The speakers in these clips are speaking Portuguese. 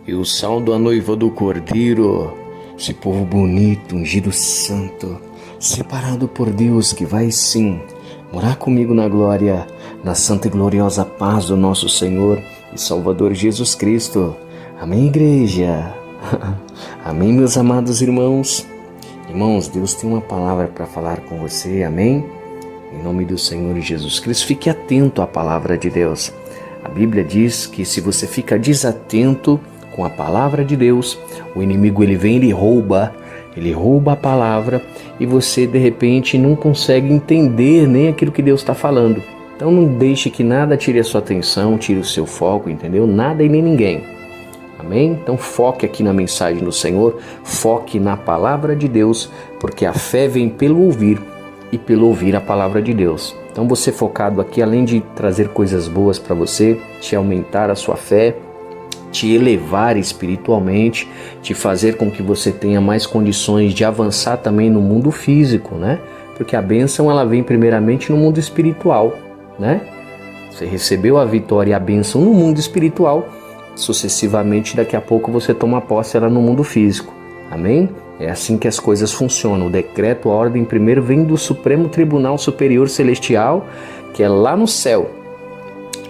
Eu saldo a noiva do Cordeiro, esse povo bonito, ungido santo, separado por Deus, que vai sim morar comigo na glória, na santa e gloriosa paz do nosso Senhor e Salvador Jesus Cristo. Amém, igreja? Amém, meus amados irmãos? Irmãos, Deus tem uma palavra para falar com você, amém? Em nome do Senhor Jesus Cristo, fique atento à palavra de Deus. A Bíblia diz que se você fica desatento com a palavra de Deus, o inimigo ele vem e rouba a palavra e você de repente não consegue entender nem aquilo que Deus está falando. Então não deixe que nada tire a sua atenção, tire o seu foco, entendeu? Nada e nem ninguém. Amém? Então foque aqui na mensagem do Senhor, foque na palavra de Deus, porque a fé vem pelo ouvir e pelo ouvir a palavra de Deus. Então você focado aqui, além de trazer coisas boas para você, te aumentar a sua fé, te elevar espiritualmente, te fazer com que você tenha mais condições de avançar também no mundo físico, né? Porque a bênção ela vem primeiramente no mundo espiritual, né? Você recebeu a vitória e a bênção no mundo espiritual, sucessivamente daqui a pouco você toma posse ela no mundo físico, amém? É assim que as coisas funcionam. O decreto, a ordem primeiro vem do Supremo Tribunal Superior Celestial, que é lá no céu,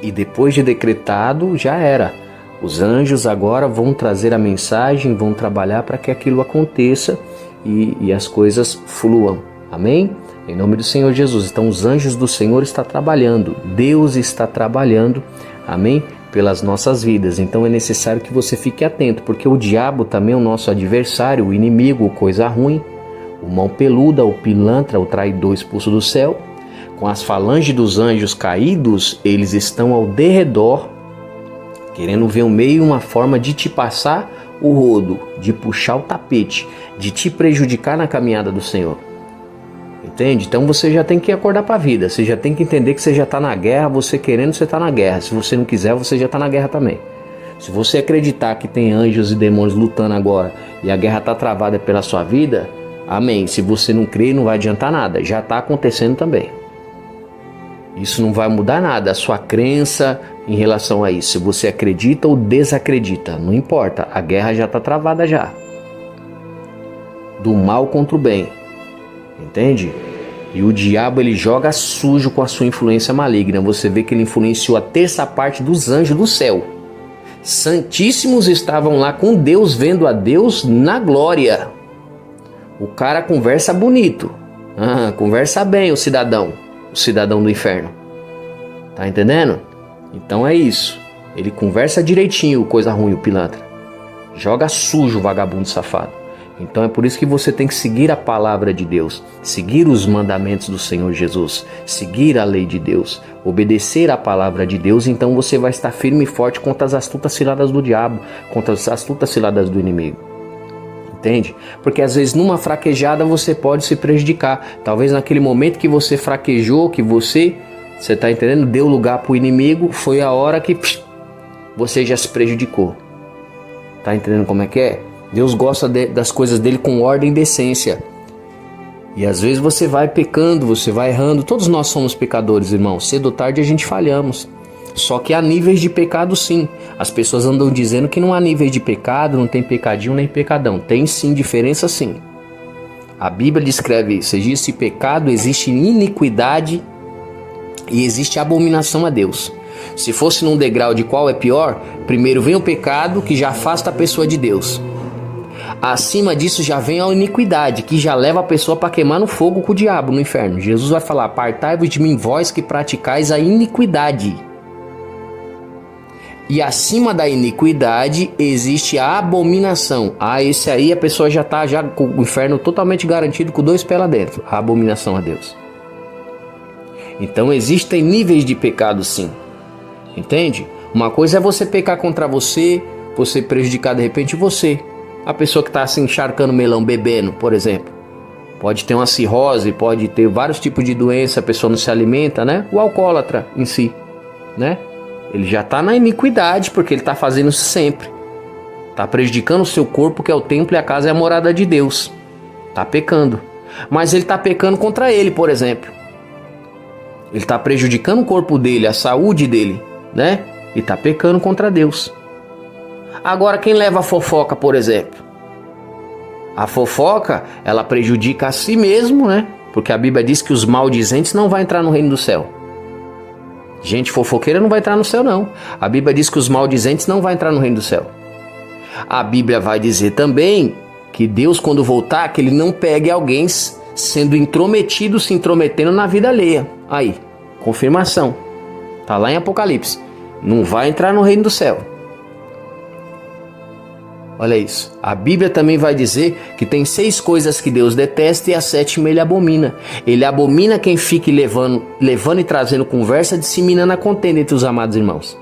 e depois de decretado já era. Os anjos agora vão trazer a mensagem, vão trabalhar para que aquilo aconteça e as coisas fluam. Amém? Em nome do Senhor Jesus. Então os anjos do Senhor estão trabalhando. Deus está trabalhando. Amém? Pelas nossas vidas. Então é necessário que você fique atento, porque o diabo também é o nosso adversário, o inimigo, o coisa ruim, o mão peluda, o pilantra, o traidor expulso do céu. Com as falanges dos anjos caídos, eles estão ao derredor, querendo ver um meio, uma forma de te passar o rodo, de puxar o tapete, de te prejudicar na caminhada do Senhor. Entende? Então você já tem que acordar para a vida, você já tem que entender que você já está na guerra, você querendo, você está na guerra. Se você não quiser, você já está na guerra também. Se você acreditar que tem anjos e demônios lutando agora e a guerra está travada pela sua vida, amém. Se você não crer, não vai adiantar nada, já está acontecendo também. Isso não vai mudar nada, a sua crença em relação a isso. Se você acredita ou desacredita, não importa, a guerra já está travada já. Do mal contra o bem, entende? E o diabo ele joga sujo com a sua influência maligna. Você vê que ele influenciou a terça parte dos anjos do céu. Santíssimos estavam lá com Deus, vendo a Deus na glória. O cara conversa bonito, conversa bem o cidadão do inferno. Tá entendendo? Então é isso. Ele conversa direitinho, coisa ruim, o pilantra. Joga sujo o vagabundo safado. Então é por isso que você tem que seguir a palavra de Deus, seguir os mandamentos do Senhor Jesus, seguir a lei de Deus, obedecer a palavra de Deus. Então você vai estar firme e forte contra as astutas ciladas do diabo, contra as astutas ciladas do inimigo. Entende? Porque às vezes numa fraquejada você pode se prejudicar. Talvez naquele momento que você fraquejou, que você está entendendo, deu lugar para o inimigo, foi a hora que você já se prejudicou. Tá entendendo como é que é? Deus gosta das coisas dele com ordem e decência. E às vezes você vai pecando, você vai errando. Todos nós somos pecadores, irmão. Cedo ou tarde a gente falhamos. Só que há níveis de pecado sim. As pessoas andam dizendo que não há níveis de pecado, não tem pecadinho nem pecadão. Tem sim diferença sim. A Bíblia descreve isso. Existe pecado, existe iniquidade e existe abominação a Deus. Se fosse num degrau de qual é pior, primeiro vem o pecado que já afasta a pessoa de Deus. Acima disso já vem a iniquidade, que já leva a pessoa para queimar no fogo com o diabo, no inferno. Jesus vai falar: apartai-vos de mim, vós que praticais a iniquidade. E acima da iniquidade existe a abominação. Esse aí a pessoa já está com o inferno totalmente garantido, com 2 pés lá dentro. A abominação a Deus. Então existem níveis de pecado sim. Entende? Uma coisa é você pecar contra você prejudicar de repente você. A pessoa que está assim encharcando melão, bebendo, por exemplo. Pode ter uma cirrose, pode ter vários tipos de doença, a pessoa não se alimenta, né? O alcoólatra em si, né? Ele já está na iniquidade, porque ele está fazendo isso sempre. Está prejudicando o seu corpo, que é o templo e a casa é a morada de Deus. Está pecando. Mas ele está pecando contra ele, por exemplo. Ele está prejudicando o corpo dele, a saúde dele, né? E está pecando contra Deus. Agora, quem leva a fofoca, por exemplo? A fofoca, ela prejudica a si mesmo, né? Porque a Bíblia diz que os maldizentes não vão entrar no reino do céu. Gente fofoqueira não vai entrar no céu, não. A Bíblia diz que os maldizentes não vão entrar no reino do céu. A Bíblia vai dizer também que Deus, quando voltar, que ele não pegue alguém sendo intrometido, se intrometendo na vida alheia. Aí, confirmação. Tá lá em Apocalipse. Não vai entrar no reino do céu. Olha isso. A Bíblia também vai dizer que tem 6 coisas que Deus detesta e a 7ª ele abomina. Ele abomina quem fique levando e trazendo conversa, disseminando a contenda entre os amados irmãos.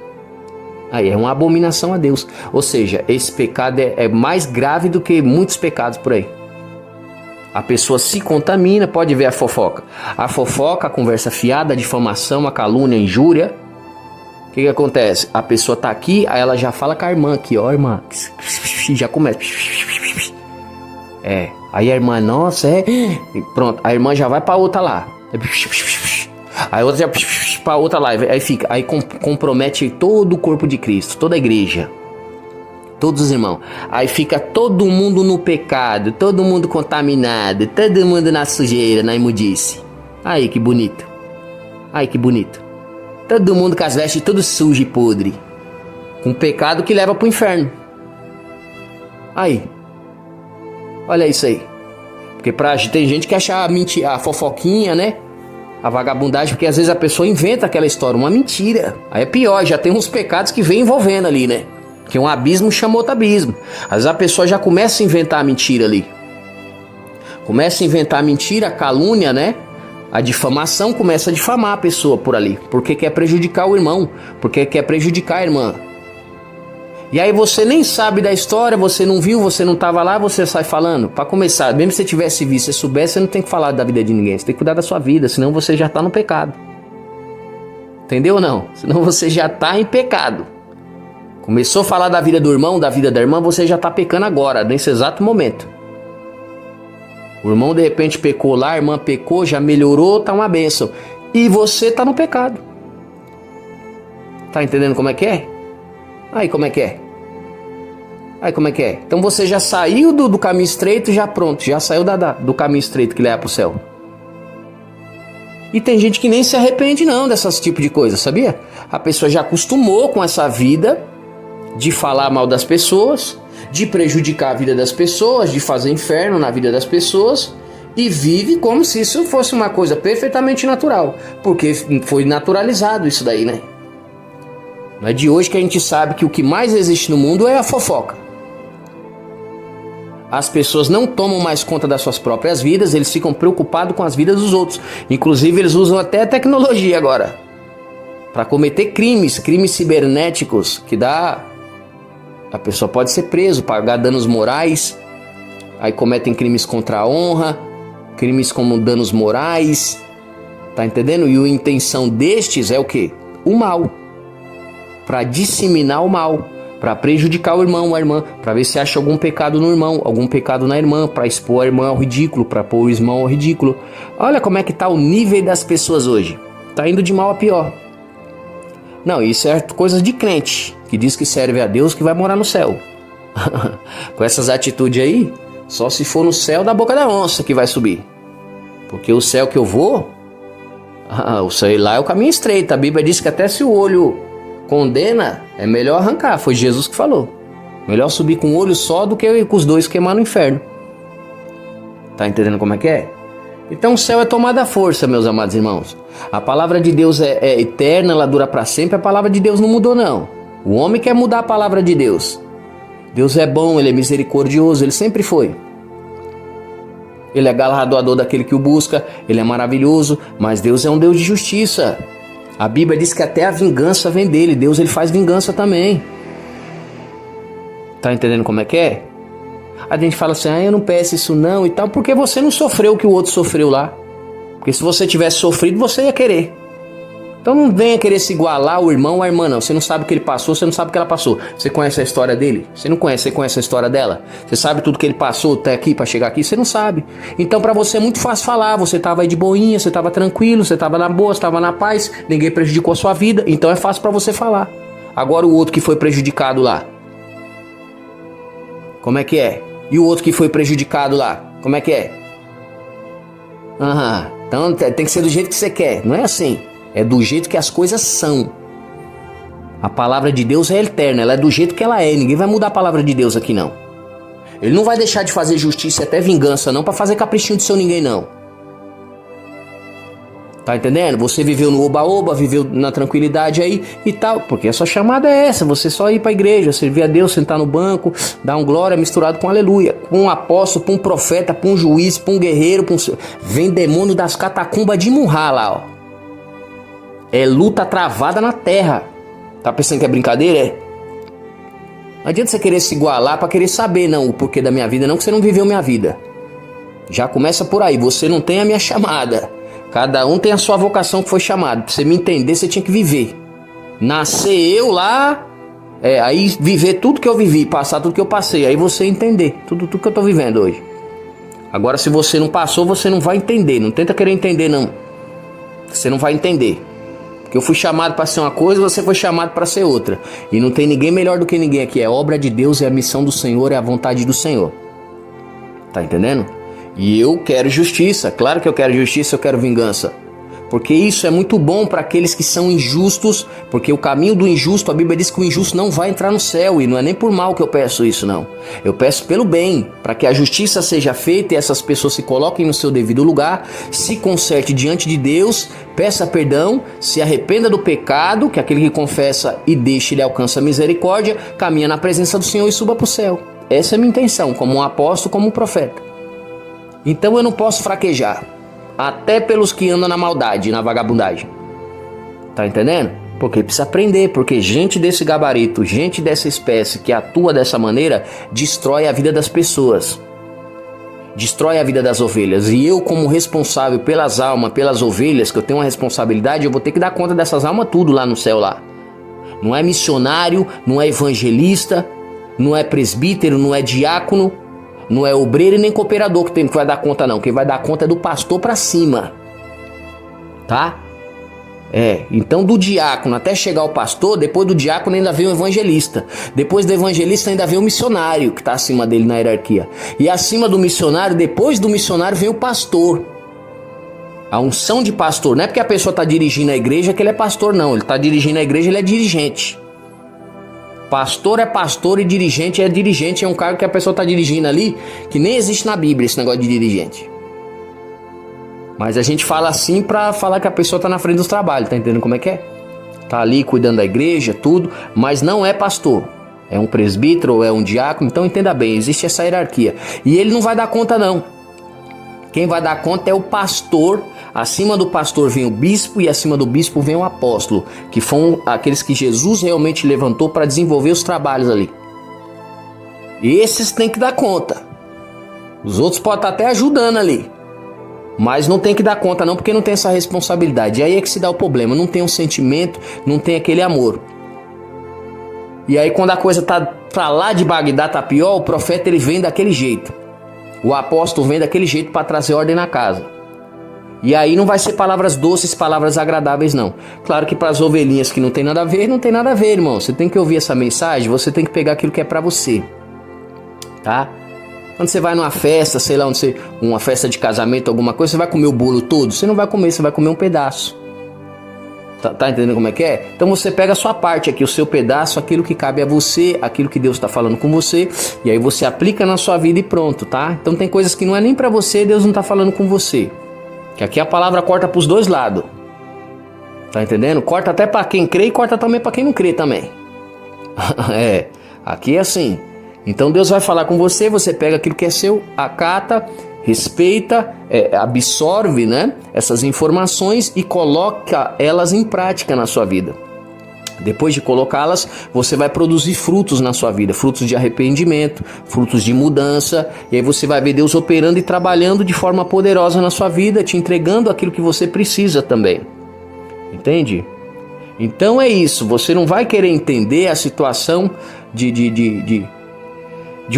Aí é uma abominação a Deus. Ou seja, esse pecado é mais grave do que muitos pecados por aí. A pessoa se contamina, pode ver a fofoca. A fofoca, a conversa fiada, a difamação, a calúnia, a injúria. O que acontece? A pessoa tá aqui, aí ela já fala com a irmã aqui, ó, irmã. Já começa. Aí a irmã, nossa, e pronto, a irmã já vai pra outra lá. Aí a outra já pra outra lá. Aí compromete todo o corpo de Cristo, toda a igreja. Todos os irmãos. Aí fica todo mundo no pecado, todo mundo contaminado, todo mundo na sujeira, na imundice. Aí que bonito. Aí que bonito. Todo mundo com as vestes tudo sujo e podre. Com pecado que leva pro inferno. Aí. Olha isso aí. Porque tem gente que acha a fofoquinha, né? A vagabundagem, porque às vezes a pessoa inventa aquela história, uma mentira. Aí é pior, já tem uns pecados que vem envolvendo ali, né? Que um abismo chama outro abismo. Às vezes a pessoa já começa a inventar a mentira ali. Começa a inventar a mentira, a calúnia, né? A difamação, começa a difamar a pessoa por ali. Porque quer prejudicar o irmão. Porque quer prejudicar a irmã. E aí você nem sabe da história, você não viu, você não estava lá, você sai falando. Para começar, mesmo se você tivesse visto, se você soubesse, você não tem que falar da vida de ninguém. Você tem que cuidar da sua vida, senão você já está no pecado. Entendeu ou não? Senão você já está em pecado. Começou a falar da vida do irmão, da vida da irmã, você já está pecando agora, nesse exato momento. O irmão de repente pecou lá, a irmã pecou, já melhorou, tá uma bênção. E você tá no pecado. Tá entendendo como é que é? Aí como é que é? Aí como é que é? Então você já saiu do caminho estreito, já pronto, já saiu do caminho estreito que leva pro céu. E tem gente que nem se arrepende não dessas tipo de coisa, sabia? A pessoa já acostumou com essa vida de falar mal das pessoas, de prejudicar a vida das pessoas, de fazer inferno na vida das pessoas, e vive como se isso fosse uma coisa perfeitamente natural, porque foi naturalizado isso daí, né? Não é de hoje que a gente sabe que o que mais existe no mundo é a fofoca. As pessoas não tomam mais conta das suas próprias vidas, eles ficam preocupados com as vidas dos outros. Inclusive eles usam até a tecnologia agora para cometer crimes cibernéticos, que a pessoa pode ser preso, pagar danos morais. Aí cometem crimes contra a honra, crimes como danos morais. Tá entendendo? E a intenção destes é o quê? O mal. Para disseminar o mal, para prejudicar o irmão, a irmã, para ver se acha algum pecado no irmão, algum pecado na irmã, para expor a irmã ao ridículo, para pôr o irmão ao ridículo. Olha como é que tá o nível das pessoas hoje. Tá indo de mal a pior. Não, isso é coisa de crente, que diz que serve a Deus, que vai morar no céu. Com essas atitudes aí, só se for no céu da boca da onça que vai subir. Porque o céu que eu vou, o céu lá é o caminho estreito. A Bíblia diz que até se o olho condena, é melhor arrancar. Foi Jesus que falou. Melhor subir com um olho só do que com os dois queimar no inferno. Tá entendendo como é que é? Então o céu é tomada à força, meus amados irmãos. A palavra de Deus é eterna, ela dura para sempre. A palavra de Deus não mudou não. O homem quer mudar a palavra de Deus. Deus é bom, Ele é misericordioso, Ele sempre foi. Ele é galardoador daquele que o busca, Ele é maravilhoso, mas Deus é um Deus de justiça. A Bíblia diz que até a vingança vem dele. Deus, ele faz vingança também. Tá entendendo como é que é? A gente fala assim, eu não peço isso não e tal, porque você não sofreu o que o outro sofreu lá. Porque se você tivesse sofrido, você ia querer. Então não venha querer se igualar o irmão ou a irmã, não. Você não sabe o que ele passou, você não sabe o que ela passou. Você conhece a história dele? Você não conhece, você conhece a história dela? Você sabe tudo que ele passou até aqui para chegar aqui? Você não sabe. Então para você é muito fácil falar. Você tava aí de boinha, você tava tranquilo, você tava na boa, você tava na paz, ninguém prejudicou a sua vida. Então é fácil para você falar. Agora o outro que foi prejudicado lá. Como é que é? E o outro que foi prejudicado lá? Como é que é? Então tem que ser do jeito que você quer. Não é assim. É do jeito que as coisas são. A palavra de Deus é eterna. Ela é do jeito que ela é. Ninguém vai mudar a palavra de Deus aqui, não. Ele não vai deixar de fazer justiça e até vingança, não, pra fazer caprichinho de seu ninguém, não. Tá entendendo? Você viveu no oba-oba, viveu na tranquilidade aí e tal. Porque a sua chamada é essa. Você só ir pra igreja, servir a Deus, sentar no banco, dar um glória misturado com aleluia. Com um apóstolo, com um profeta, com um juiz, com um guerreiro. Vem demônio das catacumbas de Murra lá, ó. É luta travada na terra. Tá pensando que é brincadeira, é? Não adianta você querer se igualar pra querer saber, não, o porquê da minha vida, não, que você não viveu minha vida. Já começa por aí. Você não tem a minha chamada. Cada um tem a sua vocação que foi chamado. Pra você me entender, você tinha que viver. Nascer eu lá, aí viver tudo que eu vivi, passar tudo que eu passei. Aí você entender tudo que eu tô vivendo hoje. Agora, se você não passou, você não vai entender. Não tenta querer entender, não. Você não vai entender. Porque eu fui chamado para ser uma coisa, você foi chamado para ser outra. E não tem ninguém melhor do que ninguém aqui. É obra de Deus, é a missão do Senhor, é a vontade do Senhor. Tá entendendo? E eu quero justiça. Claro que eu quero justiça, eu quero vingança. Porque isso é muito bom para aqueles que são injustos. Porque o caminho do injusto, a Bíblia diz que o injusto não vai entrar no céu. E não é nem por mal que eu peço isso, não. Eu peço pelo bem, para que a justiça seja feita e essas pessoas se coloquem no seu devido lugar, se conserte diante de Deus, peça perdão, se arrependa do pecado, que aquele que confessa e deixa, ele alcança a misericórdia, caminha na presença do Senhor e suba para o céu. Essa é a minha intenção, como um apóstolo, como um profeta. Então eu não posso fraquejar, até pelos que andam na maldade, na vagabundagem. Tá entendendo? Porque precisa aprender, porque gente desse gabarito, gente dessa espécie que atua dessa maneira, destrói a vida das pessoas. Destrói a vida das ovelhas. E eu, como responsável pelas almas, pelas ovelhas, que eu tenho uma responsabilidade, eu vou ter que dar conta dessas almas tudo lá no céu lá. Não é missionário, não é evangelista, não é presbítero, não é diácono, não é obreiro e nem cooperador que vai dar conta, não. Quem vai dar conta é do pastor pra cima. Tá? Então do diácono até chegar ao pastor, depois do diácono ainda vem o evangelista. Depois do evangelista ainda vem o missionário, que está acima dele na hierarquia. E acima do missionário, depois do missionário, vem o pastor. A unção de pastor. Não é porque a pessoa está dirigindo a igreja que ele é pastor, não. Ele está dirigindo a igreja, ele é dirigente. Pastor é pastor e dirigente é dirigente. É um cargo que a pessoa está dirigindo ali, que nem existe na Bíblia esse negócio de dirigente. Mas a gente fala assim para falar que a pessoa está na frente dos trabalhos, tá entendendo como é que é? Tá ali cuidando da igreja, tudo, mas não é pastor. É um presbítero ou é um diácono, então entenda bem, existe essa hierarquia. E ele não vai dar conta, não. Quem vai dar conta é o pastor. Acima do pastor vem o bispo e acima do bispo vem o apóstolo, que foram aqueles que Jesus realmente levantou para desenvolver os trabalhos ali. E esses têm que dar conta. Os outros podem estar até ajudando ali, mas não tem que dar conta não, porque não tem essa responsabilidade. E aí é que se dá o problema, não tem um sentimento, não tem aquele amor. E aí quando a coisa tá pra lá de Bagdá, tá pior, o profeta ele vem daquele jeito. O apóstolo vem daquele jeito para trazer ordem na casa. E aí não vai ser palavras doces, palavras agradáveis, não. Claro que para as ovelhinhas que não tem nada a ver, não tem nada a ver, irmão. Você tem que ouvir essa mensagem, você tem que pegar aquilo que é para você. Tá? Quando você vai numa festa, sei lá, uma festa de casamento, alguma coisa, você vai comer o bolo todo? Você não vai comer, você vai comer um pedaço. Tá entendendo como é que é? Então você pega a sua parte aqui, o seu pedaço, aquilo que cabe a você, aquilo que Deus está falando com você, e aí você aplica na sua vida e pronto, tá? Então tem coisas que não é nem para você, Deus não está falando com você. Que aqui a palavra corta para os dois lados. Tá entendendo? Corta até para quem crê e corta também para quem não crê também. Aqui é assim. Então Deus vai falar com você, você pega aquilo que é seu, acata, respeita, absorve, né, essas informações e coloca elas em prática na sua vida. Depois de colocá-las, você vai produzir frutos na sua vida, frutos de arrependimento, frutos de mudança, e aí você vai ver Deus operando e trabalhando de forma poderosa na sua vida, te entregando aquilo que você precisa também. Entende? Então é isso, você não vai querer entender a situação de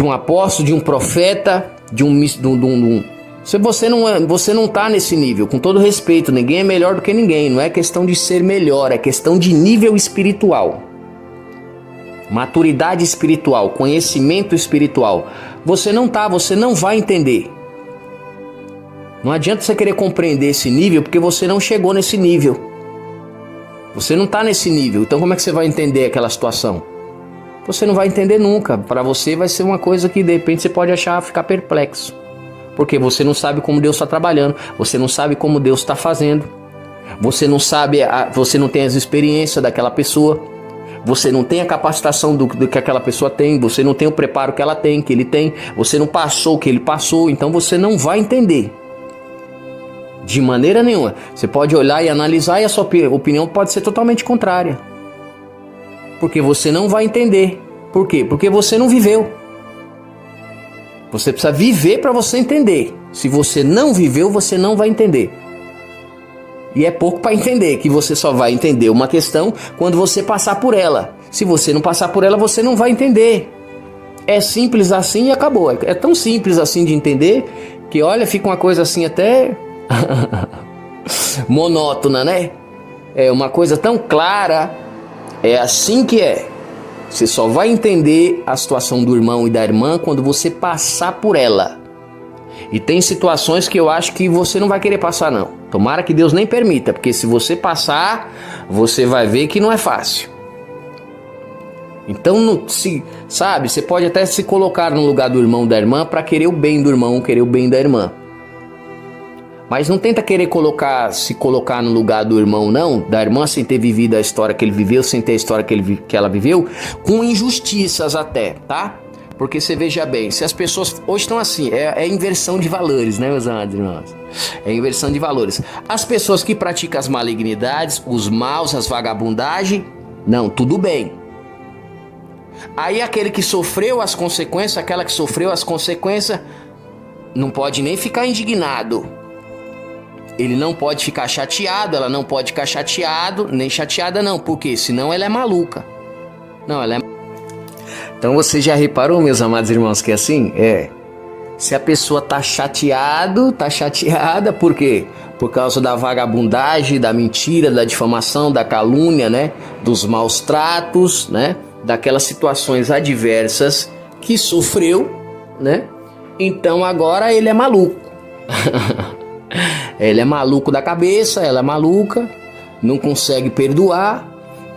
um apóstolo, de um profeta, Você não está nesse nível, com todo respeito, ninguém é melhor do que ninguém, não é questão de ser melhor, é questão de nível espiritual. maturidade espiritual, conhecimento espiritual, você não vai entender. Não adianta você querer compreender esse nível, porque você não chegou nesse nível. Você não está nesse nível, então como é que você vai entender aquela situação? Você não vai entender nunca. Para você vai ser uma coisa que de repente você pode ficar perplexo. Porque você não sabe como Deus está trabalhando, você não sabe como Deus está fazendo, você não sabe, você não tem as experiências daquela pessoa, você não tem a capacitação do que aquela pessoa tem, você não tem o preparo que ela tem, que ele tem, você não passou o que ele passou, então você não vai entender. De maneira nenhuma. Você pode olhar e analisar e a sua opinião pode ser totalmente contrária. Porque você não vai entender. Por quê? Porque você não viveu. Você precisa viver para você entender. Se você não viveu, você não vai entender. E é pouco para entender, que você só vai entender uma questão quando você passar por ela. Se você não passar por ela, você não vai entender. É simples assim e acabou. É tão simples assim de entender que, olha, fica uma coisa assim até monótona, né? É uma coisa tão clara. É assim que é. Você só vai entender a situação do irmão e da irmã quando você passar por ela. E tem situações que eu acho que você não vai querer passar, não. Tomara que Deus nem permita, porque se você passar, você vai ver que não é fácil. Então, sabe, você pode até se colocar no lugar do irmão, da irmã, para querer o bem do irmão, querer o bem da irmã. Mas não tenta querer se colocar no lugar do irmão, não, da irmã, sem ter vivido a história que ele viveu, sem ter a história que ela viveu, com injustiças até, tá? Porque você veja bem, se as pessoas hoje estão assim, é inversão de valores, né, meus amados irmãos? É inversão de valores. As pessoas que praticam as malignidades, os maus, as vagabundagens, não, tudo bem. Aí aquele que sofreu as consequências, aquela que sofreu as consequências, não pode nem ficar indignado. Ele não pode ficar chateado, ela não pode ficar chateado, nem chateada não, porque senão ela é maluca. Não, ela é... Então você já reparou, meus amados irmãos, que assim, se a pessoa tá chateada, por quê? Por causa da vagabundagem, da mentira, da difamação, da calúnia, né? Dos maus tratos, né? Daquelas situações adversas que sofreu, né? Então agora ele é maluco. Ele é maluco da cabeça, ela é maluca, não consegue perdoar,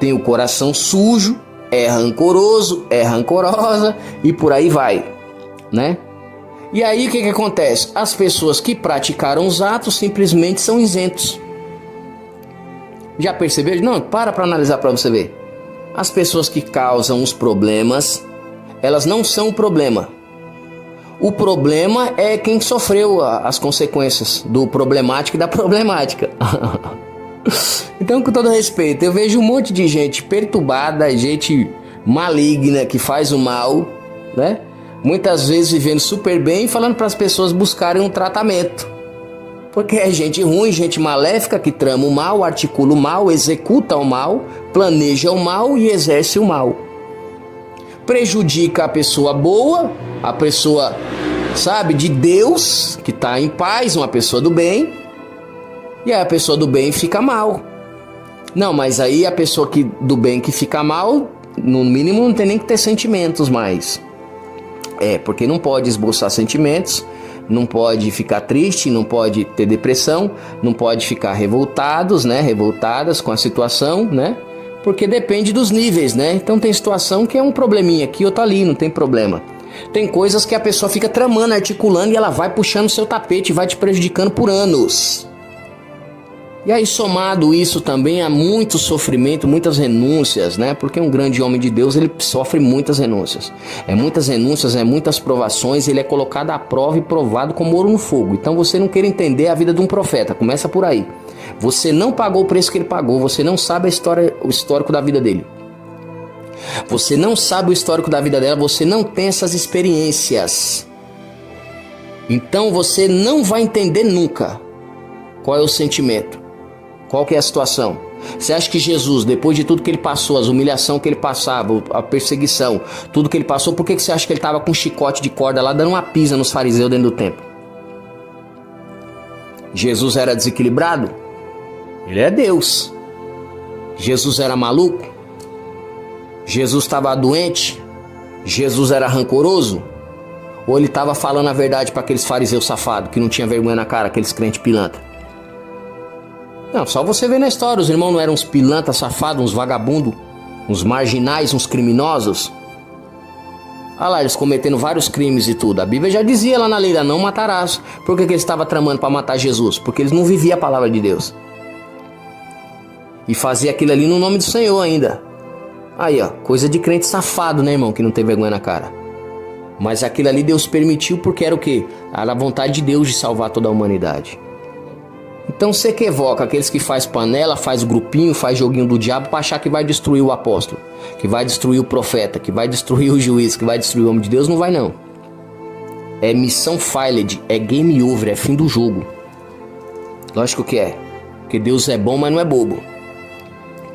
tem o coração sujo, é rancoroso, é rancorosa e por aí vai, né? E aí o que acontece? As pessoas que praticaram os atos simplesmente são isentos. Já percebeu? Não, para analisar para você ver. As pessoas que causam os problemas, elas não são o problema. O problema é quem sofreu as consequências do problemático e da problemática. Então, com todo respeito, eu vejo um monte de gente perturbada, gente maligna que faz o mal, né? Muitas vezes vivendo super bem e falando para as pessoas buscarem um tratamento. Porque é gente ruim, gente maléfica que trama o mal, articula o mal, executa o mal, planeja o mal e exerce o mal. Prejudica a pessoa boa, a pessoa, sabe, de Deus, que está em paz, uma pessoa do bem, e aí a pessoa do bem fica mal. Não, mas aí a pessoa do bem que fica mal, no mínimo não tem nem que ter sentimentos mais. Porque não pode esboçar sentimentos, não pode ficar triste, não pode ter depressão, não pode ficar revoltadas com a situação, né? Porque depende dos níveis, né? Então tem situação que é um probleminha aqui, outra ali, não tem problema. Tem coisas que a pessoa fica tramando, articulando e ela vai puxando o seu tapete, vai te prejudicando por anos. E aí, somado isso também a muito sofrimento, muitas renúncias, né? Porque um grande homem de Deus, ele sofre muitas renúncias. Muitas renúncias, muitas provações, ele é colocado à prova e provado como ouro no fogo. Então você não quer entender a vida de um profeta, começa por aí. Você não pagou o preço que ele pagou, você não sabe o histórico da vida dele. Você não sabe o histórico da vida dela, você não tem essas experiências. Então você não vai entender nunca qual é o sentimento. Qual que é a situação? Você acha que Jesus, depois de tudo que ele passou, as humilhações que ele passava, a perseguição, tudo que ele passou, por que você acha que ele estava com um chicote de corda lá, dando uma pisa nos fariseus dentro do templo? Jesus era desequilibrado? Ele é Deus. Jesus era maluco? Jesus estava doente? Jesus era rancoroso? Ou ele estava falando a verdade para aqueles fariseus safados que não tinha vergonha na cara, aqueles crentes pilantra? Não, só você ver na história, os irmãos não eram uns pilantras safados, uns vagabundos, uns marginais, uns criminosos? Olha lá, eles cometendo vários crimes e tudo. A Bíblia já dizia lá na lei, não matarás. Por que eles estavam tramando para matar Jesus? Porque eles não viviam a palavra de Deus. E fazia aquilo ali no nome do Senhor ainda. Aí, ó, coisa de crente safado, né, irmão, que não tem vergonha na cara. Mas aquilo ali Deus permitiu porque era o quê? Era a vontade de Deus de salvar toda a humanidade. Então você que evoca aqueles que faz panela, faz grupinho, faz joguinho do diabo para achar que vai destruir o apóstolo, que vai destruir o profeta, que vai destruir o juiz, que vai destruir o homem de Deus, não vai não. É missão failed, é game over, é fim do jogo. Lógico que é, porque Deus é bom, mas não é bobo.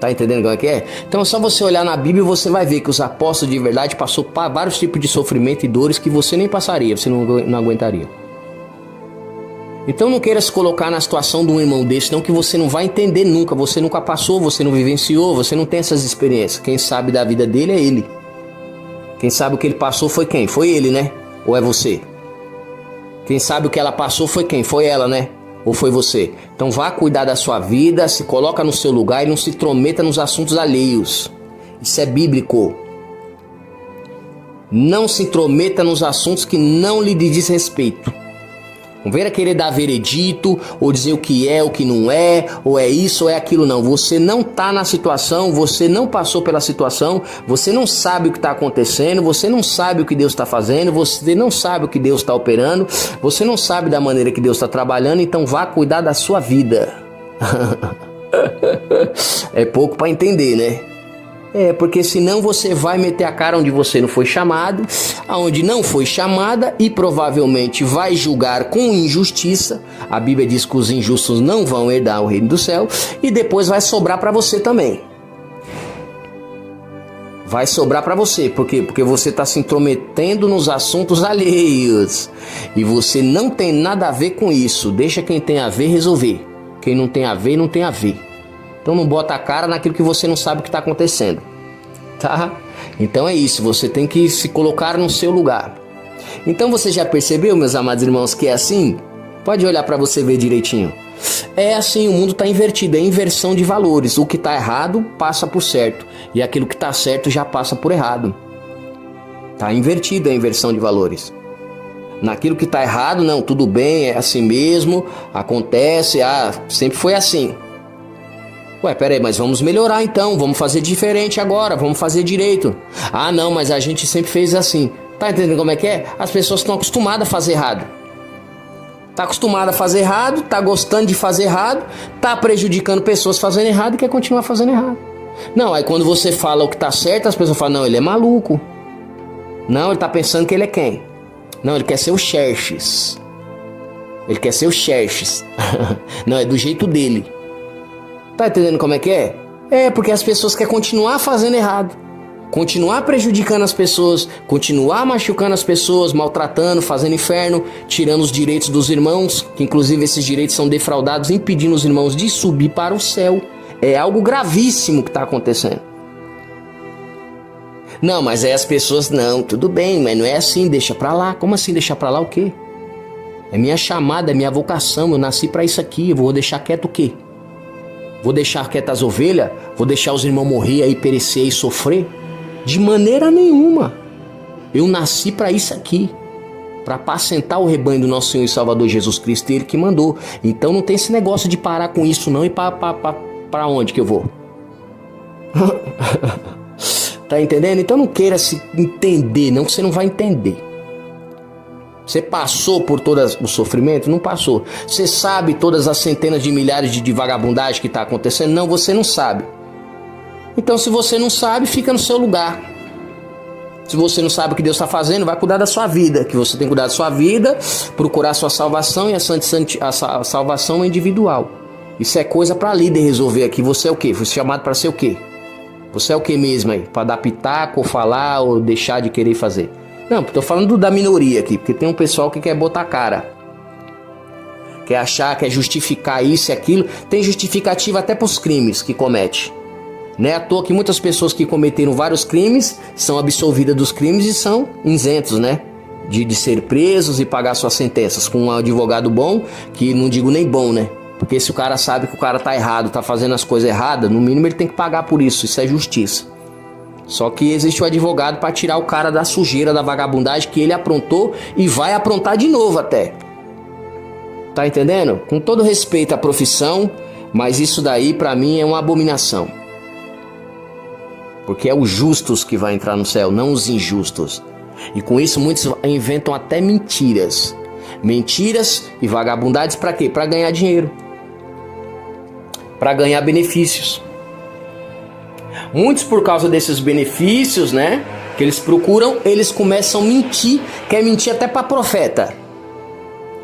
Tá entendendo como é que é? Então é só você olhar na Bíblia e você vai ver que os apóstolos de verdade passou por vários tipos de sofrimento e dores que você nem passaria, você não aguentaria. Então não queira se colocar na situação de um irmão desse, não, que você não vai entender nunca, você nunca passou, você não vivenciou, você não tem essas experiências. Quem sabe da vida dele é ele. Quem sabe o que ele passou foi quem? Foi ele, né? Ou é você? Quem sabe o que ela passou foi quem? Foi ela, né? Ou foi você? Então vá cuidar da sua vida, se coloca no seu lugar e não se intrometa nos assuntos alheios. Isso é bíblico. Não se intrometa nos assuntos que não lhe diz respeito. Não venha querer dar veredito, ou dizer o que é, o que não é, ou é isso, ou é aquilo, não. Você não está na situação, você não passou pela situação, você não sabe o que está acontecendo, você não sabe o que Deus está fazendo, você não sabe o que Deus está operando, você não sabe da maneira que Deus está trabalhando, então vá cuidar da sua vida. É pouco para entender, né? É, porque senão você vai meter a cara onde você não foi chamado, aonde não foi chamada, e provavelmente vai julgar com injustiça. A Bíblia diz que os injustos não vão herdar o reino do céu, e depois vai sobrar para você também. Vai sobrar para você, por quê? Porque você está se intrometendo nos assuntos alheios, e você não tem nada a ver com isso. Deixa quem tem a ver resolver. Quem não tem a ver, não tem a ver. Então não bota a cara naquilo que você não sabe o que está acontecendo, tá? Então é isso, você tem que se colocar no seu lugar. Então você já percebeu, meus amados irmãos, que é assim? Pode olhar para você ver direitinho. É assim, o mundo está invertido, é inversão de valores. O que está errado passa por certo, e aquilo que está certo já passa por errado. Está invertido a inversão de valores. Naquilo que está errado, não, tudo bem, é assim mesmo, acontece, sempre foi assim. Ué, peraí, mas vamos melhorar então, vamos fazer diferente agora, vamos fazer direito. Ah, não, mas a gente sempre fez assim. Tá entendendo como é que é? As pessoas estão acostumadas a fazer errado. Tá acostumada a fazer errado, tá gostando de fazer errado, tá prejudicando pessoas fazendo errado e quer continuar fazendo errado. Não, aí quando você fala o que tá certo, as pessoas falam, não, ele é maluco. Não, ele tá pensando que ele é quem? Não, ele quer ser o Xerxes. Ele quer ser o Xerxes. Não, é do jeito dele. Tá entendendo como é que é? É porque as pessoas querem continuar fazendo errado, continuar prejudicando as pessoas, continuar machucando as pessoas, maltratando, fazendo inferno, tirando os direitos dos irmãos, que inclusive esses direitos são defraudados, impedindo os irmãos de subir para o céu. É algo gravíssimo que está acontecendo. Não, mas aí as pessoas, não, tudo bem, mas não é assim, deixa pra lá. Como assim deixar pra lá o quê? É minha chamada, é minha vocação, eu nasci pra isso aqui, eu vou deixar quieto o quê? Vou deixar quietas as ovelhas? Vou deixar os irmãos morrer aí, perecer e sofrer? De maneira nenhuma. Eu nasci para isso aqui, para apacentar o rebanho do nosso Senhor e Salvador Jesus Cristo, Ele que mandou. Então não tem esse negócio de parar com isso não e para onde que eu vou? Tá entendendo? Então não queira se entender, não, que você não vai entender. Você passou por todo o sofrimento? Não passou. Você sabe todas as centenas de milhares de vagabundagem que está acontecendo? Não, você não sabe. Então se você não sabe, fica no seu lugar. Se você não sabe o que Deus está fazendo, vai cuidar da sua vida. Que você tem que cuidar da sua vida, procurar a sua salvação, e a salvação é individual. Isso é coisa para líder resolver aqui. Você é o quê? Foi chamado para ser o quê? Você é o quê mesmo aí? Para dar pitaco, ou falar, ou deixar de querer fazer? Não, estou falando da minoria aqui, porque tem um pessoal que quer botar cara. Quer achar, quer justificar isso e aquilo. Tem justificativa até para os crimes que comete. Não é à toa que muitas pessoas que cometeram vários crimes são absolvidas dos crimes e são isentos, né? De ser presos e pagar suas sentenças com um advogado bom, que não digo nem bom, né? Porque se o cara sabe que o cara tá errado, tá fazendo as coisas erradas, no mínimo ele tem que pagar por isso, isso é justiça. Só que existe o advogado para tirar o cara da sujeira, da vagabundagem que ele aprontou e vai aprontar de novo até. Tá entendendo? Com todo respeito à profissão, mas isso daí pra mim é uma abominação. Porque é os justos que vai entrar no céu, não os injustos. E com isso muitos inventam até mentiras. Mentiras e vagabundades para quê? Para ganhar dinheiro. Para ganhar benefícios. Muitos por causa desses benefícios, né, que eles procuram, eles começam a mentir, quer mentir até para profeta.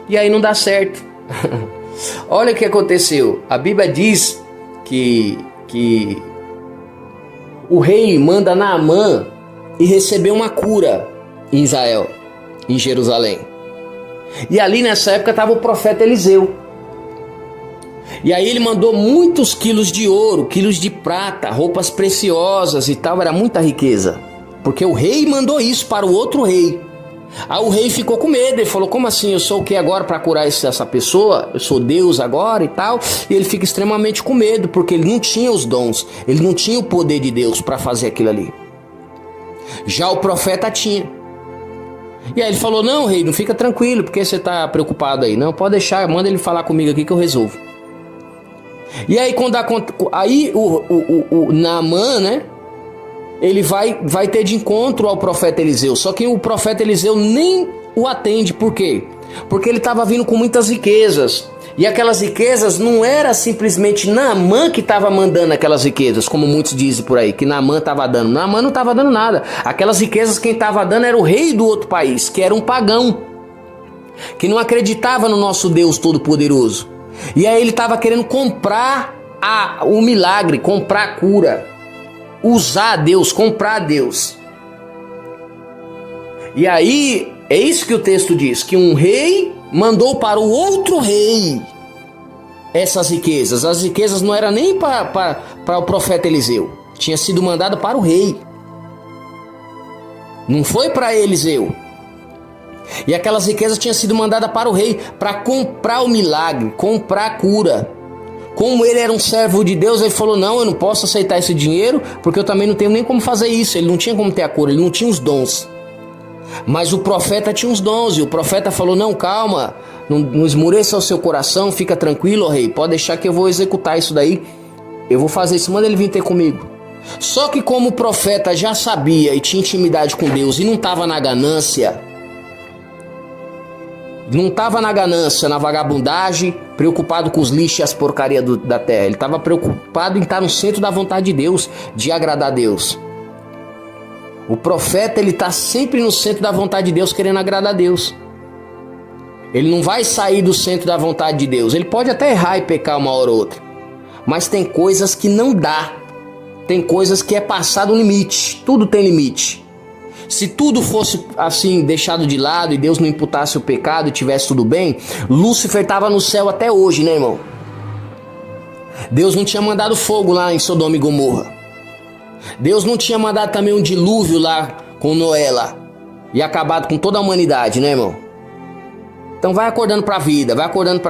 E aí não dá certo. Olha o que aconteceu. A Bíblia diz que o rei manda Naamã e recebeu uma cura em Israel, em Jerusalém. E ali nessa época estava o profeta Eliseu. E aí ele mandou muitos quilos de ouro, quilos de prata, roupas preciosas e tal, era muita riqueza. Porque o rei mandou isso para o outro rei. Aí o rei ficou com medo, ele falou, como assim, eu sou o que agora para curar essa pessoa? Eu sou Deus agora e tal. E ele fica extremamente com medo, porque ele não tinha os dons, ele não tinha o poder de Deus para fazer aquilo ali. Já o profeta tinha. E aí ele falou, não rei, não fica tranquilo, porque você está preocupado aí? Não, pode deixar, manda ele falar comigo aqui que eu resolvo. E aí quando o Naamã, né? Ele vai ter de encontro ao profeta Eliseu. Só que o profeta Eliseu nem o atende. Por quê? Porque ele estava vindo com muitas riquezas. E aquelas riquezas não era simplesmente Naamã que estava mandando aquelas riquezas, como muitos dizem por aí, que Naamã estava dando. Naamã não estava dando nada. Aquelas riquezas quem estava dando era o rei do outro país, que era um pagão, que não acreditava no nosso Deus Todo-Poderoso. E aí ele estava querendo comprar o milagre, comprar a cura. Usar Deus, comprar Deus. E aí, é isso que o texto diz, que um rei mandou para o outro rei essas riquezas. As riquezas não eram nem para o profeta Eliseu, tinha sido mandado para o rei. Não foi para Eliseu. E aquelas riquezas tinham sido mandadas para o rei, para comprar o milagre, comprar a cura. Como ele era um servo de Deus, ele falou, não, eu não posso aceitar esse dinheiro, porque eu também não tenho nem como fazer isso. Ele não tinha como ter a cura, ele não tinha os dons. Mas o profeta tinha os dons, e o profeta falou, não, calma, não esmoreça o seu coração, fica tranquilo, ó rei, pode deixar que eu vou executar isso daí, eu vou fazer isso, manda ele vir ter comigo. Só que como o profeta já sabia e tinha intimidade com Deus e não estava na ganância, na vagabundagem, preocupado com os lixos e as porcarias da terra. Ele estava preocupado em estar no centro da vontade de Deus, de agradar a Deus. O profeta, ele está sempre no centro da vontade de Deus, querendo agradar a Deus. Ele não vai sair do centro da vontade de Deus. Ele pode até errar e pecar uma hora ou outra, mas tem coisas que não dá. Tem coisas que é passado o limite. Tudo tem limite. Se tudo fosse assim deixado de lado e Deus não imputasse o pecado e tivesse tudo bem, Lúcifer estava no céu até hoje, né, irmão? Deus não tinha mandado fogo lá em Sodoma e Gomorra. Deus não tinha mandado também um dilúvio lá com Noé lá e acabado com toda a humanidade, né, irmão? Então vai acordando para a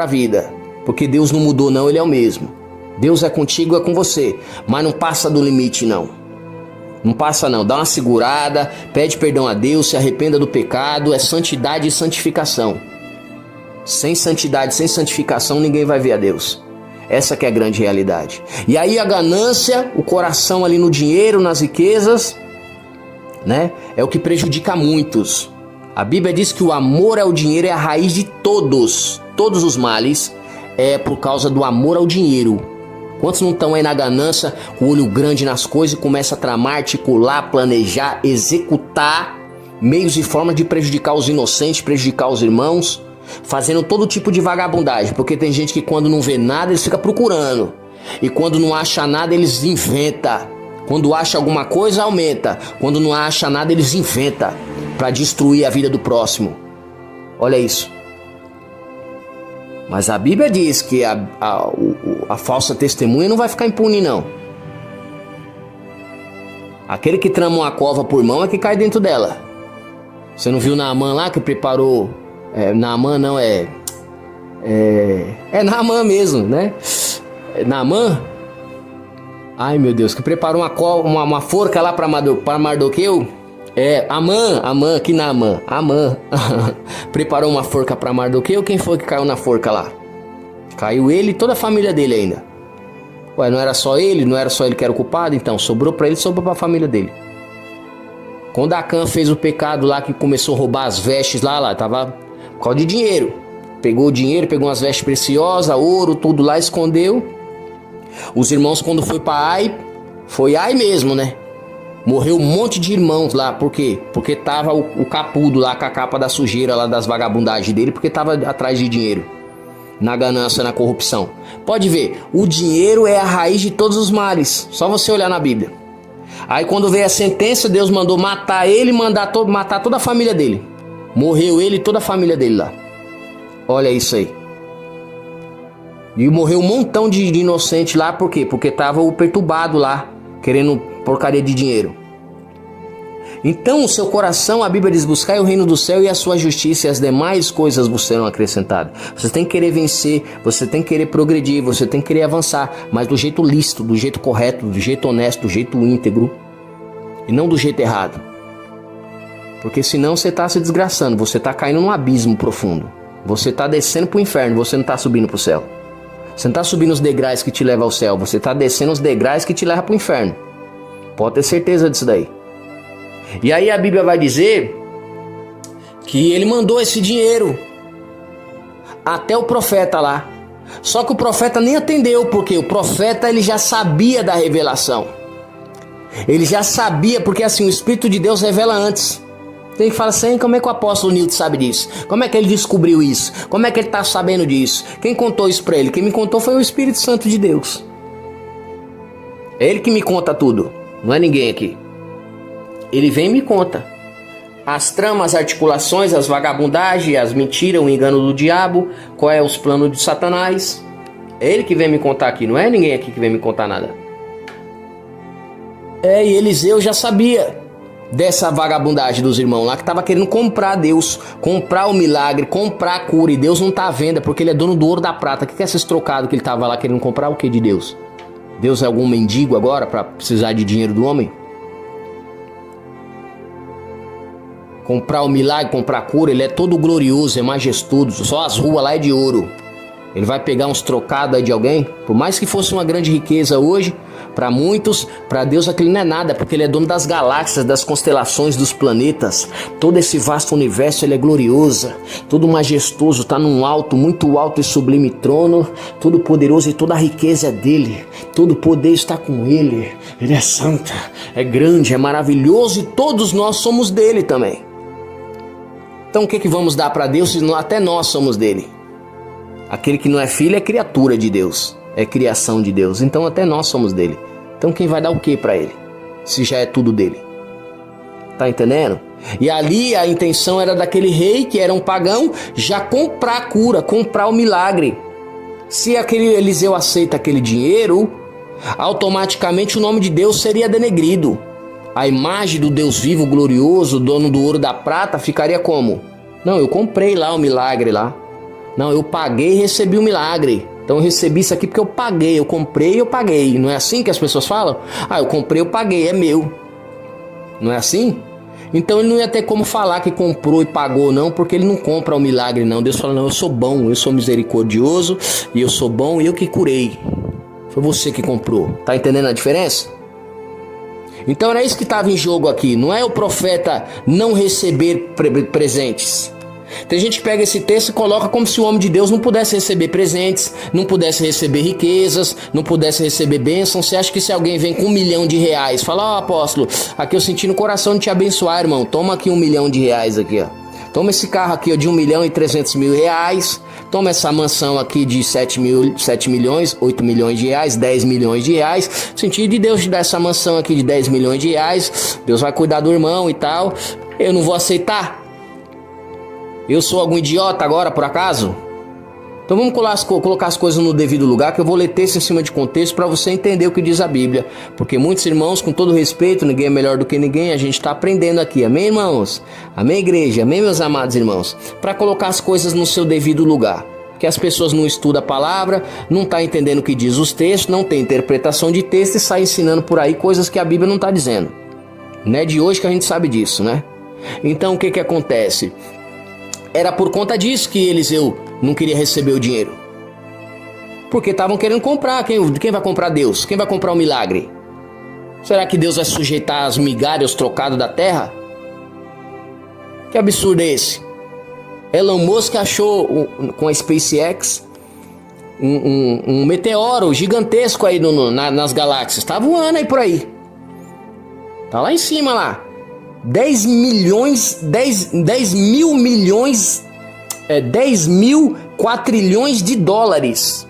vida, porque Deus não mudou não, Ele é o mesmo. Deus é contigo, é com você, mas não passa do limite não. Não passa não, dá uma segurada, pede perdão a Deus, se arrependa do pecado, é santidade e santificação. Sem santidade, sem santificação, ninguém vai ver a Deus. Essa que é a grande realidade. E aí a ganância, o coração ali no dinheiro, nas riquezas, né, é o que prejudica muitos. A Bíblia diz que o amor ao dinheiro é a raiz de todos os males, é por causa do amor ao dinheiro. Quantos não estão aí na ganância, com o olho grande nas coisas e começa a tramar, articular, planejar, executar meios e formas de prejudicar os inocentes, prejudicar os irmãos, fazendo todo tipo de vagabundagem, porque tem gente que quando não vê nada, eles ficam procurando, e quando não acha nada, eles inventam. Quando acha alguma coisa, aumenta. Quando não acha nada, eles inventam para destruir a vida do próximo. Olha isso. Mas a Bíblia diz que a falsa testemunha não vai ficar impune não. Aquele que trama uma cova por mão é que cai dentro dela. Você não viu Naamã lá que preparou... Naamã não, é Naamã mesmo, né? Naamã? Ai, meu Deus, que preparou uma forca lá para Mardoqueu. Amã, que Naamã. Amã. Preparou uma forca para Mardoqueu. Quem foi que caiu na forca lá? Caiu ele e toda a família dele ainda. Ué, não era só ele? Não era só ele que era o culpado? Então, sobrou para ele, sobrou para a família dele. Quando Acã fez o pecado lá, que começou a roubar as vestes lá, tava por causa de dinheiro. Pegou o dinheiro, pegou umas vestes preciosas, ouro, tudo lá, escondeu. Os irmãos, quando foi para Ai, foi Ai mesmo, né? Morreu um monte de irmãos lá, por quê? Porque tava o capudo lá com a capa da sujeira lá das vagabundagens dele, porque tava atrás de dinheiro. Na ganância, na corrupção. Pode ver, o dinheiro é a raiz de todos os males. Só você olhar na Bíblia. Aí quando veio a sentença, Deus mandou matar ele e matar toda a família dele. Morreu ele e toda a família dele lá. Olha isso aí. E morreu um montão de inocente lá, por quê? Porque tava o perturbado lá, querendo porcaria de dinheiro. Então o seu coração, a Bíblia diz, buscai o reino do céu e a sua justiça, e as demais coisas vos serão acrescentadas. Você tem que querer vencer, você tem que querer progredir, você tem que querer avançar, mas do jeito lícito, do jeito correto, do jeito honesto, do jeito íntegro, e não do jeito errado. Porque senão você está se desgraçando, você está caindo num abismo profundo. Você está descendo para o inferno, você não está subindo para o céu. Você não está subindo os degraus que te levam ao céu, você está descendo os degraus que te levam para o inferno. Pode ter certeza disso daí. E aí a Bíblia vai dizer que ele mandou esse dinheiro até o profeta lá. Só que o profeta nem atendeu, porque o profeta ele já sabia da revelação. Ele já sabia, porque assim, o Espírito de Deus revela antes. Tem que falar assim, como é que o apóstolo Nilton sabe disso? Como é que ele descobriu isso? Como é que ele está sabendo disso? Quem contou isso para ele? Quem me contou foi o Espírito Santo de Deus. É ele que me conta tudo, não é ninguém aqui. Ele vem e me conta. As tramas, as articulações, as vagabundagens, as mentiras, o engano do diabo, qual é os planos de Satanás. É ele que vem me contar aqui, não é ninguém aqui que vem me contar nada. E Eliseu já sabia dessa vagabundagem dos irmãos lá, que estava querendo comprar Deus, comprar o milagre, comprar a cura, e Deus não está à venda, porque ele é dono do ouro e da prata. O que é esses trocados que ele estava lá querendo comprar? O que de Deus? Deus é algum mendigo agora para precisar de dinheiro do homem? Comprar o milagre, comprar a cura, ele é todo glorioso, é majestoso, só as ruas lá é de ouro. Ele vai pegar uns trocados aí de alguém? Por mais que fosse uma grande riqueza hoje, para muitos, para Deus aquilo não é nada, porque ele é dono das galáxias, das constelações, dos planetas. Todo esse vasto universo, ele é glorioso, todo majestoso, está num alto, muito alto e sublime trono, todo poderoso, e toda a riqueza é dele, todo poder está com ele. Ele é santo, é grande, é maravilhoso, e todos nós somos dele também. Então o que vamos dar para Deus se até nós somos dele? Aquele que não é filho é criatura de Deus, é criação de Deus, então até nós somos dele. Então quem vai dar o que para ele, se já é tudo dele? Tá entendendo? E ali a intenção era daquele rei, que era um pagão, já comprar a cura, comprar o milagre. Se aquele Eliseu aceita aquele dinheiro, automaticamente o nome de Deus seria denegrido. A imagem do Deus vivo, glorioso, dono do ouro e da prata, ficaria como? Não, eu comprei lá o milagre lá. Não, eu paguei e recebi o milagre. Então eu recebi isso aqui porque eu paguei, eu comprei e eu paguei. Não é assim que as pessoas falam? Ah, eu comprei, eu paguei, é meu. Não é assim? Então ele não ia ter como falar que comprou e pagou não, porque ele não compra o milagre não. Deus fala, não, eu sou bom, eu sou misericordioso e eu sou bom e eu que curei. Foi você que comprou. Tá entendendo a diferença? Então era isso que estava em jogo aqui. Não é o profeta não receber presentes. Tem gente que pega esse texto e coloca como se o homem de Deus não pudesse receber presentes, não pudesse receber riquezas, não pudesse receber bênçãos. Você acha que se alguém vem com R$1 milhão, fala, ó, apóstolo, aqui eu senti no coração de te abençoar, irmão, toma aqui R$1 milhão aqui, ó. Toma esse carro aqui, ó, de R$1.300.000, toma essa mansão aqui de 7 milhões, 8 milhões de reais, 10 milhões de reais. Senti de Deus te dar essa mansão aqui de 10 milhões de reais, Deus vai cuidar do irmão e tal. Eu não vou aceitar. Eu sou algum idiota agora, por acaso? Então vamos colocar as coisas no devido lugar, que eu vou ler texto em cima de contexto para você entender o que diz a Bíblia. Porque muitos irmãos, com todo respeito, ninguém é melhor do que ninguém, a gente está aprendendo aqui. Amém, irmãos? Amém, igreja? Amém, meus amados irmãos? Para colocar as coisas no seu devido lugar. Que as pessoas não estudam a palavra, não estão entendendo o que diz os textos, não tem interpretação de texto e saem ensinando por aí coisas que a Bíblia não está dizendo. Não é de hoje que a gente sabe disso, né? Então o que acontece? Era por conta disso que Eliseu não queria receber o dinheiro. Porque estavam querendo comprar. Quem vai comprar Deus? Quem vai comprar o milagre? Será que Deus vai sujeitar as migalhas, os trocados da terra? Que absurdo é esse? Elon Musk achou com a SpaceX um meteoro gigantesco aí nas galáxias. Tá voando aí por aí. Tá lá em cima lá. 10 mil quatrilhões de dólares.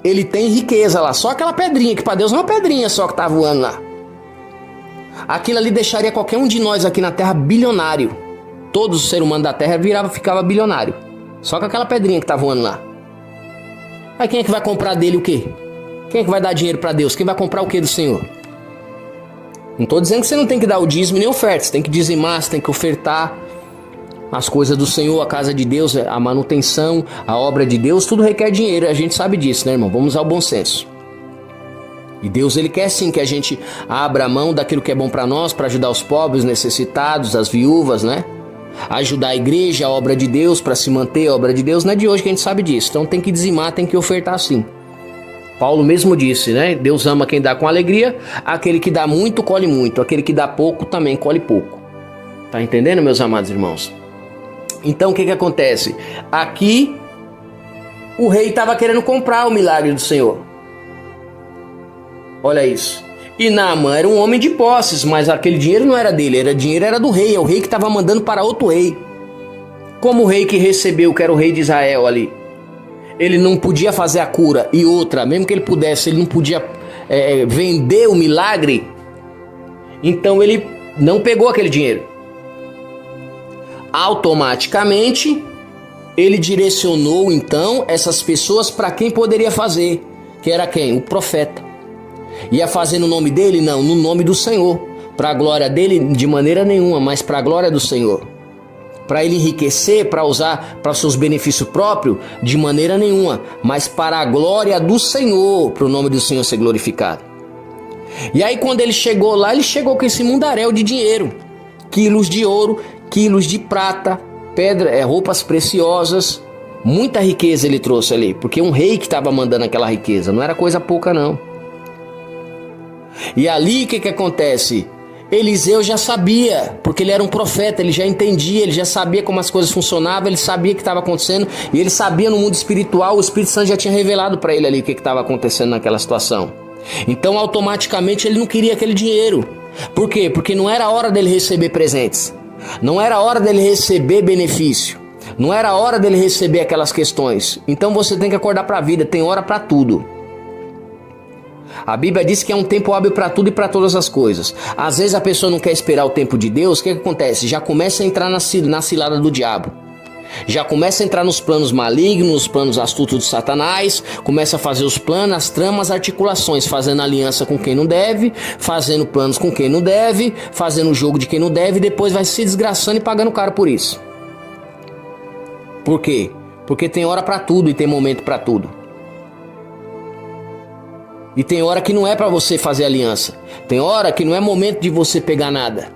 Ele tem riqueza lá. Só aquela pedrinha, que para Deus não é uma pedrinha só que tá voando lá. Aquilo ali deixaria qualquer um de nós aqui na Terra bilionário. Todos os seres humanos da Terra ficava bilionário. Só com aquela pedrinha que tá voando lá. Aí quem é que vai comprar dele o quê? Quem é que vai dar dinheiro para Deus? Quem vai comprar o quê do Senhor? Não estou dizendo que você não tem que dar o dízimo nem oferta. Você tem que dizimar, você tem que ofertar as coisas do Senhor, a casa de Deus, a manutenção, a obra de Deus. Tudo requer dinheiro, a gente sabe disso, né, irmão? Vamos usar o bom senso. E Deus, Ele quer sim que a gente abra a mão daquilo que é bom para nós, para ajudar os pobres, necessitados, as viúvas, né? Ajudar a igreja, a obra de Deus, para se manter a obra de Deus. Não é de hoje que a gente sabe disso. Então tem que dizimar, tem que ofertar sim. Paulo mesmo disse, né? Deus ama quem dá com alegria. Aquele que dá muito, colhe muito. Aquele que dá pouco, também colhe pouco. Tá entendendo, meus amados irmãos? Então o que acontece? Aqui o rei estava querendo comprar o milagre do Senhor. Olha isso. E Naamã era um homem de posses, mas aquele dinheiro não era dele, era do rei. É o rei que estava mandando para outro rei. Como o rei que recebeu, que era o rei de Israel ali, ele não podia fazer a cura. E outra, mesmo que ele pudesse, ele não podia vender o milagre. Então ele não pegou aquele dinheiro. Automaticamente ele direcionou então essas pessoas para quem poderia fazer. Que era quem? O profeta. Ia fazer no nome dele? Não, no nome do Senhor. Para a glória dele de maneira nenhuma, mas para a glória do Senhor. Para ele enriquecer, para usar para seus benefícios próprios, de maneira nenhuma, mas para a glória do Senhor, para o nome do Senhor ser glorificado. E aí quando ele chegou lá, ele chegou com esse mundaréu de dinheiro, quilos de ouro, quilos de prata, pedra, roupas preciosas, muita riqueza ele trouxe ali, porque um rei que estava mandando aquela riqueza, não era coisa pouca não. E ali o que acontece? Eliseu já sabia, porque ele era um profeta, ele já entendia, ele já sabia como as coisas funcionavam, ele sabia o que estava acontecendo, e ele sabia no mundo espiritual, o Espírito Santo já tinha revelado para ele ali o que estava acontecendo naquela situação. Então automaticamente ele não queria aquele dinheiro. Por quê? Porque não era hora dele receber presentes, não era hora dele receber benefício, não era hora dele receber aquelas questões. Então você tem que acordar para a vida, tem hora para tudo. A Bíblia diz que é um tempo hábil para tudo e para todas as coisas. Às vezes a pessoa não quer esperar o tempo de Deus. O que acontece? Já começa a entrar na cilada do diabo. Já começa a entrar nos planos malignos, nos planos astutos de Satanás. Começa a fazer os planos, as tramas, articulações. Fazendo aliança com quem não deve. Fazendo planos com quem não deve. Fazendo o jogo de quem não deve. E depois vai se desgraçando e pagando caro por isso. Por quê? Porque tem hora para tudo e tem momento para tudo. E tem hora que não é para você fazer aliança. Tem hora que não é momento de você pegar nada.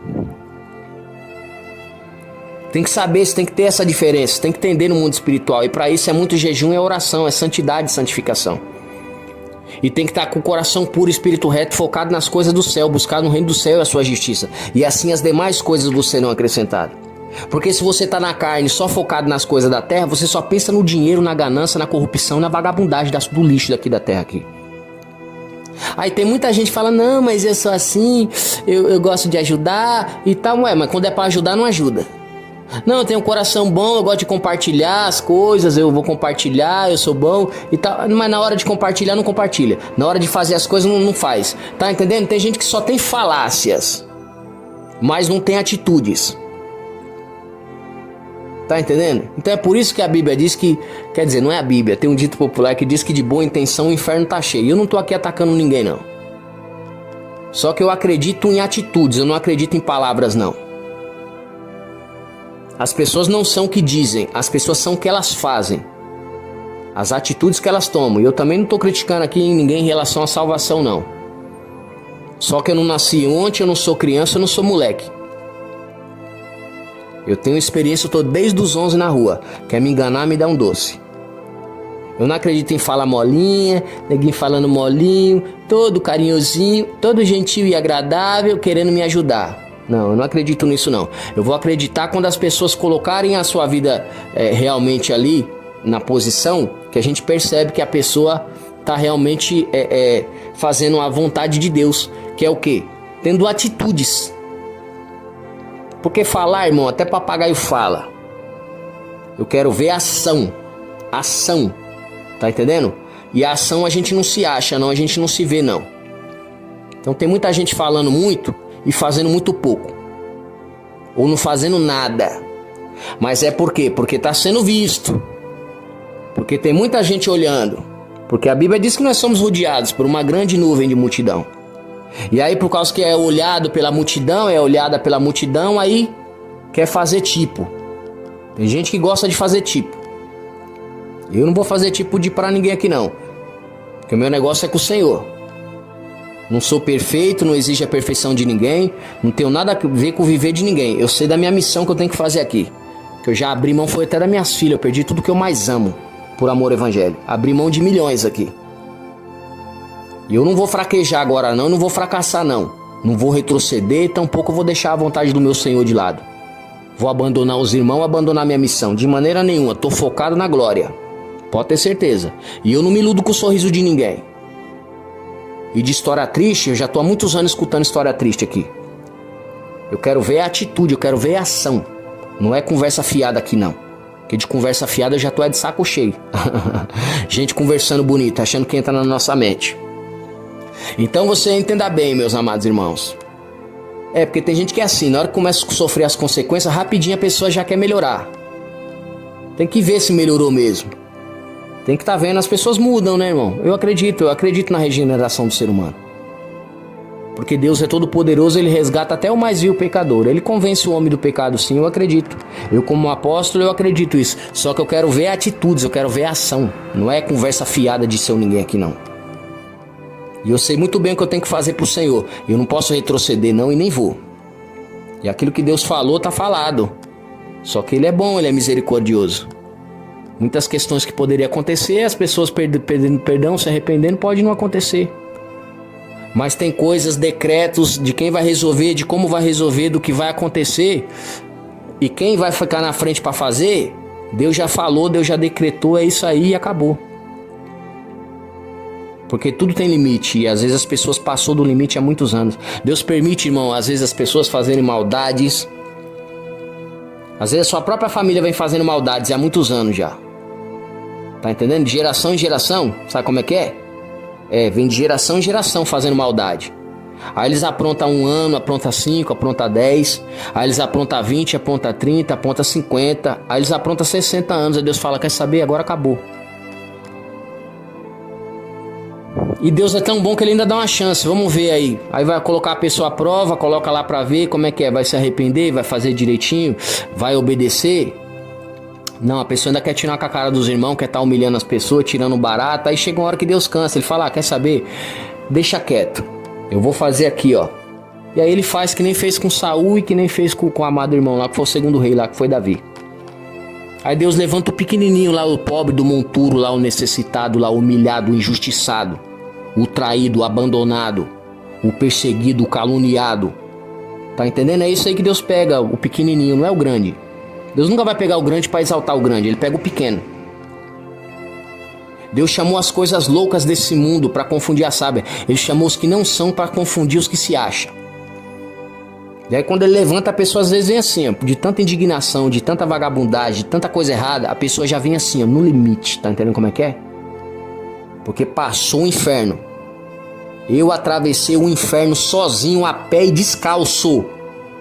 Tem que saber, você tem que ter essa diferença. Tem que entender no mundo espiritual. E para isso é muito jejum, é oração, é santidade e santificação. E tem que estar com o coração puro, espírito reto, focado nas coisas do céu. Buscar no reino do céu e a sua justiça. E assim as demais coisas vos serão acrescentadas. Porque se você está na carne, só focado nas coisas da terra, você só pensa no dinheiro, na ganância, na corrupção, na vagabundagem do lixo daqui da terra aqui. Aí tem muita gente que fala, não, mas eu sou assim, eu gosto de ajudar e tal. Mas quando é para ajudar, não ajuda. Não, eu tenho um coração bom, eu gosto de compartilhar as coisas, eu vou compartilhar, eu sou bom e tal. Mas na hora de compartilhar, não compartilha. Na hora de fazer as coisas, não faz. Tá entendendo? Tem gente que só tem falácias, mas não tem atitudes. Tá entendendo? Então é por isso que a Bíblia diz que, quer dizer, não é a Bíblia, tem um dito popular que diz que de boa intenção o inferno tá cheio. Eu não tô aqui atacando ninguém, não. Só que eu acredito em atitudes, eu não acredito em palavras, não. As pessoas não são o que dizem, as pessoas são o que elas fazem. As atitudes que elas tomam. E eu também não tô criticando aqui ninguém em relação à salvação, não. Só que eu não nasci ontem, eu não sou criança, eu não sou moleque. Eu tenho experiência, eu tô desde os 11 na rua. Quer me enganar, me dá um doce. Eu não acredito em falar molinha, ninguém falando molinho, todo carinhosinho, todo gentil e agradável, querendo me ajudar. Não, eu não acredito nisso não. Eu vou acreditar quando as pessoas colocarem a sua vida realmente ali, na posição, que a gente percebe que a pessoa tá realmente fazendo a vontade de Deus. Que é o quê? Tendo atitudes. Porque falar, irmão, até papagaio fala. Eu quero ver ação. Ação. Tá entendendo? E a ação a gente não se acha, não. A gente não se vê, não. Então tem muita gente falando muito e fazendo muito pouco. Ou não fazendo nada. Mas é por quê? Porque tá sendo visto. Porque tem muita gente olhando. Porque a Bíblia diz que nós somos rodeados por uma grande nuvem de multidão. E aí, por causa que é olhado pela multidão, é olhada pela multidão, aí quer fazer tipo. Tem gente que gosta de fazer tipo. Eu não vou fazer tipo de pra ninguém aqui não. Porque o meu negócio é com o Senhor. Não sou perfeito, não exige a perfeição de ninguém. Não tenho nada a ver com o viver de ninguém. Eu sei da minha missão que eu tenho que fazer aqui. Que eu já abri mão, foi até das minhas filhas. Eu perdi tudo que eu mais amo por amor ao evangelho. Abri mão de milhões aqui. E eu não vou fraquejar agora não, não vou fracassar não. Não vou retroceder, tampouco vou deixar a vontade do meu Senhor de lado. Vou abandonar os irmãos, abandonar minha missão. De maneira nenhuma, tô focado na glória. Pode ter certeza. E eu não me iludo com o sorriso de ninguém. E de história triste, eu já tô há muitos anos escutando história triste aqui. Eu quero ver a atitude, eu quero ver a ação. Não é conversa fiada aqui não. Porque de conversa fiada eu já tô de saco cheio. Gente conversando bonito, achando que entra na nossa mente. Então você entenda bem, meus amados irmãos. Porque tem gente que é assim, na hora que começa a sofrer as consequências, rapidinho a pessoa já quer melhorar. Tem que ver se melhorou mesmo. Tem que estar vendo, as pessoas mudam, né, irmão? Eu acredito na regeneração do ser humano. Porque Deus é todo poderoso, Ele resgata até o mais vil pecador. Ele convence o homem do pecado, sim, eu acredito. Eu como apóstolo, eu acredito isso. Só que eu quero ver atitudes, eu quero ver ação. Não é conversa fiada de seu ninguém aqui, não. E eu sei muito bem o que eu tenho que fazer pro Senhor. Eu não posso retroceder não e nem vou. E aquilo que Deus falou tá falado. Só que Ele é bom, Ele é misericordioso. Muitas questões que poderiam acontecer, as pessoas perdendo perdão, se arrependendo, pode não acontecer. Mas tem coisas, decretos de quem vai resolver, de como vai resolver, do que vai acontecer. E quem vai ficar na frente para fazer, Deus já falou, Deus já decretou, é isso aí e acabou. Porque tudo tem limite e às vezes as pessoas passou do limite há muitos anos. Deus permite, irmão, às vezes as pessoas fazerem maldades. Às vezes a sua própria família vem fazendo maldades há muitos anos já. Tá entendendo? De geração em geração, sabe como é que é? Vem de geração em geração fazendo maldade. Aí eles aprontam 1 ano, aprontam 5, aprontam 10. Aí eles aprontam 20, aprontam 30, aprontam 50. Aí eles aprontam 60 anos. Aí Deus fala, quer saber? Agora acabou. E Deus é tão bom que Ele ainda dá uma chance, vamos ver aí. Aí vai colocar a pessoa à prova, coloca lá pra ver como é que é. Vai se arrepender, vai fazer direitinho, vai obedecer. Não, a pessoa ainda quer tirar com a cara dos irmãos, quer estar humilhando as pessoas, tirando barato. Aí chega uma hora que Deus cansa, Ele fala, quer saber? Deixa quieto, eu vou fazer aqui, ó. E aí Ele faz que nem fez com Saul e que nem fez com o amado irmão lá, que foi o segundo rei lá, que foi Davi. Aí Deus levanta o pequenininho lá, o pobre do monturo lá, o necessitado lá, o humilhado, o injustiçado, o traído, o abandonado, o perseguido, o caluniado. Tá entendendo? É isso aí que Deus pega, o pequenininho, não é o grande. Deus nunca vai pegar o grande para exaltar o grande, Ele pega o pequeno. Deus chamou as coisas loucas desse mundo para confundir a sábia. Ele chamou os que não são para confundir os que se acham. E aí quando Ele levanta, a pessoa às vezes vem assim, ó, de tanta indignação, de tanta vagabundagem, de tanta coisa errada, a pessoa já vem assim, ó, no limite. Tá entendendo como é que é? Porque passou o inferno. Eu atravessei o inferno sozinho, a pé e descalço.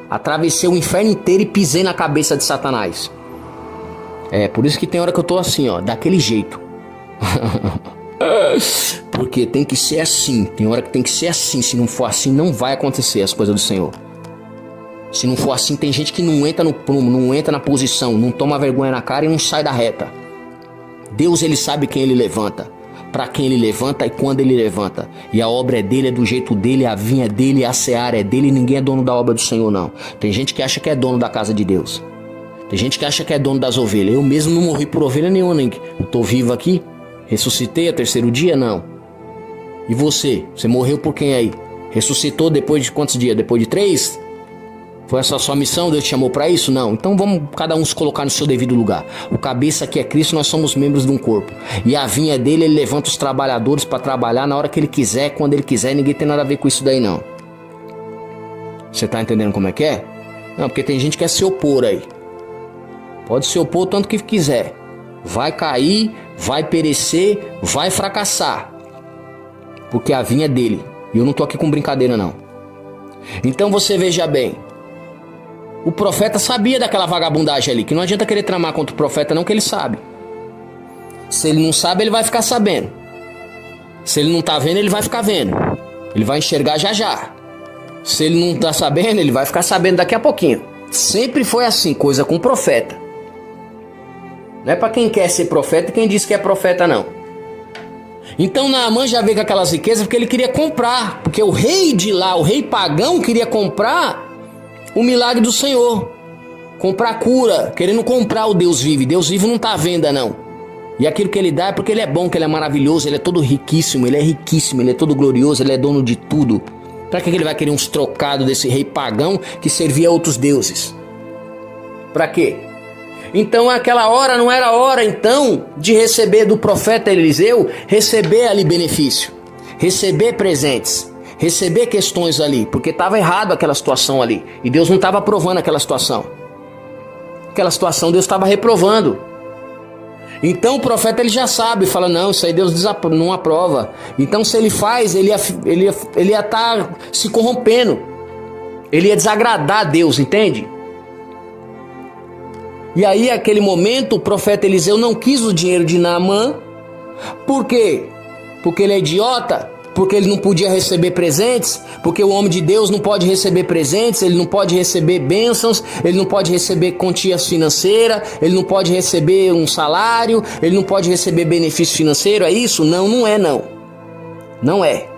Atravessei o inferno inteiro e pisei na cabeça de Satanás. É, por isso que tem hora que eu tô assim, ó, daquele jeito. Porque tem que ser assim, tem hora que tem que ser assim. Se não for assim, não vai acontecer as coisas do Senhor. Se não for assim, tem gente que não entra no prumo, não entra na posição, não toma vergonha na cara e não sai da reta. Deus, ele sabe quem ele levanta, para quem ele levanta e quando ele levanta. E a obra é dele, é do jeito dele, a vinha é dele, a seara é dele, e ninguém é dono da obra do Senhor, não. Tem gente que acha que é dono da casa de Deus. Tem gente que acha que é dono das ovelhas. Eu mesmo não morri por ovelha nenhuma, nem. Eu tô vivo aqui, ressuscitei ao terceiro dia, não. E você? Você morreu por quem aí? Ressuscitou depois de quantos dias? Depois de 3? Foi essa a sua missão? Deus te chamou para isso? Não. Então vamos cada um se colocar no seu devido lugar. O cabeça que é Cristo, nós somos membros de um corpo. E a vinha dele, ele levanta os trabalhadores para trabalhar na hora que ele quiser, quando ele quiser. Ninguém tem nada a ver com isso daí, não. Você tá entendendo como é que é? Não, porque tem gente que quer se opor aí. Pode se opor o tanto que quiser. Vai cair, vai perecer, vai fracassar. Porque a vinha é dele. E eu não tô aqui com brincadeira, não. Então você veja bem. O profeta sabia daquela vagabundagem ali, que não adianta querer tramar contra o profeta não, que ele sabe. Se ele não sabe, ele vai ficar sabendo. Se ele não tá vendo, ele vai ficar vendo. Ele vai enxergar já já. Se ele não tá sabendo, ele vai ficar sabendo daqui a pouquinho. Sempre foi assim, coisa com profeta. Não é pra quem quer ser profeta e quem diz que é profeta não. Então Naamã já veio com aquelas riquezas porque ele queria comprar. Porque o rei de lá, o rei pagão, queria comprar o milagre do Senhor, comprar cura, querendo comprar o Deus vivo. Deus vivo não está à venda não. E aquilo que ele dá é porque ele é bom, que ele é maravilhoso, ele é todo riquíssimo, ele é todo glorioso, ele é dono de tudo. Para que ele vai querer uns trocados desse rei pagão que servia a outros deuses? Para quê? Então aquela hora não era hora então de receber do profeta Eliseu, receber ali benefício, receber presentes, receber questões ali, porque estava errado aquela situação ali. E Deus não estava aprovando aquela situação. Aquela situação Deus estava reprovando. Então o profeta ele já sabe, fala, não, isso aí Deus não aprova. Então se ele faz, ele ia estar se corrompendo. Ele ia desagradar a Deus, entende? E aí naquele momento o profeta Eliseu não quis o dinheiro de Naamã. Por quê? Porque ele é idiota? Porque ele não podia receber presentes, porque o homem de Deus não pode receber presentes, ele não pode receber bênçãos, ele não pode receber quantias financeiras, ele não pode receber um salário, ele não pode receber benefício financeiro, é isso? Não, não é não. Não é.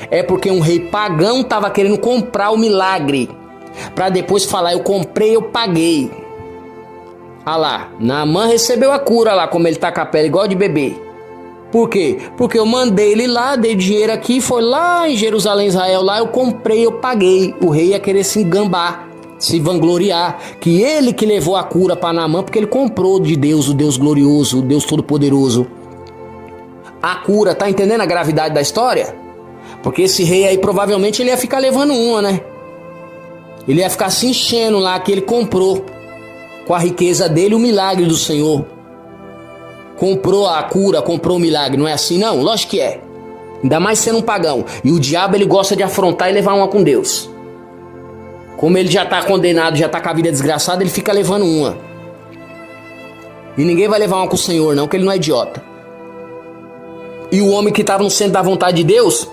É porque um rei pagão estava querendo comprar o milagre, para depois falar, eu comprei, eu paguei. Ah lá, Naamã recebeu a cura lá, como ele tá com a pele igual de bebê. Por quê? Porque eu mandei ele lá, dei dinheiro aqui, foi lá em Jerusalém, Israel, lá eu comprei, eu paguei. O rei ia querer se engambar, se vangloriar, que ele que levou a cura para Naamã, porque ele comprou de Deus, o Deus glorioso, o Deus todo-poderoso. A cura, tá entendendo a gravidade da história? Porque esse rei aí provavelmente ele ia ficar levando uma, né? Ele ia ficar se enchendo lá, que ele comprou, com a riqueza dele, o milagre do Senhor. Comprou a cura, comprou o milagre, não é assim não? Lógico que é. Ainda mais sendo um pagão. E o diabo ele gosta de afrontar e levar uma com Deus. Como ele já está condenado, já está com a vida desgraçada, ele fica levando uma. E ninguém vai levar uma com o Senhor não, porque ele não é idiota. E o homem que estava no centro da vontade de Deus,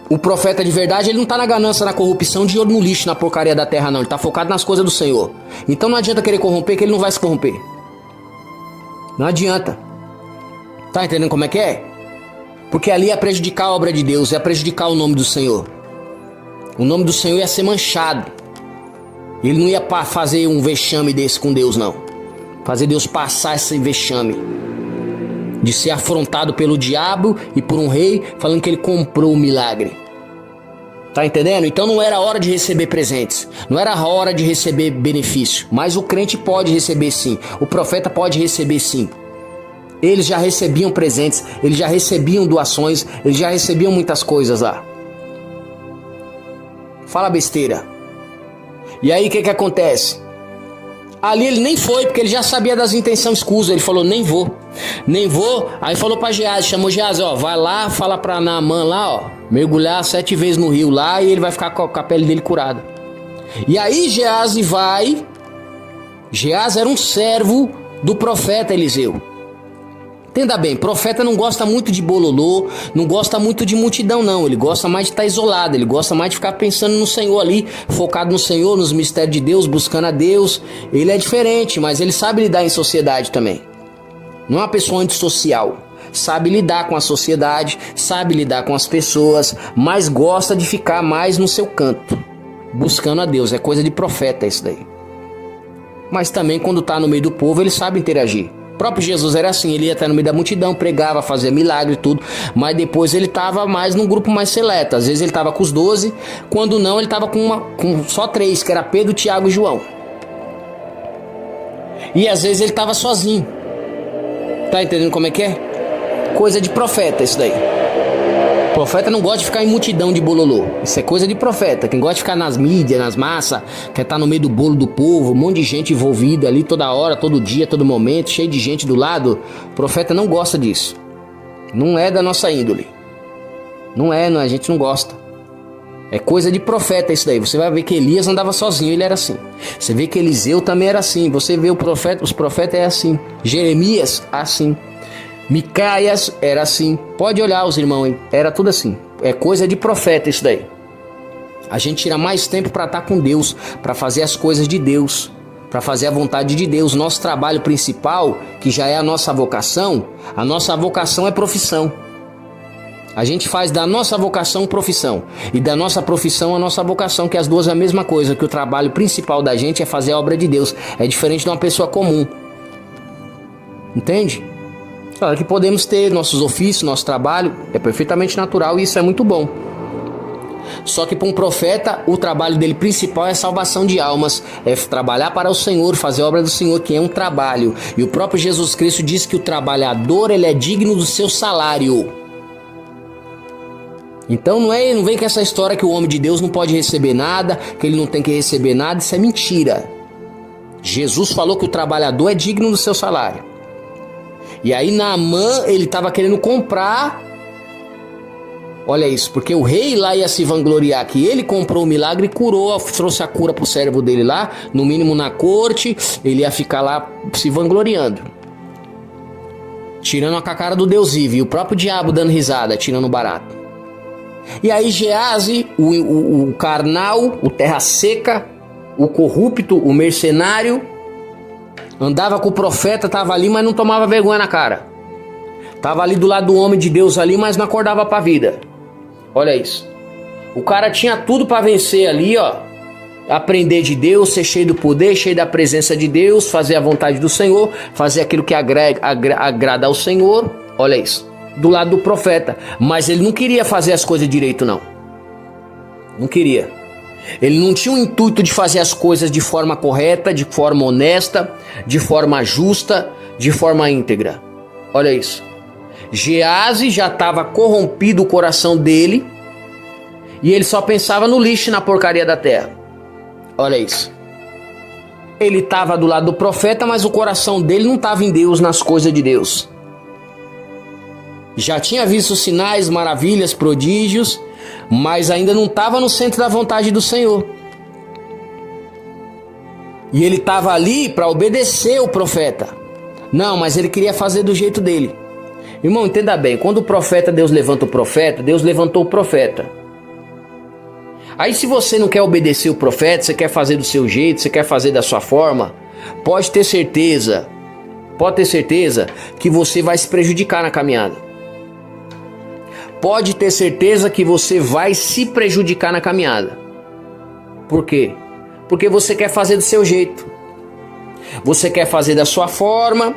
o profeta de verdade, ele não está na ganância, na corrupção, de olho no lixo, na porcaria da terra não. Ele está focado nas coisas do Senhor. Então não adianta querer corromper, que ele não vai se corromper. Não adianta. Tá entendendo como é que é? Porque ali é prejudicar a obra de Deus, é prejudicar o nome do Senhor. O nome do Senhor ia ser manchado. Ele não ia fazer um vexame desse com Deus, não. Fazer Deus passar esse vexame de ser afrontado pelo diabo e por um rei, falando que ele comprou o milagre. Tá entendendo? Então não era hora de receber presentes, não era hora de receber benefício. Mas o crente pode receber sim, o profeta pode receber sim. Eles já recebiam presentes, eles já recebiam doações, eles já recebiam muitas coisas lá. Fala besteira. E aí o que acontece? Ali ele nem foi, porque ele já sabia das intenções escusas. Ele falou, nem vou. Aí falou pra Geazi, chamou Geazi, ó, vai lá, fala pra Naamã lá, ó, mergulhar 7 vezes no rio lá e ele vai ficar com a pele dele curada. E aí Geazi vai. Geazi era um servo do profeta Eliseu. Entenda bem, profeta não gosta muito de bololô, não gosta muito de multidão não, ele gosta mais de estar isolado, ele gosta mais de ficar pensando no Senhor ali, focado no Senhor, nos mistérios de Deus, buscando a Deus. Ele é diferente, mas ele sabe lidar em sociedade também. Não é uma pessoa antissocial, sabe lidar com a sociedade, sabe lidar com as pessoas, mas gosta de ficar mais no seu canto, buscando a Deus. É coisa de profeta isso daí. Mas também quando está no meio do povo ele sabe interagir. O próprio Jesus era assim, ele ia até no meio da multidão, pregava, fazia milagre e tudo, mas depois ele estava mais num grupo mais seleto. Às vezes ele estava com os 12, quando não ele estava com só 3, que era Pedro, Tiago e João. E às vezes ele estava sozinho. Tá entendendo como é que é? Coisa de profeta isso daí. Profeta não gosta de ficar em multidão de bololô. Isso é coisa de profeta. Quem gosta de ficar nas mídias, nas massas, quer estar no meio do bolo do povo, um monte de gente envolvida ali toda hora, todo dia, todo momento, cheio de gente do lado. Profeta não gosta disso. Não é da nossa índole. Não, a gente não gosta. É coisa de profeta isso daí. Você vai ver que Elias andava sozinho, ele era assim. Você vê que Eliseu também era assim. Você vê os profetas é assim. Jeremias, assim. Micaias era assim. Pode olhar os irmãos, hein? Era tudo assim. É coisa de profeta isso daí. A gente tira mais tempo para estar com Deus, para fazer as coisas de Deus, para fazer a vontade de Deus. Nosso trabalho principal, que já é a nossa vocação é profissão. A gente faz da nossa vocação profissão e da nossa profissão a nossa vocação, que as duas é a mesma coisa, que o trabalho principal da gente é fazer a obra de Deus. É diferente de uma pessoa comum. Entende? Claro que podemos ter nossos ofícios, nosso trabalho, é perfeitamente natural e isso é muito bom. Só que para um profeta, o trabalho dele principal é a salvação de almas, é trabalhar para o Senhor, fazer a obra do Senhor, que é um trabalho. E o próprio Jesus Cristo diz que o trabalhador ele é digno do seu salário. Então não vem com essa história que o homem de Deus não pode receber nada, que ele não tem que receber nada, isso é mentira. Jesus falou que o trabalhador é digno do seu salário. E aí Naamã, ele estava querendo comprar, olha isso, porque o rei lá ia se vangloriar que ele comprou o milagre e curou, trouxe a cura para o cérebro dele lá, no mínimo na corte, ele ia ficar lá se vangloriando. Tirando a cara do Deus vivo e o próprio diabo dando risada, tirando barato. E aí Geazi, o carnal, o terra seca, o corrupto, o mercenário, andava com o profeta, estava ali, mas não tomava vergonha na cara. Estava ali do lado do homem de Deus ali, mas não acordava para a vida. Olha isso. O cara tinha tudo para vencer ali, ó. Aprender de Deus, ser cheio do poder, cheio da presença de Deus, fazer a vontade do Senhor, fazer aquilo que agrada ao Senhor. Olha isso. Do lado do profeta. Mas ele não queria fazer as coisas direito, não. Não queria. Ele não tinha o intuito de fazer as coisas de forma correta, de forma honesta, de forma justa, de forma íntegra. Olha isso. Geazi já estava corrompido o coração dele e ele só pensava no lixo e na porcaria da terra. Olha isso. Ele estava do lado do profeta, mas o coração dele não estava em Deus, nas coisas de Deus. Já tinha visto sinais, maravilhas, prodígios, mas ainda não estava no centro da vontade do Senhor. E ele estava ali para obedecer o profeta. Não, mas ele queria fazer do jeito dele. Irmão, entenda bem, quando o profeta, Deus levanta o profeta, Deus levantou o profeta. Aí se você não quer obedecer o profeta, você quer fazer do seu jeito, você quer fazer da sua forma, pode ter certeza que você vai se prejudicar na caminhada. Pode ter certeza que você vai se prejudicar na caminhada. Por quê? Porque você quer fazer do seu jeito. Você quer fazer da sua forma,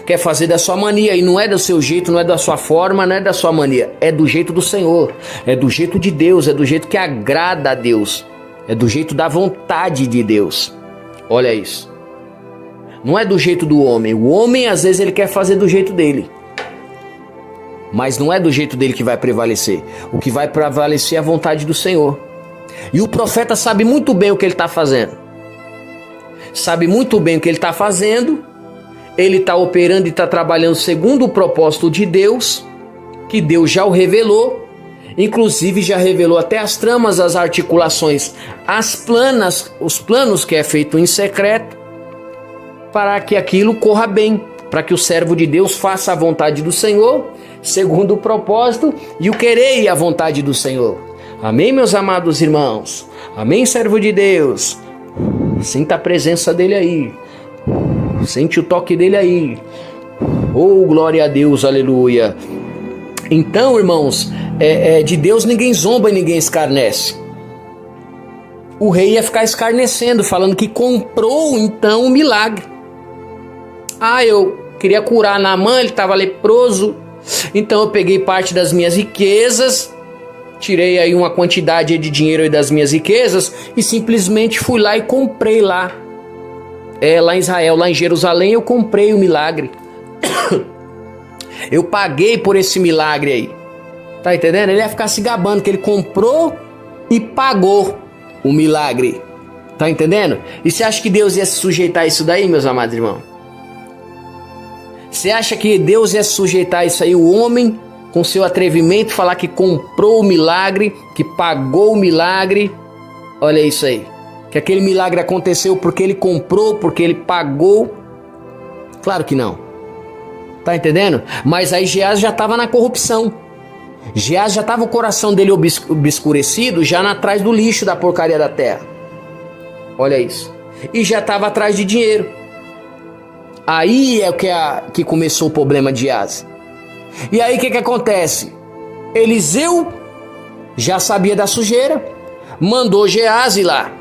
quer fazer da sua mania. E não é do seu jeito, não é da sua forma, não é da sua mania. É do jeito do Senhor. É do jeito de Deus. É do jeito que agrada a Deus. É do jeito da vontade de Deus. Olha isso. Não é do jeito do homem. O homem, às vezes, ele quer fazer do jeito dele. Mas não é do jeito dele que vai prevalecer. O que vai prevalecer é a vontade do Senhor. E o profeta sabe muito bem o que ele está fazendo. Sabe muito bem o que ele está fazendo. Ele está operando e está trabalhando segundo o propósito de Deus, que Deus já o revelou. Inclusive já revelou até as tramas, as articulações, os planos que é feito em secreto. para que aquilo corra bem, para que o servo de Deus faça a vontade do Senhor, segundo o propósito e o querer e a vontade do Senhor. Amém, meus amados irmãos? Amém, servo de Deus? Sinta a presença dele aí. Sente o toque dele aí. Oh, glória a Deus, aleluia. Então, irmãos, de Deus ninguém zomba e ninguém escarnece. O rei ia ficar escarnecendo, falando que comprou então o milagre. Eu queria curar Naamã, ele estava leproso, então eu peguei parte das minhas riquezas, tirei aí uma quantidade de dinheiro aí das minhas riquezas e simplesmente fui lá e comprei lá. Lá em Israel, lá em Jerusalém, eu comprei o milagre. Eu paguei por esse milagre aí. Tá entendendo? Ele ia ficar se gabando que ele comprou e pagou o milagre. Tá entendendo? E você acha que Deus ia se sujeitar a isso daí, meus amados irmãos? Você acha que Deus ia se sujeitar a isso aí? O homem, com seu atrevimento, falar que comprou o milagre, que pagou o milagre. Olha isso aí. Que aquele milagre aconteceu porque ele comprou, porque ele pagou. Claro que não. Tá entendendo? Mas aí Geás já estava na corrupção. Geás já estava o coração dele obscurecido, já atrás do lixo da porcaria da terra. Olha isso. E já estava atrás de dinheiro. Aí é o que começou o problema de Geás. E aí o que acontece? Eliseu já sabia da sujeira, mandou Geás ir lá.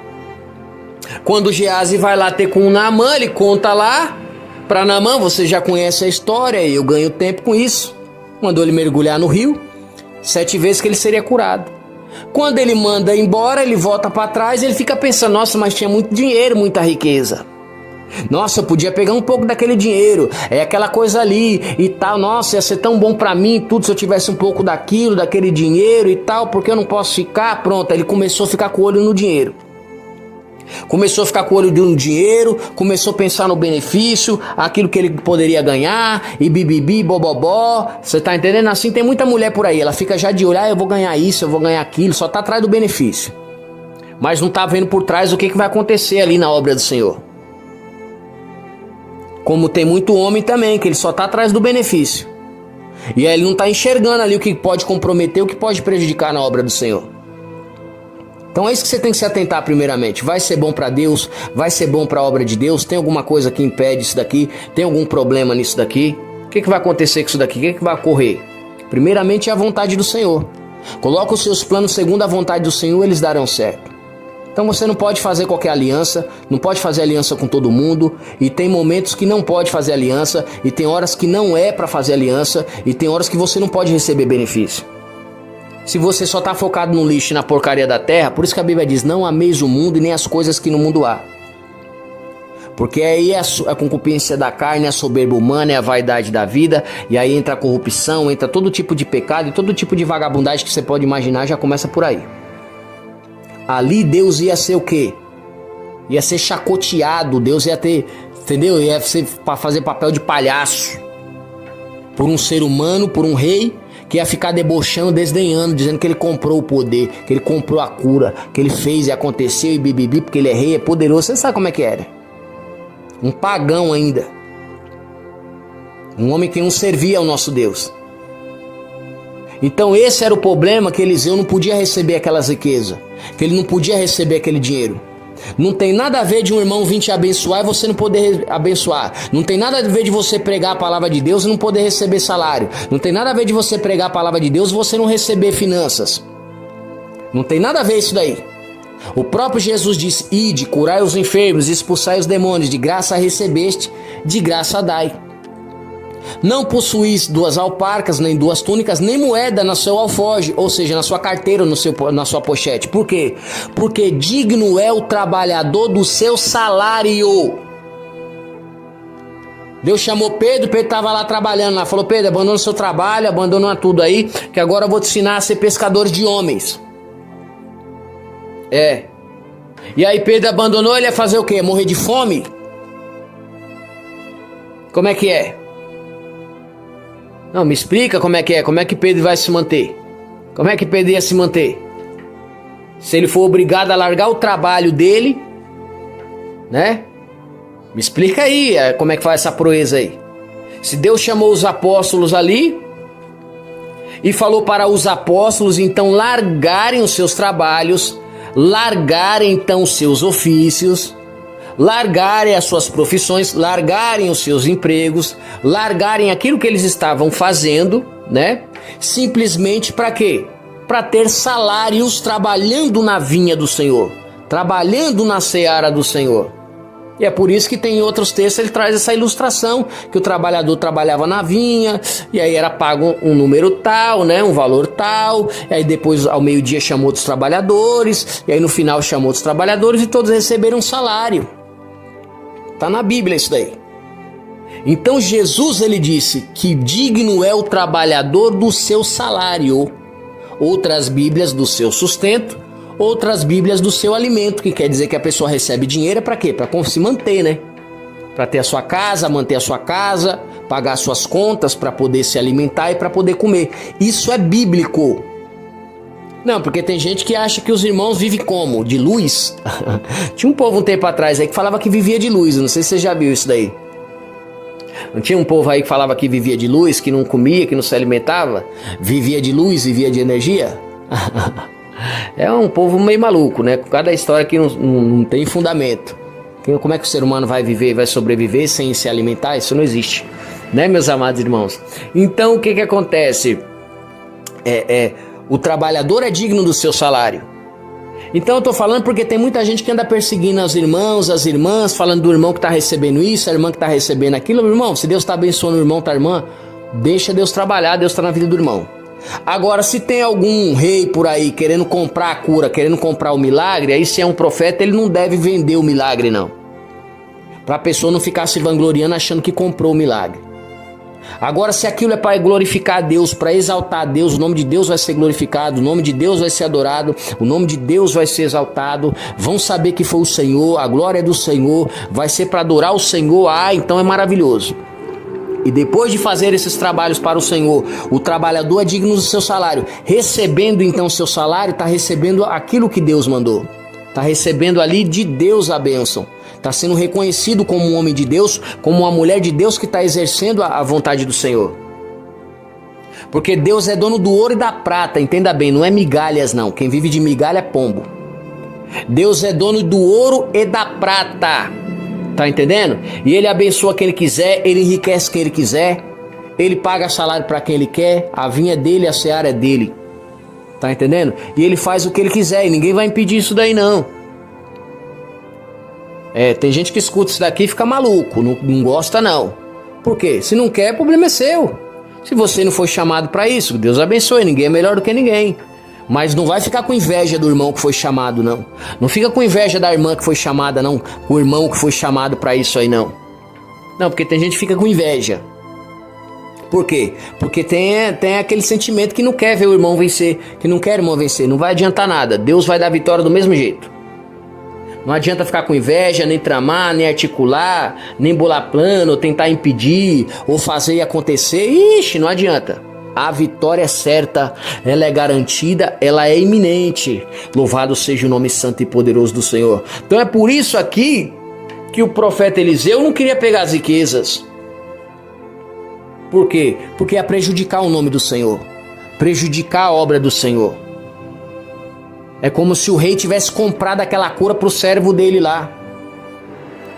Quando Geás vai lá ter com o Naamã, ele conta lá para Naamã, você já conhece a história e eu ganho tempo com isso. Mandou ele mergulhar no rio, 7 vezes que ele seria curado. Quando ele manda embora, ele volta para trás, ele fica pensando, nossa, mas tinha muito dinheiro, muita riqueza. Nossa, eu podia pegar um pouco daquele dinheiro, aquela coisa ali e tal, nossa, ia ser tão bom pra mim tudo se eu tivesse um pouco daquilo, daquele dinheiro e tal, porque eu não posso ficar, pronto, aí ele começou a ficar com o olho no dinheiro. Começou a ficar com o olho no dinheiro, começou a pensar no benefício, aquilo que ele poderia ganhar, e bibibi, bobobó, você tá entendendo? Assim tem muita mulher por aí, ela fica já de olho, eu vou ganhar isso, eu vou ganhar aquilo, só tá atrás do benefício. Mas não tá vendo por trás o que vai acontecer ali na obra do Senhor. Como tem muito homem também, que ele só tá atrás do benefício. E aí ele não tá enxergando ali o que pode comprometer, o que pode prejudicar na obra do Senhor. Então é isso que você tem que se atentar primeiramente. Vai ser bom para Deus? Vai ser bom para a obra de Deus? Tem alguma coisa que impede isso daqui? Tem algum problema nisso daqui? O que vai acontecer com isso daqui? O que vai ocorrer? Primeiramente é a vontade do Senhor. Coloca os seus planos segundo a vontade do Senhor, eles darão certo. Então você não pode fazer qualquer aliança, não pode fazer aliança com todo mundo, e tem momentos que não pode fazer aliança, e tem horas que não é para fazer aliança, e tem horas que você não pode receber benefício. Se você só está focado no lixo e na porcaria da terra, por isso que a Bíblia diz, não ameis o mundo e nem as coisas que no mundo há. Porque aí é a concupiscência da carne, a soberba humana, é a vaidade da vida, e aí entra a corrupção, entra todo tipo de pecado, e todo tipo de vagabundagem que você pode imaginar já começa por aí. Ali Deus ia ser o quê? Ia ser chacoteado, Deus ia ter, entendeu? Ia ser para fazer papel de palhaço por um ser humano, por um rei que ia ficar debochando, desdenhando, dizendo que ele comprou o poder, que ele comprou a cura, que ele fez e aconteceu e bibibi, porque ele é rei, é poderoso. Você sabe como é que era? Um pagão ainda, um homem que não servia ao nosso Deus. Então esse era o problema, que Eliseu não podia receber aquelas riquezas, que ele não podia receber aquele dinheiro. Não tem nada a ver de um irmão vir te abençoar e você não poder abençoar. Não tem nada a ver de você pregar a palavra de Deus e não poder receber salário. Não tem nada a ver de você pregar a palavra de Deus e você não receber finanças. Não tem nada a ver isso daí. O próprio Jesus disse, ide, curai os enfermos, expulsai os demônios, de graça recebeste, de graça dai. Não possuís 2 alparcas, nem 2 túnicas, nem moeda no seu alforje, ou seja, na sua carteira ou na sua pochete. Por quê? Porque digno é o trabalhador do seu salário. Deus chamou Pedro, Pedro estava lá trabalhando lá, falou, Pedro, abandona o seu trabalho, abandona tudo aí, que agora eu vou te ensinar a ser pescador de homens. E aí Pedro abandonou, ele ia fazer o quê? Morrer de fome? Como é que é? Não, me explica como é que Pedro vai se manter? Como é que Pedro ia se manter? Se ele for obrigado a largar o trabalho dele, né? Me explica aí como é que faz essa proeza aí. Se Deus chamou os apóstolos ali e falou para os apóstolos então largarem os seus trabalhos, largarem então os seus ofícios, largarem as suas profissões, largarem os seus empregos, largarem aquilo que eles estavam fazendo, né? Simplesmente para quê? Para ter salários trabalhando na vinha do Senhor, trabalhando na seara do Senhor. E é por isso que tem outros textos, ele traz essa ilustração, que o trabalhador trabalhava na vinha, e aí era pago um número tal, né, um valor tal, e aí depois ao meio-dia chamou outros trabalhadores, e aí no final chamou outros trabalhadores e todos receberam um salário. Tá na Bíblia isso daí. Então Jesus, ele disse que digno é o trabalhador do seu salário. Outras Bíblias do seu sustento, outras Bíblias do seu alimento, que quer dizer que a pessoa recebe dinheiro para quê? Para se manter, né? Para ter a sua casa, manter a sua casa, pagar suas contas, para poder se alimentar e para poder comer. Isso é bíblico. Não, porque tem gente que acha que os irmãos vivem como? De luz? Tinha um povo um tempo atrás aí que falava que vivia de luz, não sei se você já viu isso daí. Não tinha um povo aí que falava que vivia de luz, que não comia, que não se alimentava? Vivia de luz, vivia de energia? É um povo meio maluco, né? Com cada história que não tem fundamento. Como é que o ser humano vai viver, vai sobreviver sem se alimentar? Isso não existe, né, meus amados irmãos? Então o que acontece? O trabalhador é digno do seu salário. Então eu tô falando porque tem muita gente que anda perseguindo os irmãos, as irmãs, falando do irmão que tá recebendo isso, a irmã que tá recebendo aquilo. Meu irmão, se Deus tá abençoando o irmão, tá a irmã, deixa Deus trabalhar, Deus tá na vida do irmão. Agora, se tem algum rei por aí querendo comprar a cura, querendo comprar o milagre, aí se é um profeta, ele não deve vender o milagre, não. Pra pessoa não ficar se vangloriando achando que comprou o milagre. Agora, se aquilo é para glorificar a Deus, para exaltar a Deus, o nome de Deus vai ser glorificado, o nome de Deus vai ser adorado, o nome de Deus vai ser exaltado, vão saber que foi o Senhor, a glória é do Senhor, vai ser para adorar o Senhor, então é maravilhoso. E depois de fazer esses trabalhos para o Senhor, o trabalhador é digno do seu salário. Recebendo então o seu salário, está recebendo aquilo que Deus mandou. Está recebendo ali de Deus a bênção. Está sendo reconhecido como um homem de Deus, como uma mulher de Deus que está exercendo a vontade do Senhor. Porque Deus é dono do ouro e da prata, entenda bem, não é migalhas não. Quem vive de migalha é pombo. Deus é dono do ouro e da prata. Tá entendendo? E ele abençoa quem ele quiser, ele enriquece quem ele quiser, ele paga salário para quem ele quer, a vinha é dele, a seara é dele. Tá entendendo? E ele faz o que ele quiser e ninguém vai impedir isso daí não. Tem gente que escuta isso daqui e fica maluco, não gosta não. Por quê? Se não quer, o problema é seu. Se você não foi chamado para isso, Deus abençoe, ninguém é melhor do que ninguém. Mas não vai ficar com inveja do irmão que foi chamado, não. Não fica com inveja da irmã que foi chamada, não. O irmão que foi chamado para isso aí, não. Não, porque tem gente que fica com inveja. Por quê? Porque tem aquele sentimento que não quer ver o irmão vencer, que não quer o irmão vencer. Não vai adiantar nada. Deus vai dar vitória do mesmo jeito. Não adianta ficar com inveja, nem tramar, nem articular, nem bolar plano, ou tentar impedir, ou fazer acontecer. Ixi, não adianta. A vitória é certa, ela é garantida, ela é iminente. Louvado seja o nome santo e poderoso do Senhor. Então é por isso aqui que o profeta Eliseu não queria pegar as riquezas. Por quê? Porque ia prejudicar o nome do Senhor, prejudicar a obra do Senhor. É como se o rei tivesse comprado aquela cura para o servo dele lá.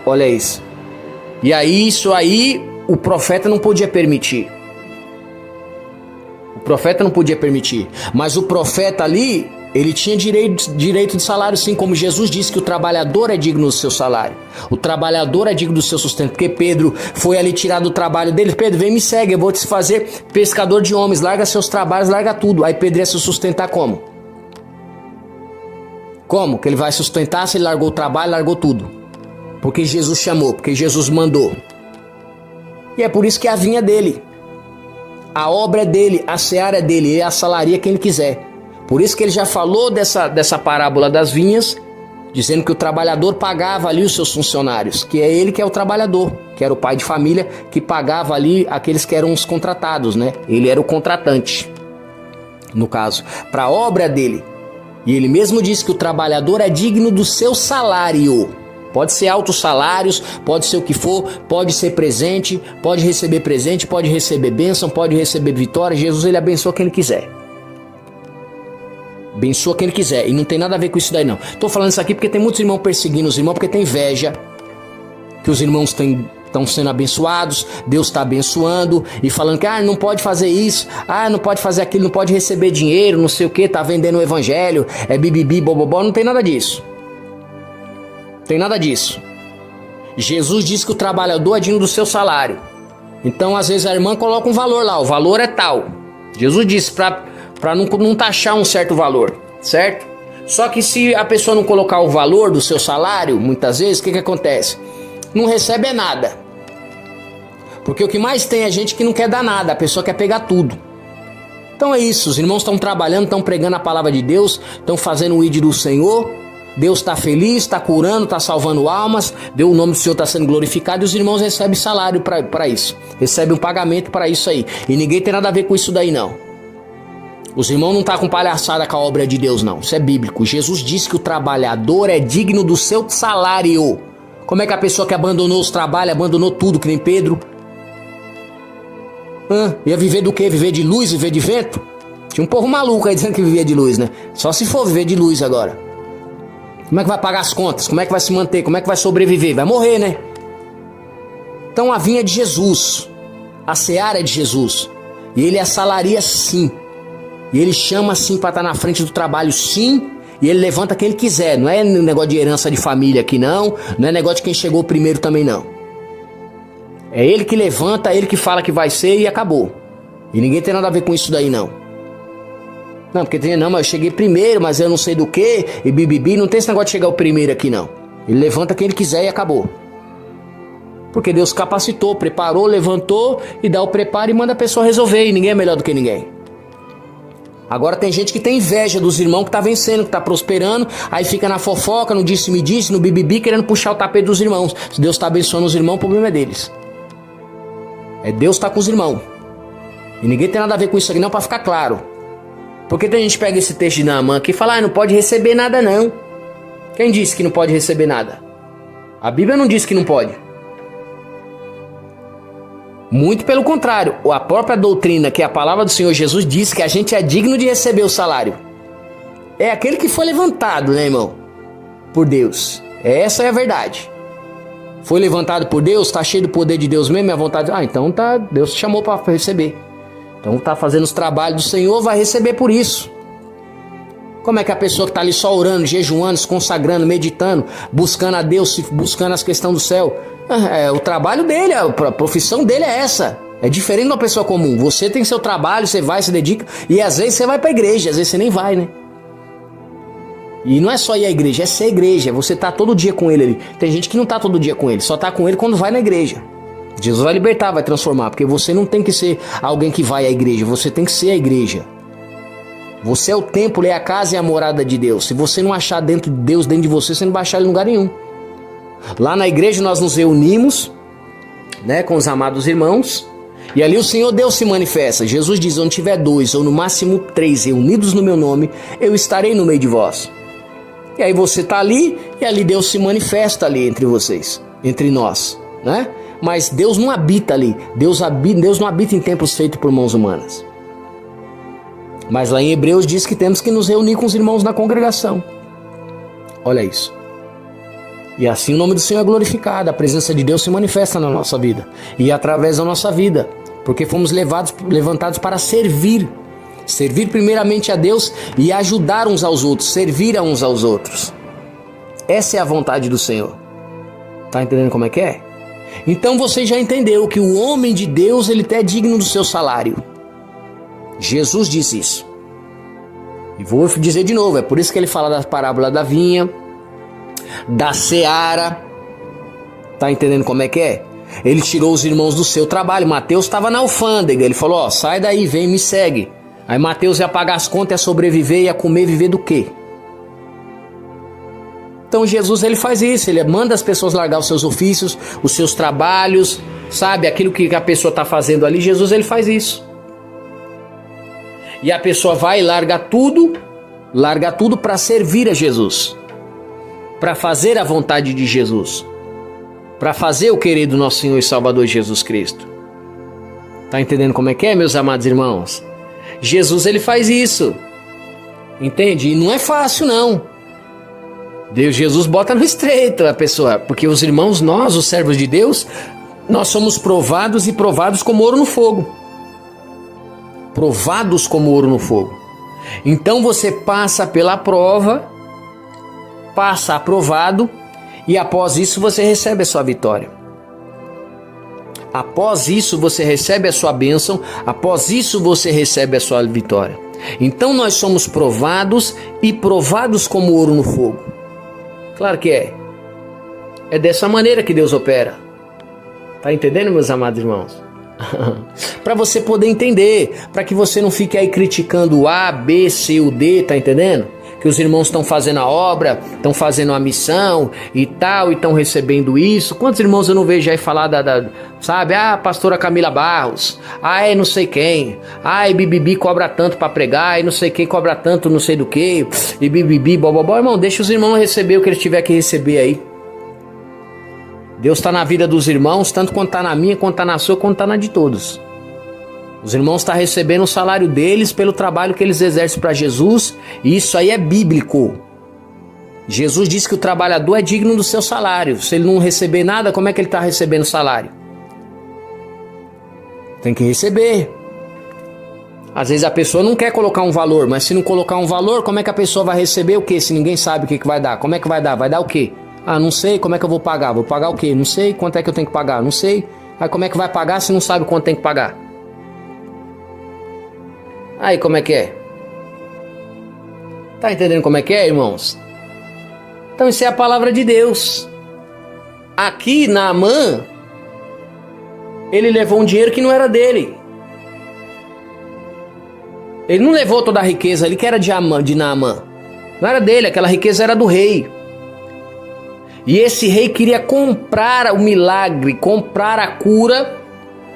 Olha isso. E aí, isso aí, o profeta não podia permitir. O profeta não podia permitir. Mas o profeta ali, ele tinha direito de salário, sim, como Jesus disse que o trabalhador é digno do seu salário. O trabalhador é digno do seu sustento. Porque Pedro foi ali tirar do trabalho dele. Pedro, vem me segue, eu vou te fazer pescador de homens. Larga seus trabalhos, larga tudo. Aí Pedro ia se sustentar como? Como que ele vai sustentar se ele largou o trabalho, largou tudo? Porque Jesus chamou, porque Jesus mandou. E é por isso que a vinha é dele. A obra é dele, a seara é dele, ele assalaria quem ele quiser. Por isso que ele já falou dessa parábola das vinhas, dizendo que o trabalhador pagava ali os seus funcionários, que é ele que é o trabalhador, que era o pai de família, que pagava ali aqueles que eram os contratados, né? Ele era o contratante, no caso, para a obra dele. E ele mesmo disse que o trabalhador é digno do seu salário. Pode ser altos salários, pode ser o que for, pode ser presente, pode receber bênção, pode receber vitória. Jesus, ele abençoa quem ele quiser. Abençoa quem ele quiser. E não tem nada a ver com isso daí não. Tô falando isso aqui porque tem muitos irmãos perseguindo os irmãos, porque tem inveja que os irmãos estão sendo abençoados, Deus está abençoando, e falando que não pode fazer isso, não pode fazer aquilo, não pode receber dinheiro, não sei o que, tá vendendo o evangelho, é bibibi, bobobó. Não tem nada disso. Tem nada disso. Jesus disse que o trabalhador é digno do seu salário. Então, às vezes, a irmã coloca um valor lá. O valor é tal. Jesus disse para não taxar um certo valor, certo? Só que se a pessoa não colocar o valor do seu salário, muitas vezes, o que acontece? Não recebe nada. Porque o que mais tem é gente que não quer dar nada. A pessoa quer pegar tudo. Então é isso. Os irmãos estão trabalhando, estão pregando a palavra de Deus, estão fazendo o ID do Senhor. Deus está feliz, está curando, está salvando almas, o nome do Senhor está sendo glorificado, e os irmãos recebem salário para isso, recebem um pagamento para isso aí, e ninguém tem nada a ver com isso daí não. Os irmãos não estão com palhaçada com a obra de Deus não, isso é bíblico. Jesus disse que o trabalhador é digno do seu salário. Como é que a pessoa que abandonou os trabalhos, abandonou tudo, que nem Pedro, ia viver do quê? Viver de luz, viver de vento? Tinha um povo maluco aí dizendo que vivia de luz, né? Só se for viver de luz agora. Como é que vai pagar as contas? Como é que vai se manter? Como é que vai sobreviver? Vai morrer, né? Então a vinha é de Jesus. A seara é de Jesus. E ele assalaria sim. E ele chama sim para estar na frente do trabalho sim. E ele levanta quem ele quiser. Não é negócio de herança de família aqui não. Não é negócio de quem chegou primeiro também não. É ele que levanta, ele que fala que vai ser e acabou. E ninguém tem nada a ver com isso daí não. Não, porque tem, mas eu cheguei primeiro, mas eu não sei do que, e bibibi, não tem esse negócio de chegar o primeiro aqui não. Ele levanta quem ele quiser e acabou. Porque Deus capacitou, preparou, levantou e dá o preparo e manda a pessoa resolver, e ninguém é melhor do que ninguém. Agora tem gente que tem inveja dos irmãos que tá vencendo, que tá prosperando, aí fica na fofoca, no disse-me-disse, no bibibi, querendo puxar o tapete dos irmãos. Se Deus tá abençoando os irmãos, o problema é deles. É Deus tá com os irmãos. E ninguém tem nada a ver com isso aqui não, pra ficar claro. Porque tem gente que pega esse texto de Naamã aqui e fala, não pode receber nada não. Quem disse que não pode receber nada? A Bíblia não diz que não pode. Muito pelo contrário, a própria doutrina, que é a palavra do Senhor Jesus, diz que a gente é digno de receber o salário. É aquele que foi levantado, né, irmão? Por Deus. Essa é a verdade. Foi levantado por Deus, está cheio do poder de Deus mesmo, é a vontade. Então tá, Deus te chamou para receber. Então tá fazendo os trabalhos do Senhor, vai receber por isso. Como é que a pessoa que está ali só orando, jejuando, se consagrando, meditando, buscando a Deus, buscando as questões do céu, o trabalho dele, a profissão dele é essa. É diferente de uma pessoa comum. Você tem seu trabalho, você vai, se dedica, e às vezes você vai para a igreja, às vezes você nem vai, né? E não é só ir à igreja, é ser igreja. Você tá todo dia com ele ali. Tem gente que não tá todo dia com ele, só tá com ele quando vai na igreja. Jesus vai libertar, vai transformar, porque você não tem que ser alguém que vai à igreja, você tem que ser a igreja. Você é o templo, é a casa e a morada de Deus. Se você não achar dentro de Deus, dentro de você, você não vai achar ele em lugar nenhum. Lá na igreja nós nos reunimos, né, com os amados irmãos, e ali o Senhor Deus se manifesta. Jesus diz, onde tiver 2 ou no máximo 3 reunidos no meu nome, eu estarei no meio de vós. E aí você está ali, e ali Deus se manifesta ali entre vocês, entre nós, né? Mas Deus não habita ali. Deus não habita em templos feitos por mãos humanas. Mas lá em Hebreus diz que temos que nos reunir com os irmãos na congregação. Olha isso. E assim o nome do Senhor é glorificado. A presença de Deus se manifesta na nossa vida. E através da nossa vida. Porque fomos levantados para servir. Servir primeiramente a Deus e ajudar uns aos outros. Servir a uns aos outros. Essa é a vontade do Senhor. Tá entendendo como é que é? Então você já entendeu que o homem de Deus, ele é digno do seu salário. Jesus disse isso. E vou dizer de novo, é por isso que ele fala da parábola da vinha, da seara. Tá entendendo como é que é? Ele tirou os irmãos do seu trabalho. Mateus estava na alfândega, ele falou, sai daí, vem, me segue. Aí Mateus ia pagar as contas, ia sobreviver, ia comer, viver do quê? Então Jesus, ele faz isso, ele manda as pessoas largar os seus ofícios, os seus trabalhos, sabe, aquilo que a pessoa está fazendo ali. Jesus, ele faz isso. E a pessoa vai e larga tudo para servir a Jesus. para fazer a vontade de Jesus, para fazer o querer do nosso Senhor e Salvador Jesus Cristo. Tá entendendo como é que é, meus amados irmãos? Jesus, ele faz isso, entende? E não é fácil, não. Jesus bota no estreito a pessoa, porque os irmãos, nós, os servos de Deus, nós somos provados e provados como ouro no fogo. Provados como ouro no fogo. Então você passa pela prova, passa aprovado, e após isso você recebe a sua vitória. Após isso você recebe a sua bênção, após isso você recebe a sua vitória. Então nós somos provados e provados como ouro no fogo. Claro que é. É dessa maneira que Deus opera. Tá entendendo, meus amados irmãos? Para você poder entender, para que você não fique aí criticando o A, B, C, o D, tá entendendo? Que os irmãos estão fazendo a obra, estão fazendo a missão e tal, e estão recebendo isso. Quantos irmãos eu não vejo aí falar sabe? Ah, pastora Camila Barros, ah, não sei quem, ah, e Bibibi cobra tanto para pregar, e não sei quem cobra tanto não sei do que, e Bibibi, bobobó. Irmão, deixa os irmãos receber o que eles tiver que receber aí. Deus está na vida dos irmãos, tanto quanto está na minha, quanto está na sua, quanto está na de todos. Os irmãos estão recebendo o salário deles pelo trabalho que eles exercem para Jesus, e isso aí é bíblico. Jesus disse que o trabalhador é digno do seu salário. Se ele não receber nada, como é que ele está recebendo salário? Tem que receber. Às vezes a pessoa não quer colocar um valor, mas se não colocar um valor, como é que a pessoa vai receber o quê? Se ninguém sabe o que vai dar, como é que vai dar? Vai dar o quê? Ah, não sei, como é que eu vou pagar? Vou pagar o quê? Não sei, quanto é que eu tenho que pagar? Não sei. Aí como é que vai pagar se não sabe quanto tem que pagar? Aí como é que é? Tá entendendo como é que é, irmãos? Então isso é a palavra de Deus. Aqui, Naamã, ele levou um dinheiro que não era dele. Ele não levou toda a riqueza ali que era de Naamã. Não era dele, aquela riqueza era do rei. E esse rei queria comprar o milagre, comprar a cura.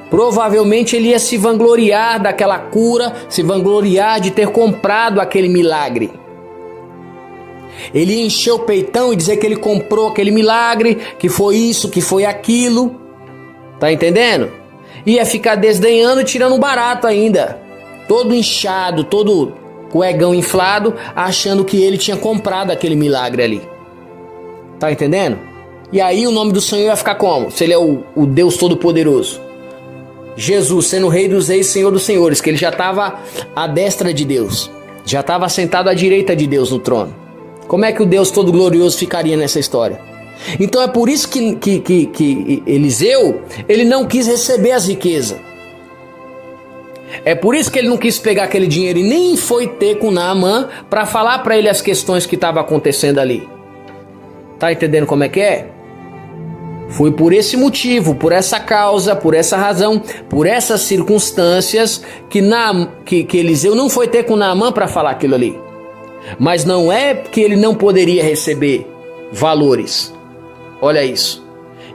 Provavelmente ele ia se vangloriar daquela cura, se vangloriar de ter comprado aquele milagre. Ele ia encher o peitão e dizer que ele comprou aquele milagre, que foi isso, que foi aquilo. Tá entendendo? Ia ficar desdenhando e tirando um barato ainda. Todo inchado, todo com o egão inflado, achando que ele tinha comprado aquele milagre ali. Tá entendendo? E aí o nome do Senhor ia ficar como? Se ele é o Deus Todo-Poderoso. Jesus sendo o Rei dos Reis, Senhor dos Senhores, que ele já estava à destra de Deus. Já estava sentado à direita de Deus no trono. Como é que o Deus Todo-Glorioso ficaria nessa história? Então é por isso que Eliseu, ele não quis receber as riquezas. É por isso que ele não quis pegar aquele dinheiro e nem foi ter com Naamã para falar para ele as questões que estavam acontecendo ali. Tá entendendo como é que é? Foi por esse motivo, por essa causa, por essa razão, por essas circunstâncias que Eliseu não foi ter com Naamã para falar aquilo ali. Mas não é que ele não poderia receber valores. Olha isso.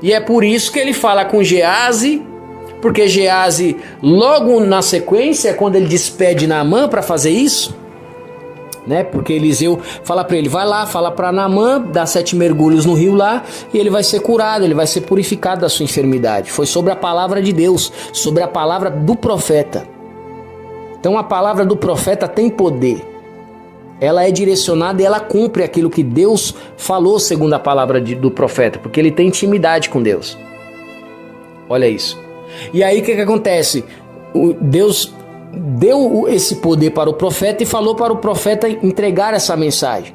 E é por isso que ele fala com Geazi, porque Geazi, logo na sequência, quando ele despede Naamã para fazer isso, né? Porque Eliseu fala para ele, vai lá, fala para Naamã, dá 7 mergulhos no rio lá, e ele vai ser curado, ele vai ser purificado da sua enfermidade. Foi sobre a palavra de Deus, sobre a palavra do profeta. Então a palavra do profeta tem poder. Ela é direcionada e ela cumpre aquilo que Deus falou segundo a palavra do profeta, porque ele tem intimidade com Deus. Olha isso. E aí o que acontece? Deus deu esse poder para o profeta e falou para o profeta entregar essa mensagem.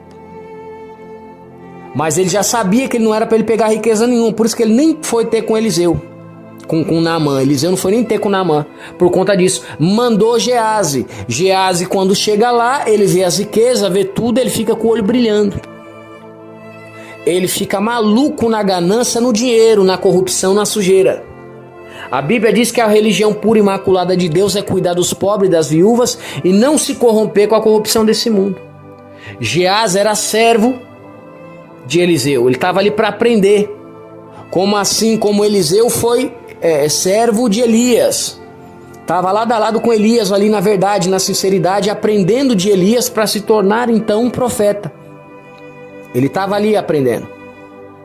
Mas ele já sabia que não era para ele pegar riqueza nenhuma, por isso que ele nem foi ter com Eliseu, com Naamã. Eliseu não foi nem ter com Naamã. Por conta disso, mandou Geazi. Geazi, quando chega lá, ele vê as riquezas, vê tudo, ele fica com o olho brilhando. Ele fica maluco na ganância, no dinheiro, na corrupção, na sujeira. A Bíblia diz que a religião pura e imaculada de Deus é cuidar dos pobres e das viúvas e não se corromper com a corrupção desse mundo. Geazi era servo de Eliseu, ele estava ali para aprender. Como assim como Eliseu foi servo de Elias. Estava lado a lado com Elias ali na verdade, na sinceridade, aprendendo de Elias para se tornar então um profeta. Ele estava ali aprendendo.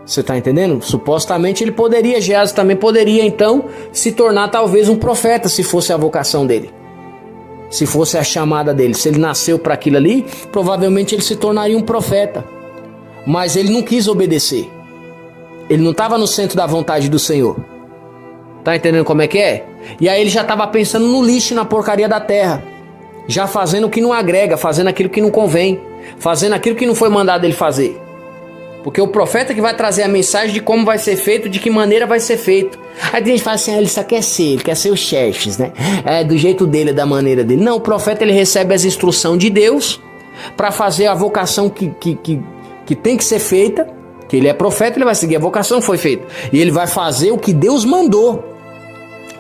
Você está entendendo? Supostamente ele poderia, Geazi também poderia então se tornar talvez um profeta, se fosse a vocação dele. Se fosse a chamada dele. Se ele nasceu para aquilo ali, provavelmente ele se tornaria um profeta. Mas ele não quis obedecer. Ele não estava no centro da vontade do Senhor. Tá entendendo como é que é? E aí ele já estava pensando no lixo, na porcaria da terra. Já fazendo o que não agrega, fazendo aquilo que não convém. Fazendo aquilo que não foi mandado ele fazer. Porque o profeta que vai trazer a mensagem de como vai ser feito, de que maneira vai ser feito. Aí a gente fala assim, ele só quer ser, ele quer ser o chefe, né? É do jeito dele, da maneira dele. Não, o profeta ele recebe as instruções de Deus para fazer a vocação que tem que ser feita. Que ele é profeta, ele vai seguir a vocação que foi feita. E ele vai fazer o que Deus mandou.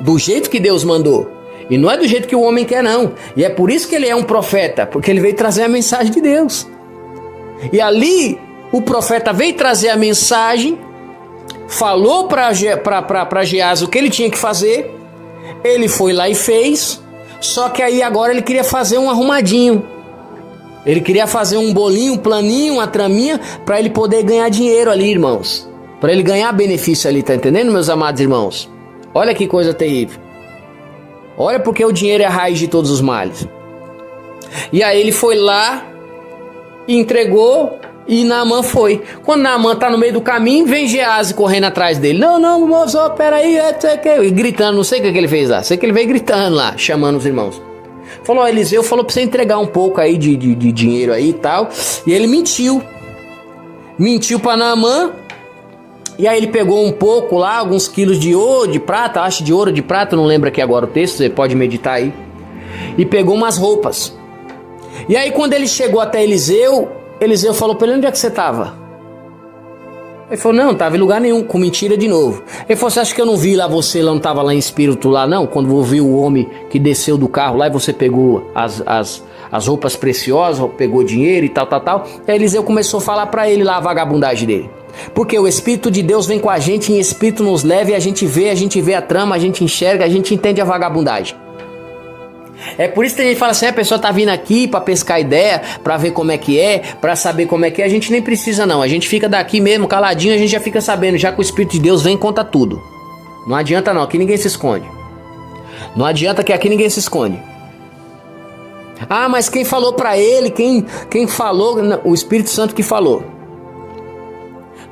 Do jeito que Deus mandou. E não é do jeito que o homem quer, não. E é por isso que ele é um profeta, porque ele veio trazer a mensagem de Deus. E ali o profeta veio trazer a mensagem, falou para Geazi o que ele tinha que fazer, ele foi lá e fez, só que aí agora ele queria fazer um arrumadinho, ele queria fazer um bolinho, um planinho, uma traminha, para ele poder ganhar dinheiro ali, irmãos, para ele ganhar benefício ali, tá entendendo, meus amados irmãos? Olha que coisa terrível, olha porque o dinheiro é a raiz de todos os males. E aí ele foi lá e entregou. E Naamã foi. Quando Naamã tá no meio do caminho, vem Geazi correndo atrás dele. Não, moço, peraí, e gritando, não sei o que ele fez lá. Sei que ele veio gritando lá, chamando os irmãos. Falou, Eliseu falou pra você entregar um pouco aí de dinheiro aí e tal. E ele mentiu. Mentiu pra Naamã. E aí ele pegou um pouco lá, alguns quilos de ouro, de prata, acho de ouro, de prata, não lembro aqui agora o texto, você pode meditar aí. E pegou umas roupas. E aí quando ele chegou até Eliseu falou pra ele, onde é que você estava? Ele falou, não estava em lugar nenhum, com mentira de novo. Ele falou, você acha que eu não vi lá você, não estava lá em espírito lá não? Quando eu vi o homem que desceu do carro lá e você pegou as roupas preciosas, pegou dinheiro e tal. Aí Eliseu começou a falar pra ele lá a vagabundagem dele. Porque o Espírito de Deus vem com a gente, em Espírito nos leva e a gente vê a trama, a gente enxerga, a gente entende a vagabundagem. É por isso que a gente fala assim, a pessoa tá vindo aqui pra pescar ideia, pra ver como é que é, pra saber como é que é, a gente nem precisa não, a gente fica daqui mesmo, caladinho, a gente já fica sabendo, já que o Espírito de Deus vem e conta tudo. Não adianta não, aqui ninguém se esconde. Não adianta que aqui ninguém se esconde. Ah, mas quem falou pra ele, quem falou, o Espírito Santo que falou.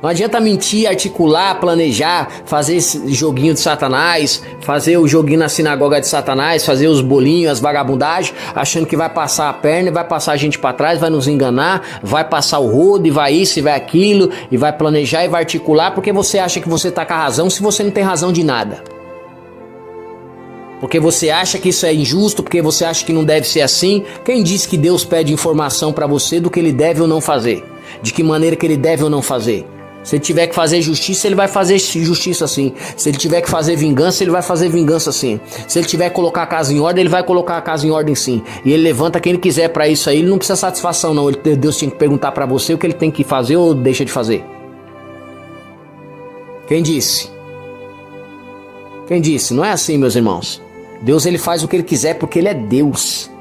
Não adianta mentir, articular, planejar, fazer esse joguinho de Satanás, fazer o joguinho na sinagoga de Satanás, fazer os bolinhos, as vagabundagens, achando que vai passar a perna, vai passar a gente para trás, vai nos enganar, vai passar o rodo e vai isso e vai aquilo, e vai planejar e vai articular, porque você acha que você tá com a razão se você não tem razão de nada. Porque você acha que isso é injusto, porque você acha que não deve ser assim. Quem disse que Deus pede informação para você do que ele deve ou não fazer? De que maneira que ele deve ou não fazer? Se ele tiver que fazer justiça, ele vai fazer justiça assim. Se ele tiver que fazer vingança, ele vai fazer vingança assim. Se ele tiver que colocar a casa em ordem, ele vai colocar a casa em ordem sim. E ele levanta quem ele quiser para isso aí, ele não precisa satisfação não. Deus tinha que perguntar para você o que ele tem que fazer ou deixa de fazer. Quem disse? Quem disse? Não é assim, meus irmãos. Deus ele faz o que ele quiser porque ele é Deus.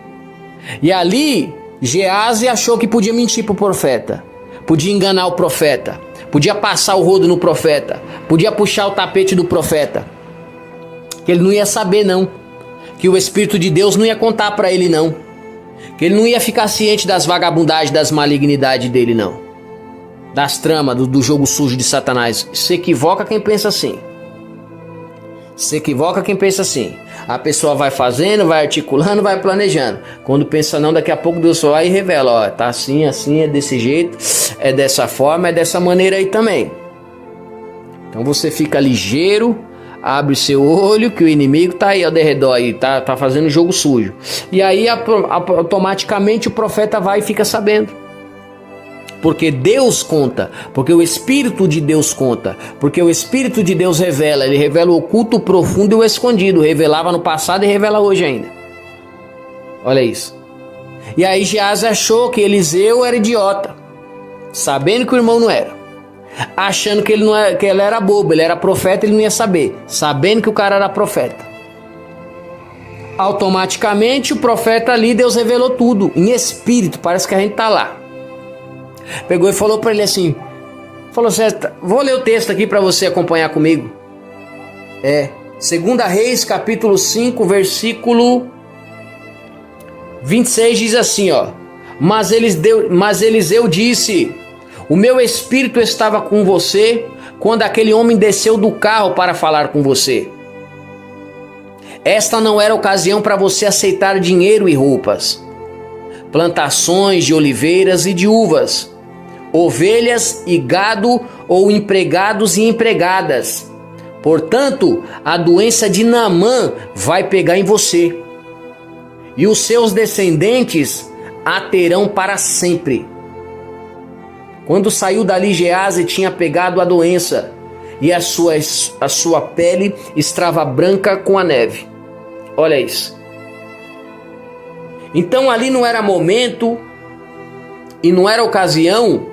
E ali, Geazi achou que podia mentir pro profeta. Podia enganar o profeta. Podia passar o rodo no profeta. Podia puxar o tapete do profeta. Que ele não ia saber não. Que o Espírito de Deus não ia contar para ele não. Que ele não ia ficar ciente das vagabundagens, das malignidades dele não. Das tramas, do jogo sujo de Satanás. Se equivoca quem pensa assim. Se equivoca quem pensa assim. A pessoa vai fazendo, vai articulando, vai planejando. Quando pensa não, daqui a pouco Deus só vai e revela. Ó, tá assim, assim, é desse jeito, é dessa forma, é dessa maneira aí também. Então você fica ligeiro, abre seu olho que o inimigo tá aí ao derredor aí, tá fazendo jogo sujo. E aí automaticamente o profeta vai e fica sabendo. Porque Deus conta, porque o Espírito de Deus conta, porque o Espírito de Deus revela, ele revela o oculto, o profundo e o escondido, revelava no passado e revela hoje ainda. Olha isso. E aí Geazi achou que Eliseu era idiota, sabendo que o irmão não era, achando que ele era bobo, ele era profeta, ele não ia saber, sabendo que o cara era profeta. Automaticamente o profeta ali, Deus revelou tudo, em espírito, parece que a gente tá lá. pegou e falou para ele assim, falou assim, vou ler o texto aqui para você acompanhar comigo. 2 Reis, capítulo 5, versículo 26 diz assim, ó. Mas Eliseu disse, o meu espírito estava com você quando aquele homem desceu do carro para falar com você. Esta não era ocasião para você aceitar dinheiro e roupas, plantações de oliveiras e de uvas, ovelhas e gado ou empregados e empregadas. Portanto, a doença de Naamã vai pegar em você, e os seus descendentes a terão para sempre. Quando saiu dali, Geazi tinha pegado a doença, e a sua pele estava branca com a neve. Olha isso. Então ali não era momento e não era ocasião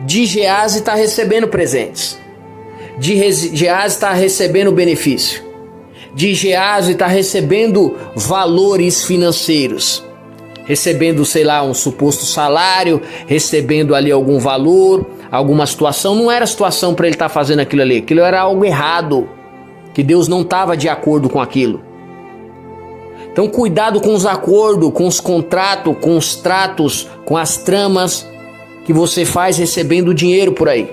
de Geazi estar recebendo presentes, de Geazi estar recebendo benefício, de Geazi estar recebendo valores financeiros, recebendo, sei lá, um suposto salário, recebendo ali algum valor, alguma situação. Não era situação para ele estar fazendo aquilo ali, aquilo era algo errado, que Deus não estava de acordo com aquilo. Então cuidado com os acordos, com os contratos, com os tratos, com as tramas que você faz recebendo dinheiro por aí.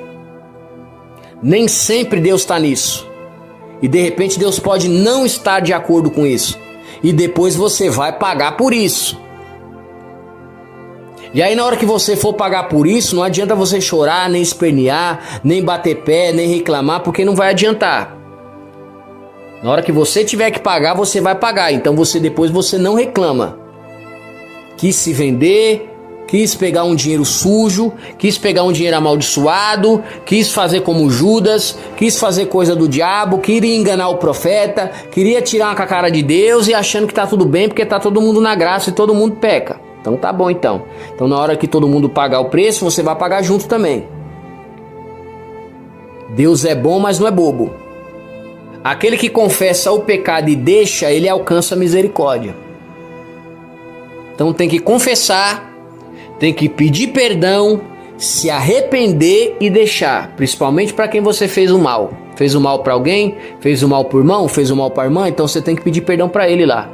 Nem sempre Deus está nisso. E de repente Deus pode não estar de acordo com isso. E depois você vai pagar por isso. E aí na hora que você for pagar por isso, não adianta você chorar, nem espernear, nem bater pé, nem reclamar, porque não vai adiantar. Na hora que você tiver que pagar, você vai pagar. Então depois você não reclama. Quis se vender, quis pegar um dinheiro sujo, quis pegar um dinheiro amaldiçoado, quis fazer como Judas, quis fazer coisa do diabo, queria enganar o profeta, queria tirar uma com a cara de Deus e achando que tá tudo bem porque tá todo mundo na graça e todo mundo peca. Então tá bom então. Então na hora que todo mundo pagar o preço, você vai pagar junto também. Deus é bom, mas não é bobo. Aquele que confessa o pecado e deixa, ele alcança a misericórdia. Então tem que confessar, tem que pedir perdão, se arrepender e deixar. Principalmente para quem você fez o mal. Fez o mal para alguém, fez o mal para o irmão, fez o mal para a irmã, então você tem que pedir perdão para ele lá.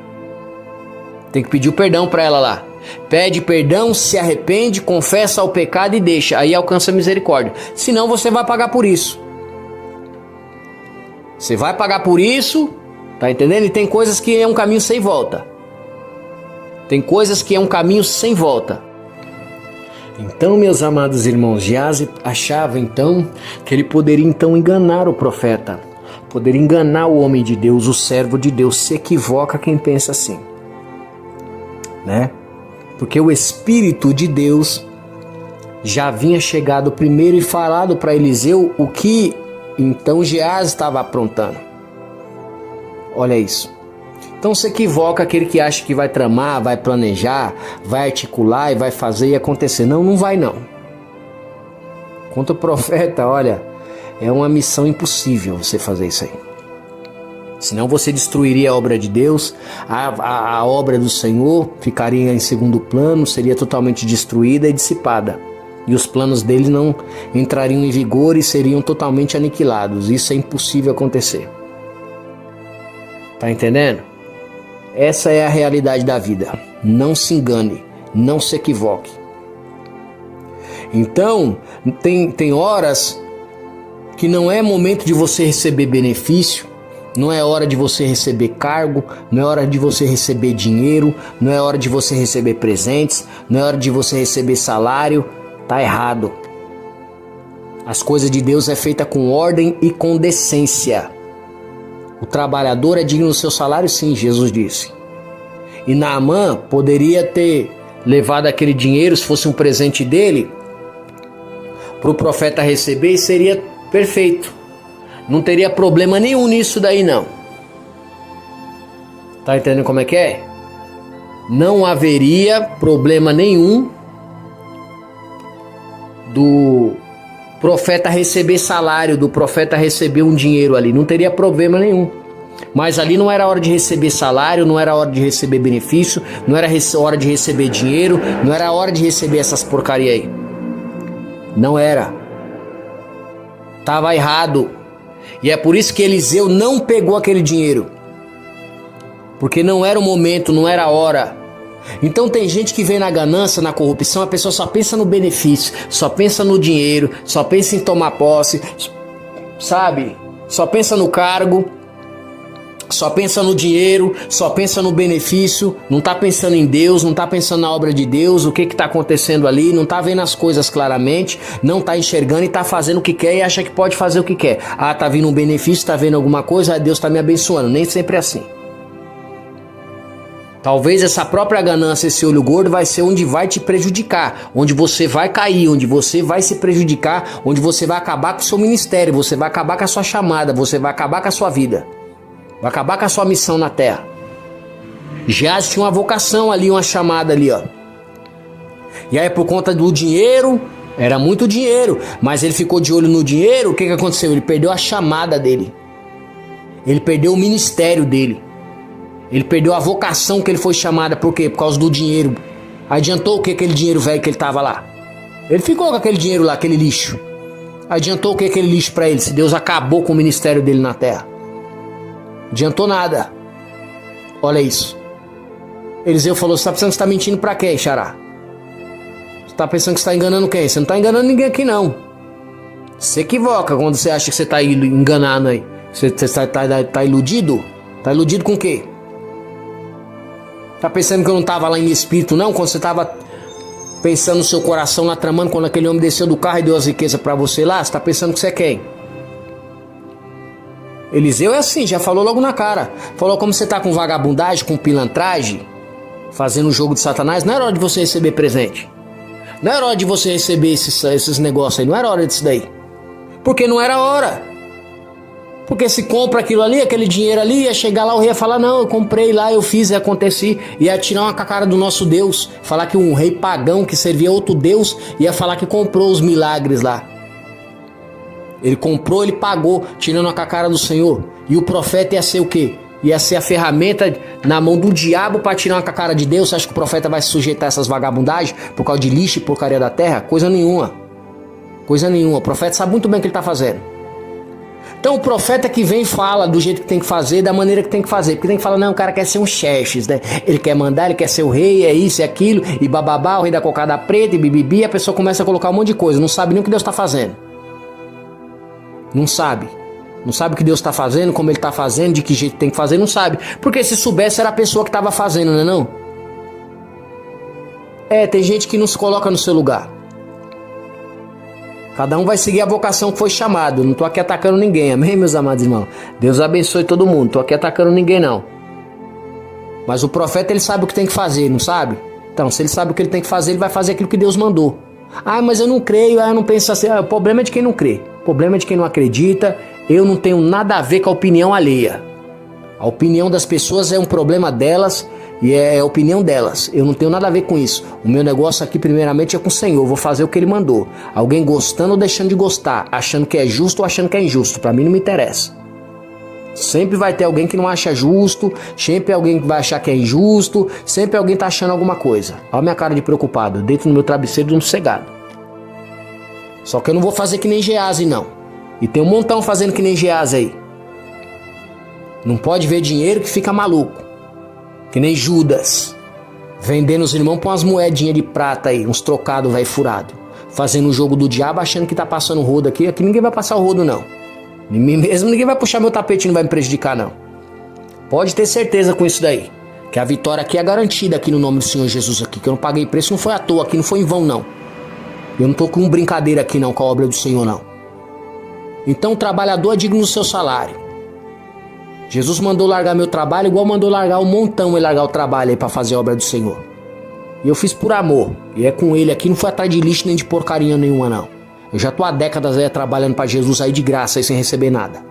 Tem que pedir o perdão para ela lá. Pede perdão, se arrepende, confessa o pecado e deixa. Aí alcança a misericórdia. Senão você vai pagar por isso. Você vai pagar por isso, tá entendendo? E tem coisas que é um caminho sem volta. Tem coisas que é um caminho sem volta. Então, meus amados irmãos, Geazi achava então que ele poderia então enganar o profeta, poderia enganar o homem de Deus, o servo de Deus. Se equivoca quem pensa assim, né? Porque o Espírito de Deus já havia chegado primeiro e falado para Eliseu o que então Geazi estava aprontando. Olha isso. Então se equivoca aquele que acha que vai tramar, vai planejar, vai articular e vai fazer e acontecer. Não, não vai não. Contra o profeta, olha, é uma missão impossível você fazer isso aí. Senão você destruiria a obra de Deus, a obra do Senhor ficaria em segundo plano, seria totalmente destruída e dissipada. E os planos dele não entrariam em vigor e seriam totalmente aniquilados. Isso é impossível acontecer. Tá entendendo? Essa é a realidade da vida. Não se engane, não se equivoque. Então, tem horas que não é momento de você receber benefício, não é hora de você receber cargo, não é hora de você receber dinheiro, não é hora de você receber presentes, não é hora de você receber salário. Tá errado. As coisas de Deus é feita com ordem e com decência. O trabalhador é digno do seu salário, sim, Jesus disse. E Naamã poderia ter levado aquele dinheiro, se fosse um presente dele, para o profeta receber, e seria perfeito. Não teria problema nenhum nisso daí não. Tá entendendo como é que é? Não haveria problema nenhum do profeta receber salário, do profeta receber um dinheiro ali. Não teria problema nenhum. Mas ali não era hora de receber salário, não era hora de receber benefício, não era hora de receber dinheiro, não era hora de receber essas porcaria aí. Não era. Estava errado. E é por isso que Eliseu não pegou aquele dinheiro. Porque não era o momento, não era a hora. Então tem gente que vem na ganância, na corrupção, a pessoa só pensa no benefício, só pensa no dinheiro, só pensa em tomar posse, sabe? Só pensa no cargo, só pensa no dinheiro, só pensa no benefício, não está pensando em Deus, não está pensando na obra de Deus, o que está acontecendo ali, não está vendo as coisas claramente, não está enxergando e está fazendo o que quer e acha que pode fazer o que quer. Ah, está vindo um benefício, está vendo alguma coisa, Deus está me abençoando. Nem sempre é assim. Talvez essa própria ganância, esse olho gordo vai ser onde vai te prejudicar, onde você vai cair, onde você vai se prejudicar, onde você vai acabar com o seu ministério, você vai acabar com a sua chamada, você vai acabar com a sua vida, vai acabar com a sua missão na terra. Geazi tinha uma vocação ali, uma chamada ali, ó. E aí por conta do dinheiro, era muito dinheiro, mas ele ficou de olho no dinheiro, o que aconteceu? Ele perdeu a chamada dele, ele perdeu o ministério dele. Ele perdeu a vocação que ele foi chamado. Por quê? Por causa do dinheiro. Adiantou o que aquele dinheiro velho que ele tava lá? Ele ficou com aquele dinheiro lá, aquele lixo. Adiantou o que aquele lixo para ele? Se Deus acabou com o ministério dele na terra. Adiantou nada. Olha isso. Eliseu falou, você tá pensando que você tá mentindo pra quem, xará? Você tá pensando que você tá enganando quem? Você não tá enganando ninguém aqui não. Você equivoca quando você acha que você tá enganando aí. Você tá iludido? Tá iludido com o quê? Tá pensando que eu não tava lá em espírito não? Quando você tava pensando no seu coração lá tramando, quando aquele homem desceu do carro e deu as riquezas pra você lá, você tá pensando que você é quem? Eliseu é assim, já falou logo na cara. Falou como você tá com vagabundagem, com pilantragem, fazendo o jogo de Satanás, não era hora de você receber presente. Não era hora de você receber esses negócios aí, não era hora disso daí. Porque não era hora. Porque se compra aquilo ali, aquele dinheiro ali, ia chegar lá, o rei ia falar, não, eu comprei lá, eu fiz, aconteci, ia tirar uma cara do nosso Deus, falar que um rei pagão que servia outro Deus, ia falar que comprou os milagres lá. Ele comprou, ele pagou, tirando a cara do Senhor. E o profeta ia ser o quê? Ia ser a ferramenta na mão do diabo para tirar uma cara de Deus. Você acha que o profeta vai se sujeitar a essas vagabundagens por causa de lixo e porcaria da terra? Coisa nenhuma. Coisa nenhuma. O profeta sabe muito bem o que ele está fazendo. Então o profeta que vem fala do jeito que tem que fazer, da maneira que tem que fazer. Porque tem que falar, não, o cara quer ser um Xerxes, né? Ele quer mandar, ele quer ser o rei, é isso, é aquilo, e bababá, o rei da cocada preta, e bibibi, a pessoa começa a colocar um monte de coisa, não sabe nem o que Deus está fazendo. Não sabe. Não sabe o que Deus está fazendo, como ele está fazendo, de que jeito tem que fazer, não sabe. Porque se soubesse era a pessoa que estava fazendo, não é não? É, tem gente que não se coloca no seu lugar. Cada um vai seguir a vocação que foi chamado. Não tô aqui atacando ninguém, amém, meus amados irmãos? Deus abençoe todo mundo, tô aqui atacando ninguém não. Mas o profeta, ele sabe o que tem que fazer, não sabe? Então, se ele sabe o que ele tem que fazer, ele vai fazer aquilo que Deus mandou. Ah, mas eu não creio, eu não penso assim. O problema é de quem não crê. O problema é de quem não acredita. Eu não tenho nada a ver com a opinião alheia. A opinião das pessoas é um problema delas e é a opinião delas. Eu não tenho nada a ver com isso. O meu negócio aqui primeiramente é com o Senhor. Eu vou fazer o que Ele mandou. Alguém gostando ou deixando de gostar, achando que é justo ou achando que é injusto, para mim não me interessa. Sempre vai ter alguém que não acha justo, sempre alguém que vai achar que é injusto, sempre alguém tá achando alguma coisa. Olha a minha cara de preocupado, eu deito no meu travesseiro de sossegado. Só que eu não vou fazer que nem Geazi não. E tem um montão fazendo que nem Geazi aí. Não pode ver dinheiro que fica maluco. Que nem Judas. Vendendo os irmãos por umas moedinhas de prata aí, uns trocados velho furado. Fazendo o jogo do diabo achando que tá passando rodo aqui. Aqui ninguém vai passar o rodo não. Em mim mesmo ninguém vai puxar meu tapete e não vai me prejudicar não. Pode ter certeza com isso daí. Que a vitória aqui é garantida aqui no nome do Senhor Jesus aqui. Que eu não paguei preço, não foi à toa aqui, não foi em vão não. Eu não tô com brincadeira aqui não com a obra do Senhor não. Então o trabalhador é digno do seu salário. Jesus mandou largar meu trabalho igual mandou largar um montão e largar o trabalho aí pra fazer a obra do Senhor. E eu fiz por amor. E é com ele aqui, não foi atrás de lixo nem de porcaria nenhuma não. Eu já tô há décadas aí trabalhando pra Jesus aí de graça aí sem receber nada.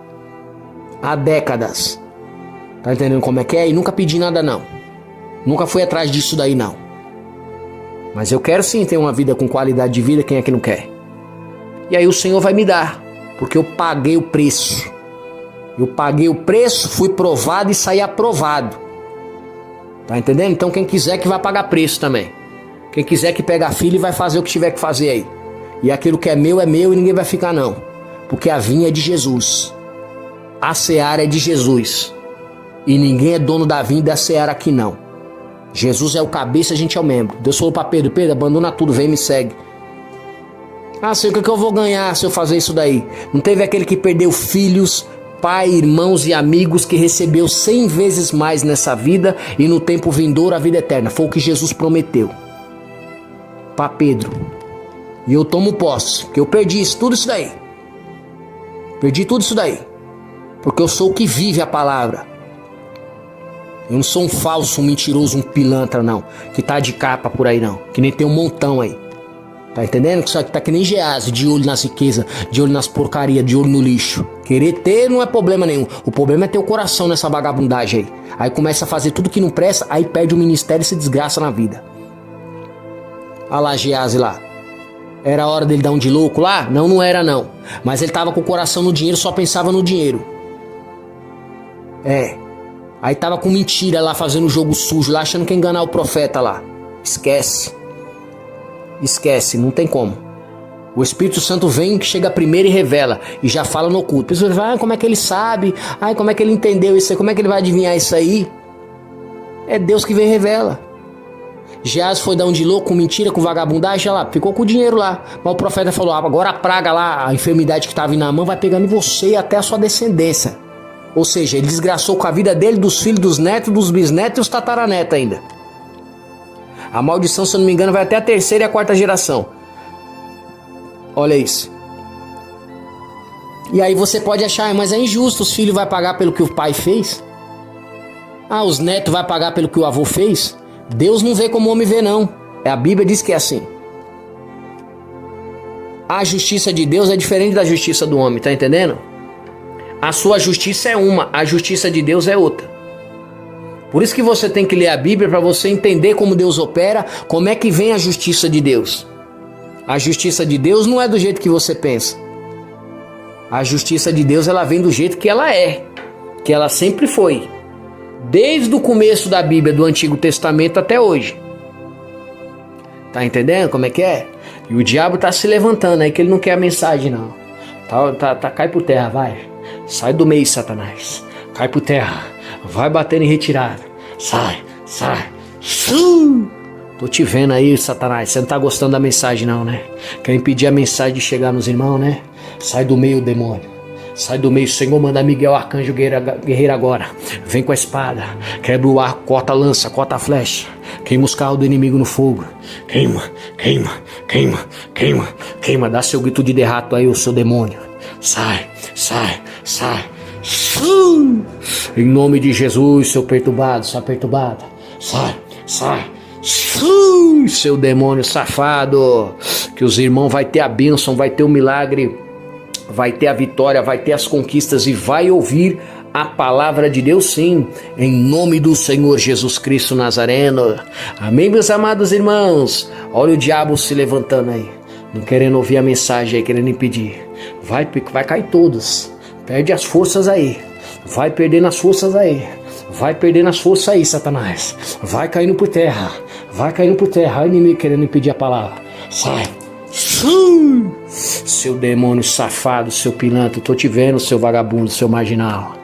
Há décadas. Tá entendendo como é que é? E nunca pedi nada não. Nunca fui atrás disso daí não. Mas eu quero sim ter uma vida com qualidade de vida, quem é que não quer? E aí o Senhor vai me dar. Porque eu paguei o preço. Eu paguei o preço, fui provado e saí aprovado. Tá entendendo? Então quem quiser que vai pagar preço também. Quem quiser que pega a filha e vai fazer o que tiver que fazer aí. E aquilo que é meu e ninguém vai ficar não. Porque a vinha é de Jesus. A seara é de Jesus. E ninguém é dono da vinha e da seara aqui não. Jesus é o cabeça, a gente é o membro. Deus falou para Pedro, Pedro, abandona tudo, vem e me segue. Ah, sei o que eu vou ganhar se eu fazer isso daí. Não teve aquele que perdeu filhos, pai, irmãos e amigos, que recebeu 100 vezes mais nessa vida e no tempo vindouro a vida eterna. Foi o que Jesus prometeu para Pedro. E eu tomo posse, que eu perdi tudo isso daí. Perdi tudo isso daí. Porque eu sou o que vive a palavra. Eu não sou um falso, um mentiroso, um pilantra não, que tá de capa por aí não, que nem tem um montão aí. Tá entendendo? Que isso aqui tá que nem Geazi, de olho nas riquezas, de olho nas porcarias, de olho no lixo. Querer ter não é problema nenhum. O problema é ter o coração nessa vagabundagem aí. Aí começa a fazer tudo que não presta, aí perde o ministério e se desgraça na vida. Olha lá Geazi lá. Era a hora dele dar um de louco lá? Não, não era não. Mas ele tava com o coração no dinheiro, só pensava no dinheiro. Aí tava com mentira lá, fazendo jogo sujo lá, achando que ia enganar o profeta lá. Esquece. Esquece, não tem como. O Espírito Santo vem, chega primeiro e revela. E já fala no oculto. A pessoa vai, como é que ele sabe? Ai, como é que ele entendeu isso aí? Como é que ele vai adivinhar isso aí? É Deus que vem e revela. Geazi foi dar um de louco, com mentira, com vagabundagem, lá, ficou com o dinheiro lá. Mas o profeta falou, agora a praga lá, a enfermidade que estava na mão vai pegando em você e até a sua descendência. Ou seja, ele desgraçou com a vida dele, dos filhos, dos netos, dos bisnetos e os tataranetos ainda. A maldição, se eu não me engano, vai até a 3ª e a 4ª geração. Olha isso. E aí você pode achar, mas é injusto, os filhos vão pagar pelo que o pai fez? Ah, os netos vão pagar pelo que o avô fez? Deus não vê como o homem vê não. A Bíblia diz que é assim. A justiça de Deus é diferente da justiça do homem, tá entendendo? A sua justiça é uma, a justiça de Deus é outra. Por isso que você tem que ler a Bíblia para você entender como Deus opera, como é que vem a justiça de Deus. A justiça de Deus não é do jeito que você pensa. A justiça de Deus ela vem do jeito que ela é, que ela sempre foi. Desde o começo da Bíblia, do Antigo Testamento até hoje. Tá entendendo como é que é? E o diabo tá se levantando aí, que ele não quer a mensagem não. Cai por terra, vai. Sai do meio, Satanás. Cai por terra. Vai batendo em retirada. Sai. Tô te vendo aí, Satanás. Você não tá gostando da mensagem não, né? Quer impedir a mensagem de chegar nos irmãos, né? Sai do meio, demônio. Sai do meio, Senhor, manda Miguel, arcanjo guerreiro agora. Vem com a espada. Quebra o arco, corta a lança, corta a flecha. Queima os carros do inimigo no fogo. Queima. Dá seu grito de derrato aí, o seu demônio. Sai. Em nome de Jesus, seu perturbado, sua perturbada. Sai. Seu demônio safado. Que os irmãos vai ter a bênção, vai ter o milagre, vai ter a vitória, vai ter as conquistas e vai ouvir a palavra de Deus sim, em nome do Senhor Jesus Cristo Nazareno. Amém, meus amados irmãos. Olha o diabo se levantando aí, não querendo ouvir a mensagem aí, querendo impedir. Vai cair todos. Perde as forças aí. Vai perdendo as forças aí. Vai perdendo as forças aí, Satanás. Vai caindo por terra. Olha o inimigo querendo impedir a palavra. Sai. Seu demônio safado, seu pilantra, tô te vendo, seu vagabundo, seu marginal.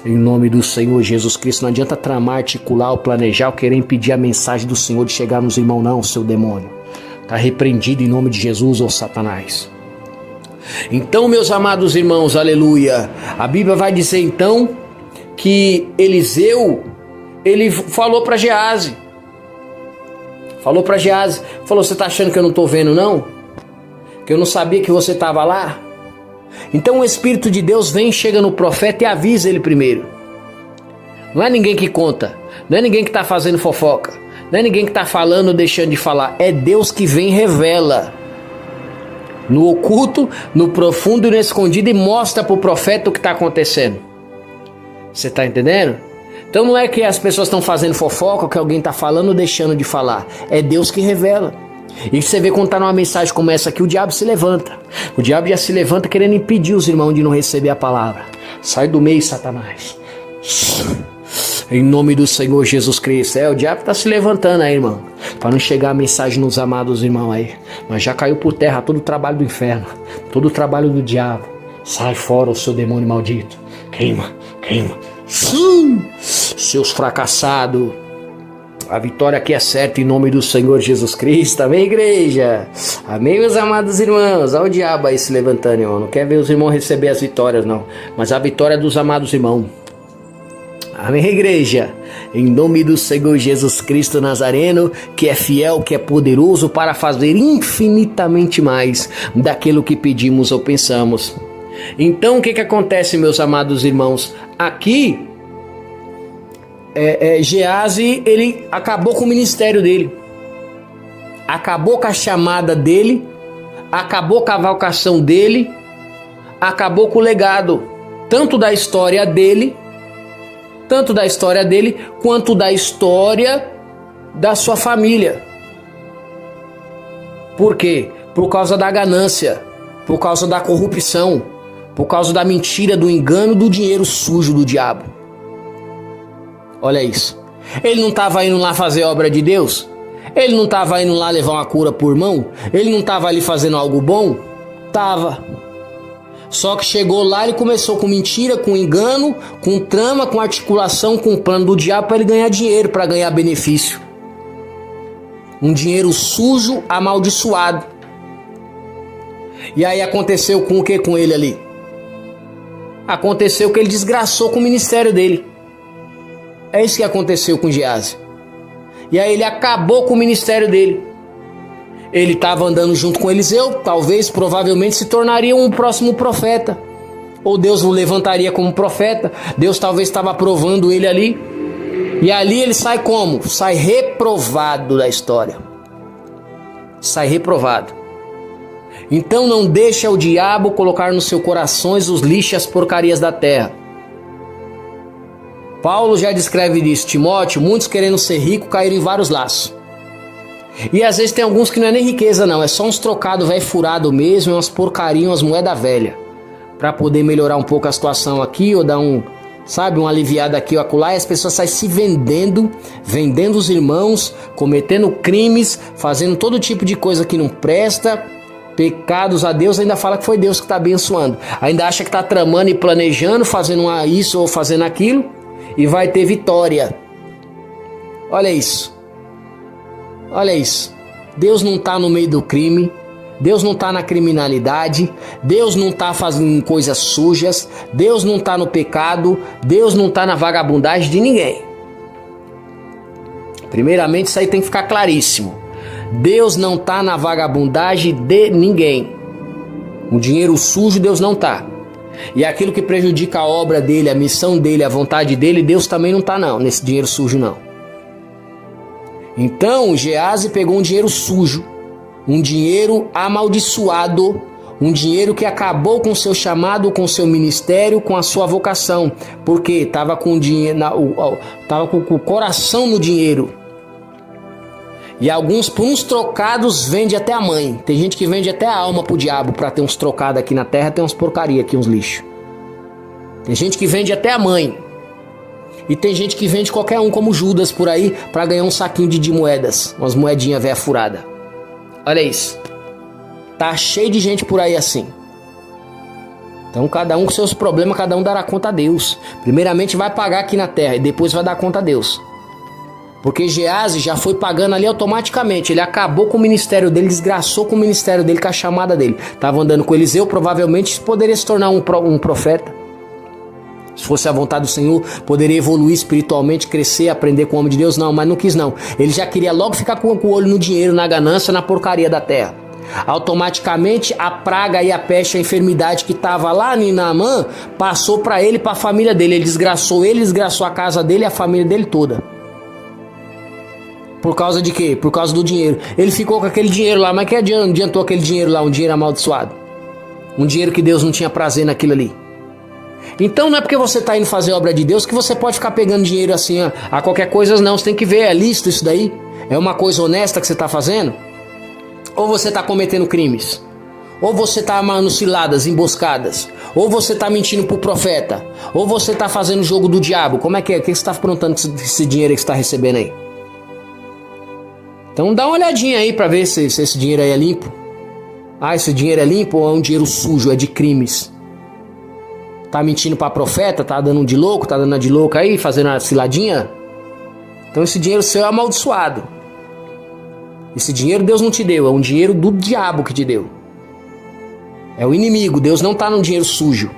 Em nome do Senhor Jesus Cristo, não adianta tramar, articular ou planejar ou querer impedir a mensagem do Senhor de chegar nos irmãos não, seu demônio. Tá repreendido em nome de Jesus, ô Satanás. Então, meus amados irmãos, aleluia. A Bíblia vai dizer então que Eliseu, ele falou para Geazi. Falou, você tá achando que eu não tô vendo não? Que eu não sabia que você tava lá? Então o Espírito de Deus vem, chega no profeta e avisa ele primeiro. Não é ninguém que conta, não é ninguém que tá fazendo fofoca, não é ninguém que tá falando ou deixando de falar, é Deus que vem e revela. No oculto, no profundo e no escondido e mostra pro profeta o que tá acontecendo. Você tá entendendo? Então não é que as pessoas estão fazendo fofoca, que alguém está falando ou deixando de falar. É Deus que revela. E você vê quando está numa mensagem como essa aqui, o diabo se levanta. O diabo já se levanta querendo impedir os irmãos de não receber a palavra. Sai do meio, Satanás. Em nome do Senhor Jesus Cristo. O diabo está se levantando aí, irmão. para não chegar a mensagem nos amados irmãos aí. Mas já caiu por terra todo o trabalho do inferno, todo o trabalho do diabo. Sai fora, o seu demônio maldito. Queima, queima. Sim, seus fracassados. A vitória aqui é certa em nome do Senhor Jesus Cristo. Amém, igreja? Amém, meus amados irmãos. Olha o diabo aí se levantando, irmão. Não quer ver os irmãos receber as vitórias, não. Mas a vitória é dos amados irmãos. Amém, igreja? Em nome do Senhor Jesus Cristo Nazareno, que é fiel, que é poderoso para fazer infinitamente mais daquilo que pedimos ou pensamos. Então, o que acontece, meus amados irmãos? Aqui, Geazi, ele acabou com o ministério dele, acabou com a chamada dele, acabou com a vocação dele, acabou com o legado, tanto da história dele, quanto da história da sua família. Por quê? Por causa da ganância, por causa da corrupção, por causa da mentira, do engano, do dinheiro sujo do diabo. Olha isso. Ele não estava indo lá fazer obra de Deus? Ele não estava indo lá levar uma cura por mão? Ele não estava ali fazendo algo bom? Tava. Só que chegou lá e começou com mentira, com engano, com trama, com articulação, com plano do diabo para ele ganhar dinheiro, para ganhar benefício. Um dinheiro sujo, amaldiçoado. E aí aconteceu com o que com ele ali? Aconteceu que ele desgraçou com o ministério dele. É isso que aconteceu com Geazi. E aí ele acabou com o ministério dele. Ele estava andando junto com Eliseu, talvez, provavelmente se tornaria um próximo profeta. Ou Deus o levantaria como profeta. Deus talvez estava aprovando ele ali. E ali ele sai como? Sai reprovado da história. Sai reprovado. Então não deixa o diabo colocar nos seus corações os lixos e as porcarias da terra. Paulo já descreve isso, Timóteo, muitos querendo ser ricos caíram em vários laços. E às vezes tem alguns que não é nem riqueza não, é só uns trocados velho furado mesmo, umas porcarias, umas moedas velhas. Para poder melhorar um pouco a situação aqui, ou dar uma aliviada aqui ou acolá, e as pessoas saem se vendendo os irmãos, cometendo crimes, fazendo todo tipo de coisa que não presta, pecados a Deus, ainda fala que foi Deus que está abençoando. Ainda acha que está tramando e planejando, fazendo isso ou fazendo aquilo, e vai ter vitória. Olha isso. Olha isso. Deus não está no meio do crime. Deus não está na criminalidade. Deus não está fazendo coisas sujas. Deus não está no pecado. Deus não está na vagabundagem de ninguém. Primeiramente, isso aí tem que ficar claríssimo. Deus não está na vagabundagem de ninguém. O dinheiro sujo, Deus não está. E aquilo que prejudica a obra dele, a missão dele, a vontade dele, Deus também não está não, nesse dinheiro sujo não. Então Geazi pegou um dinheiro sujo, um dinheiro amaldiçoado, um dinheiro que acabou com o seu chamado, com o seu ministério, com a sua vocação, porque estava com o coração no dinheiro. E alguns, por uns trocados, vende até a mãe. Tem gente que vende até a alma pro diabo para ter uns trocados aqui na terra, tem uns porcaria aqui, uns lixos. Tem gente que vende até a mãe. E tem gente que vende qualquer um, como Judas por aí, para ganhar um saquinho de moedas, umas moedinhas velha furada. Olha isso. Tá cheio de gente por aí assim. Então cada um com seus problemas, cada um dará conta a Deus. Primeiramente vai pagar aqui na terra e depois vai dar conta a Deus. Porque Geazi já foi pagando ali automaticamente. Ele acabou com o ministério dele, desgraçou com o ministério dele, com a chamada dele. Estava andando com Eliseu, provavelmente poderia se tornar um profeta. Se fosse a vontade do Senhor, poderia evoluir espiritualmente, crescer, aprender com o homem de Deus. Não, mas não quis não. Ele já queria logo ficar com o olho no dinheiro, na ganância, na porcaria da terra. Automaticamente a praga e a peste, a enfermidade que estava lá em Naamã, passou para ele e para a família dele. Ele desgraçou a casa dele e a família dele toda. Por causa de quê? Por causa do dinheiro. Ele ficou com aquele dinheiro lá, mas que adiantou aquele dinheiro lá, um dinheiro amaldiçoado? Um dinheiro que Deus não tinha prazer naquilo ali. Então não é porque você está indo fazer obra de Deus que você pode ficar pegando dinheiro assim a qualquer coisa, não. Você tem que ver, é lícito isso daí? É uma coisa honesta que você está fazendo? Ou você está cometendo crimes? Ou você está amando ciladas, emboscadas? Ou você está mentindo para o profeta? Ou você está fazendo o jogo do diabo? Como é que é? O que você está aprontando com esse dinheiro que você está recebendo aí? Então dá uma olhadinha aí para ver se esse dinheiro aí é limpo. Ah, esse dinheiro é limpo ou é um dinheiro sujo, é de crimes? Tá mentindo para profeta, tá dando de louco, tá dando de louco aí, fazendo uma ciladinha? Então esse dinheiro seu é amaldiçoado. Esse dinheiro Deus não te deu, é um dinheiro do diabo que te deu. É o inimigo, Deus não tá no dinheiro sujo.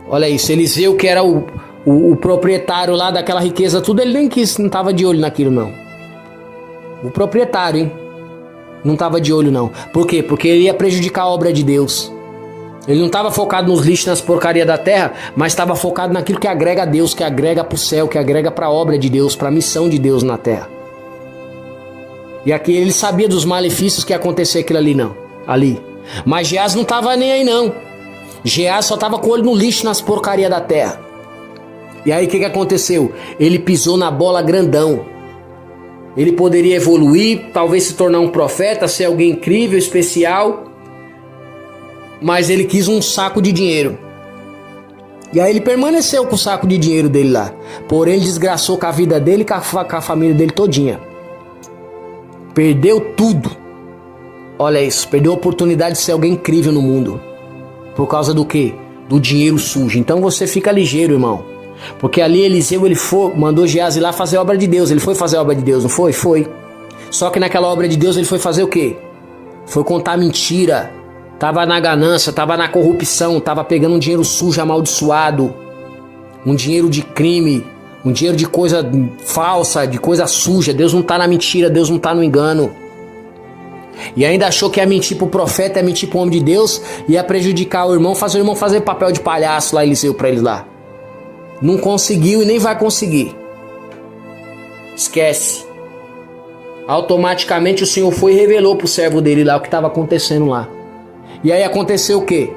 Olha isso, Eliseu, que era o proprietário lá daquela riqueza, tudo, ele nem quis, não tava de olho naquilo não. O proprietário, hein? Não tava de olho não. Por quê? Porque ele ia prejudicar a obra de Deus. Ele não estava focado nos lixos, nas porcarias da terra, mas estava focado naquilo que agrega a Deus, que agrega para o céu, que agrega para a obra de Deus, para a missão de Deus na terra. E aqui ele sabia dos malefícios que ia acontecer aquilo ali. Mas Geás não estava nem aí não. Geás só estava com o olho no lixo, nas porcarias da terra. E aí o que aconteceu? Ele pisou na bola grandão. Ele poderia evoluir, talvez se tornar um profeta, ser alguém incrível, especial, mas ele quis um saco de dinheiro. E aí ele permaneceu com o saco de dinheiro dele lá. Porém ele desgraçou com a vida dele e com a família dele todinha. Perdeu tudo. Olha isso, perdeu a oportunidade de ser alguém incrível no mundo. Por causa do quê? Do dinheiro sujo. Então você fica ligeiro, irmão. Porque ali Eliseu, mandou Geás ir lá fazer a obra de Deus. Ele foi fazer a obra de Deus, não foi? Foi. Só que naquela obra de Deus ele foi fazer o quê? Foi contar mentira. Tava na ganância, tava na corrupção, tava pegando um dinheiro sujo, amaldiçoado, um dinheiro de crime, um dinheiro de coisa falsa, de coisa suja. Deus não tá na mentira, Deus não tá no engano. E ainda achou que ia mentir pro profeta, ia mentir pro homem de Deus, ia prejudicar o irmão fazer papel de palhaço lá, Eliseu, pra eles lá. Não conseguiu e nem vai conseguir. Esquece. Automaticamente o Senhor foi e revelou pro servo dele lá o que estava acontecendo lá. E aí aconteceu o quê?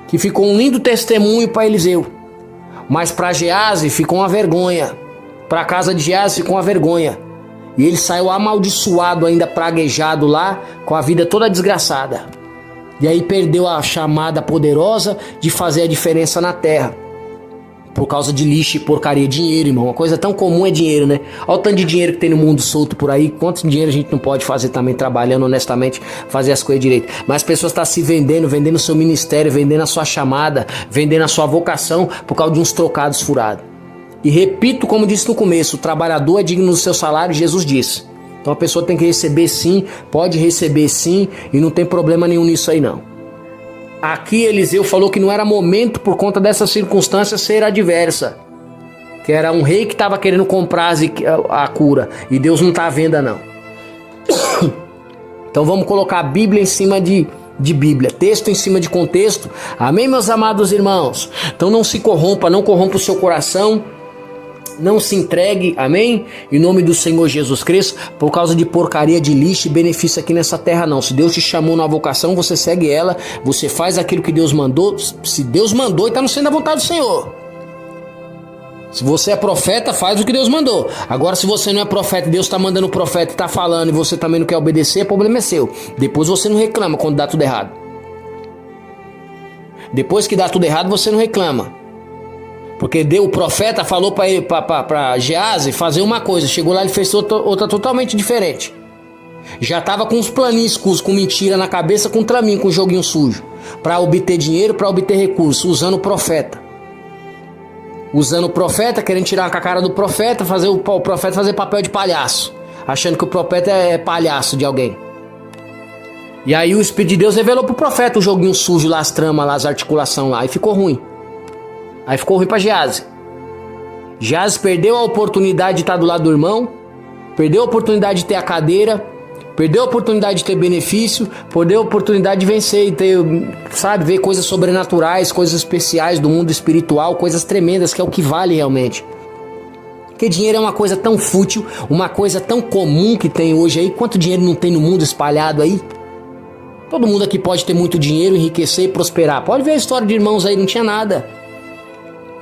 Que ficou um lindo testemunho para Eliseu. Mas para Geás ficou uma vergonha. Para a casa de Geás ficou uma vergonha. E ele saiu amaldiçoado, ainda praguejado lá, com a vida toda desgraçada. E aí perdeu a chamada poderosa de fazer a diferença na terra. Por causa de lixo e porcaria, dinheiro, irmão. Uma coisa tão comum é dinheiro, né? Olha o tanto de dinheiro que tem no mundo solto por aí. Quanto dinheiro a gente não pode fazer também, trabalhando honestamente, fazer as coisas direito. Mas as pessoas estão se vendendo o seu ministério, vendendo a sua chamada, vendendo a sua vocação por causa de uns trocados furados. E repito, como disse no começo, o trabalhador é digno do seu salário, Jesus disse. Então a pessoa tem que receber sim, pode receber sim, e não tem problema nenhum nisso aí não. Aqui Eliseu falou que não era momento por conta dessa circunstância ser adversa. Que era um rei que estava querendo comprar a cura. E Deus não está à venda não. Então vamos colocar a Bíblia em cima de Bíblia. Texto em cima de contexto. Amém, meus amados irmãos? Então não se corrompa, não corrompa o seu coração. Não se entregue, amém? Em nome do Senhor Jesus Cristo, por causa de porcaria, de lixo e benefício aqui nessa terra não. Se Deus te chamou na vocação, você segue ela, você faz aquilo que Deus mandou. Se Deus mandou, está no centro da vontade do Senhor. Se você é profeta, faz o que Deus mandou. Agora, se você não é profeta e Deus está mandando o profeta e está falando e você também não quer obedecer, o problema é seu. Depois você não reclama quando dá tudo errado. Depois que dá tudo errado, você não reclama. Porque o profeta falou para Geás fazer uma coisa. Chegou lá e fez outra totalmente diferente. Já estava com uns planiscos, com mentira na cabeça, com traminho, com joguinho sujo. Para obter dinheiro, para obter recursos, usando o profeta. Usando o profeta, querendo tirar com a cara do profeta, fazer o profeta fazer papel de palhaço. Achando que o profeta é palhaço de alguém. E aí o Espírito de Deus revelou para o profeta o joguinho sujo lá, as tramas lá, as articulações lá. E ficou ruim. Aí ficou ruim para Geás. Geás perdeu a oportunidade de estar do lado do irmão, perdeu a oportunidade de ter a cadeira, perdeu a oportunidade de ter benefício, perdeu a oportunidade de vencer e ter, sabe, ver coisas sobrenaturais, coisas especiais do mundo espiritual, coisas tremendas, que é o que vale realmente. Porque dinheiro é uma coisa tão fútil, uma coisa tão comum que tem hoje aí. Quanto dinheiro não tem no mundo espalhado aí? Todo mundo aqui pode ter muito dinheiro, enriquecer e prosperar. Pode ver a história de irmãos aí, não tinha nada.